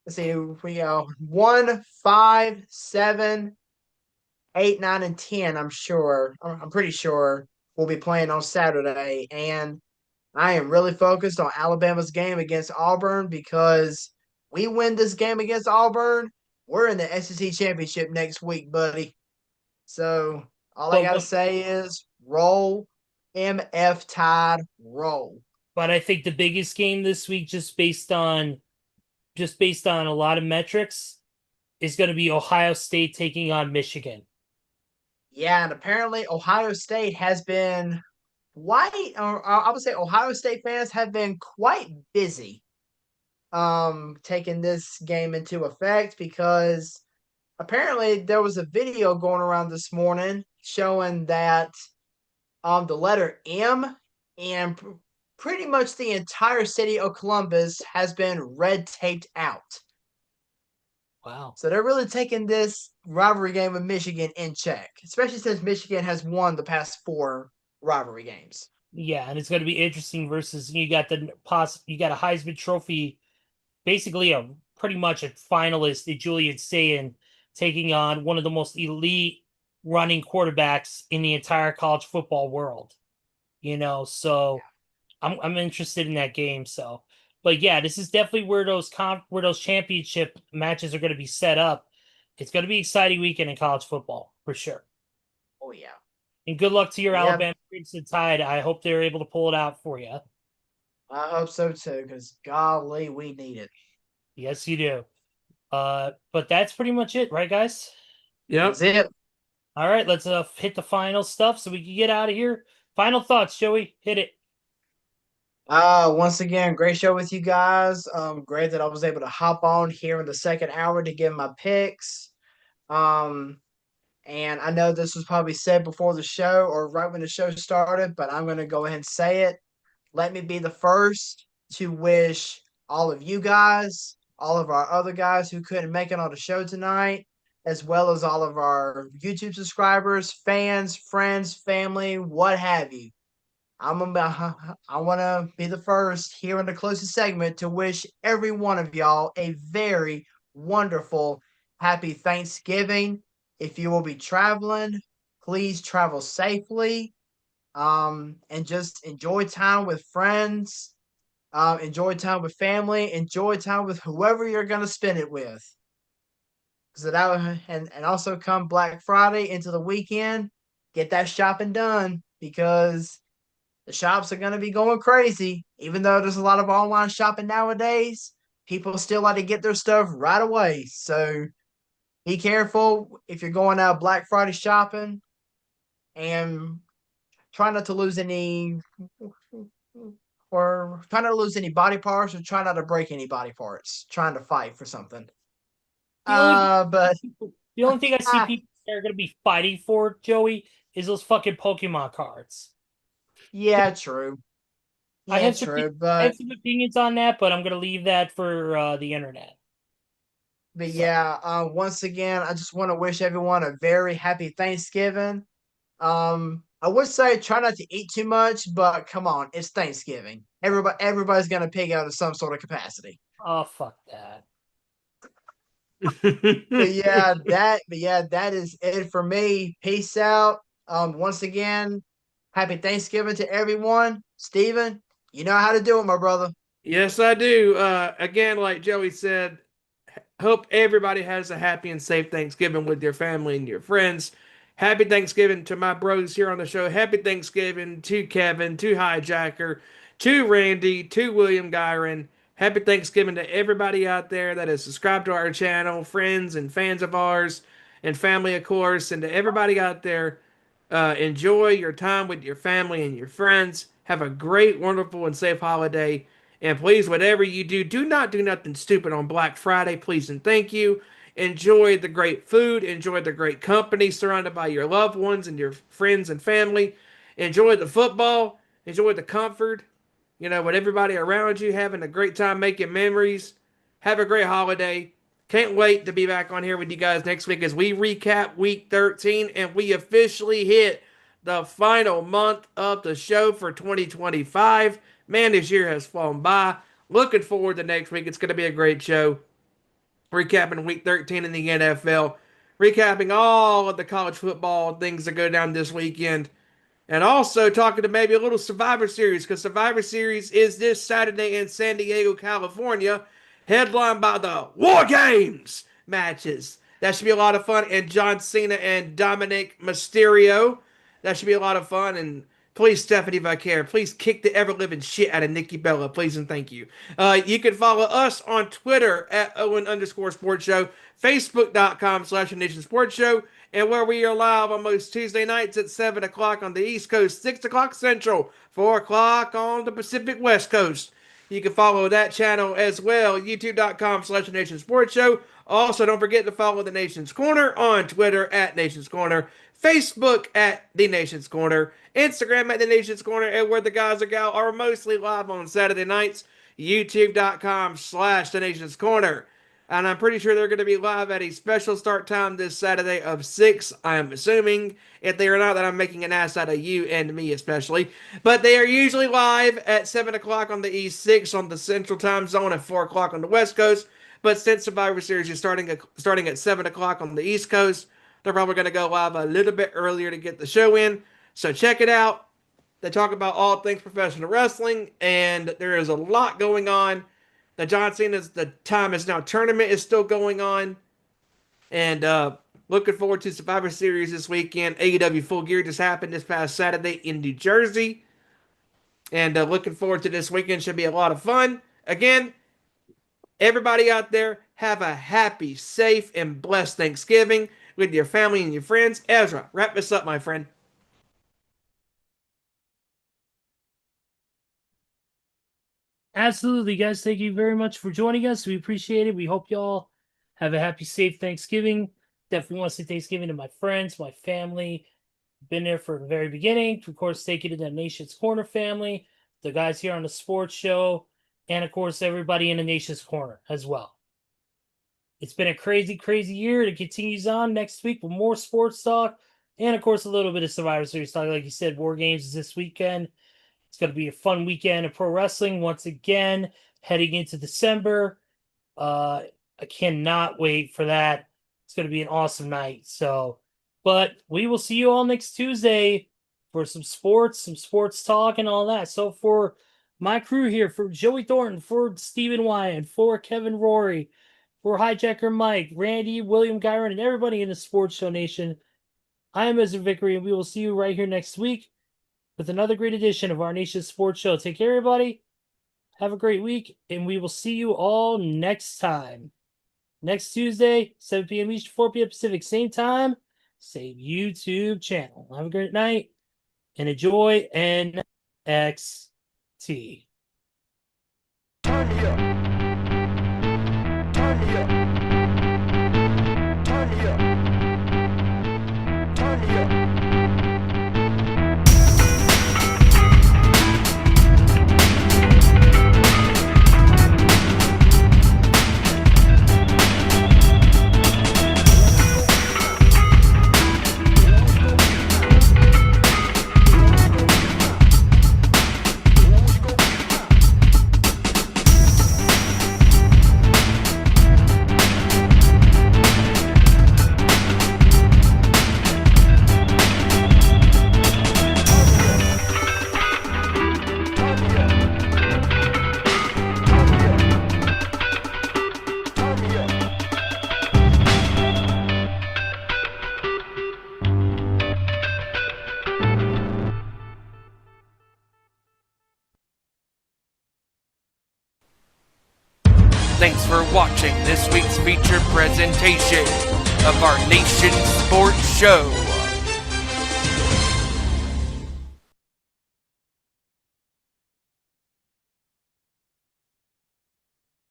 let's see, we go 1, 5, 7, 8, 9, and 10. I'm pretty sure we'll be playing on Saturday, and I am really focused on Alabama's game against Auburn because we win this game against Auburn, we're in the SEC championship next week, buddy. So all I But gotta what say is roll, MF Tide, roll. but I think the biggest game this week, just based on a lot of metrics, is going to be Ohio State taking on Michigan. Yeah, and apparently Ohio State has been or I would say Ohio State fans have been quite busy taking this game into effect because apparently there was a video going around this morning showing that the letter M and pretty much the entire city of Columbus has been red taped out. Wow. So they're really taking this rivalry game with Michigan in check, especially since Michigan has won the past 4 rivalry games. Yeah, and it's going to be interesting versus you got a Heisman Trophy, basically a pretty much a finalist, Julian Sayin, taking on one of the most elite running quarterbacks in the entire college football world. So I'm interested in that game. So, but yeah, this is definitely where those championship matches are going to be set up. It's going to be an exciting weekend in college football for sure. Oh yeah. And good luck to your Yeah. Alabama Crimson Tide. I hope they're able to pull it out for you. I hope so too, because golly, we need it. Yes, you do. But that's pretty much it, right, guys? Yep. That's it. All right, let's hit the final stuff so we can get out of here. Final thoughts, Joey. Hit it. Once again, great show with you guys. Great that I was able to hop on here in the second hour to give my picks. And I know this was probably said before the show or right when the show started, but I'm going to go ahead and say it. Let me be the first to wish all of you guys, all of our other guys who couldn't make it on the show tonight, as well as all of our YouTube subscribers, fans, friends, family, what have you. I want to be the first here in the closest segment to wish every one of y'all a very wonderful, happy Thanksgiving. If you will be traveling, please travel safely. And just enjoy time with friends, enjoy time with family, enjoy time with whoever you're gonna spend it with. So and also come Black Friday into the weekend, get that shopping done because the shops are going to be going crazy. Even though there's a lot of online shopping nowadays, people still like to get their stuff right away. So be careful if you're going out Black Friday shopping and try not to lose any body parts or try not to break any body parts trying to fight for something. The only But the only thing I see people are going to be fighting for, Joey, is those fucking Pokemon cards. yeah, true. I Yeah, have some true. I have some opinions on that, but I'm going to leave that for the internet. But So, yeah, once again, I just want to wish everyone a very happy Thanksgiving. I would say try not to eat too much, but come on, it's Thanksgiving. Everybody's gonna pig out of some sort of capacity. oh fuck that. That is it for me. Peace out. Once again, happy Thanksgiving to everyone. Steven, you know how to do it, my brother. Yes, I do. Again, like Joey said, hope everybody has a happy and safe Thanksgiving with your family and your friends. Happy Thanksgiving to my bros here on the show. Happy Thanksgiving to Kevin, to Hijacker, to Randy, to William Gyron. Happy Thanksgiving to everybody out there that is subscribed to our channel, friends and fans of ours, and family, of course, and to everybody out there. Enjoy your time with your family and your friends. Have a great, wonderful, and safe holiday. And please, whatever you do, do not do nothing stupid on Black Friday, please and thank you. Enjoy the great food, enjoy the great company surrounded by your loved ones and your friends and family. Enjoy the football, enjoy the comfort, with everybody around you, having a great time making memories. Have a great holiday. Can't wait to be back on here with you guys next week as we recap week 13 and we officially hit the final month of the show for 2025. Man, this year has flown by. Looking forward to next week. It's going to be a great show. Recapping week 13 in the NFL, recapping all of the college football things that go down this weekend. And also talking to maybe a little Survivor Series, because Survivor Series is this Saturday in San Diego, California, headlined by the War Games matches. That should be a lot of fun. And John Cena and Dominic Mysterio. That should be a lot of fun. And please, Stephanie Vicaire, please kick the ever living shit out of Nikki Bella, please and thank you. You can follow us on Twitter at Owen_Sports Show, Facebook.com/Nation Sports Show, and where we are live on most Tuesday nights at 7 o'clock on the East Coast, 6 o'clock Central, 4 o'clock on the Pacific West Coast. You can follow that channel as well, youtube.com/Nation Sports Show. Also, don't forget to follow The Nation's Corner on Twitter at Nation's Corner, Facebook at The Nation's Corner, Instagram at The Nation's Corner, and where the guys or gal are mostly live on Saturday nights, youtube.com/The Nation's Corner. And I'm pretty sure they're going to be live at a special start time this Saturday of 6, I'm assuming. If they are not, then I'm making an ass out of you and me especially. But they are usually live at 7 o'clock on the East, 6 on the Central Time Zone, and 4 o'clock on the West Coast. But since Survivor Series is starting at 7 o'clock on the East Coast, they're probably going to go live a little bit earlier to get the show in. So check it out. They talk about all things professional wrestling, and there is a lot going on. The John Cena's The Time Is Now tournament is still going on. And looking forward to Survivor Series this weekend. AEW Full Gear just happened this past Saturday in New Jersey. And looking forward to this weekend. Should be a lot of fun. Again, everybody out there, have a happy, safe, and blessed Thanksgiving with your family and your friends. Ezra, wrap this up, my friend. Absolutely, guys. Thank you very much for joining us. We appreciate it. We hope y'all have a happy, safe Thanksgiving. Definitely want to say Thanksgiving to my friends, my family. Been there for the very beginning. Of course, thank you to the Nation's Corner family, the guys here on the sports show, and of course, everybody in the Nation's Corner as well. It's been a crazy, crazy year. It continues on next week with more sports talk and, of course, a little bit of Survivor Series talk. Like you said, War Games is this weekend. It's going to be a fun weekend of pro wrestling once again, heading into December. I cannot wait for that. It's going to be an awesome night. So, but we will see you all next Tuesday for some sports talk, and all that. So, for my crew here, for Joey Thornton, for Stephen Wyand, for Kevin Rory, For Hijacker Mike, Randy, William Gyron, and everybody in the Sports Show Nation, I am Mr. Vickery, and we will see you right here next week with another great edition of our nation's sports show. Take care, everybody. Have a great week, and we will see you all next time. Next Tuesday, 7 p.m. Eastern, 4 p.m. Pacific, same time, same YouTube channel. Have a great night, and enjoy NXT. Turn me up. Turn me up. Turn me up. Turn me up. Thanks for watching this week's featured presentation of our nation's sports show.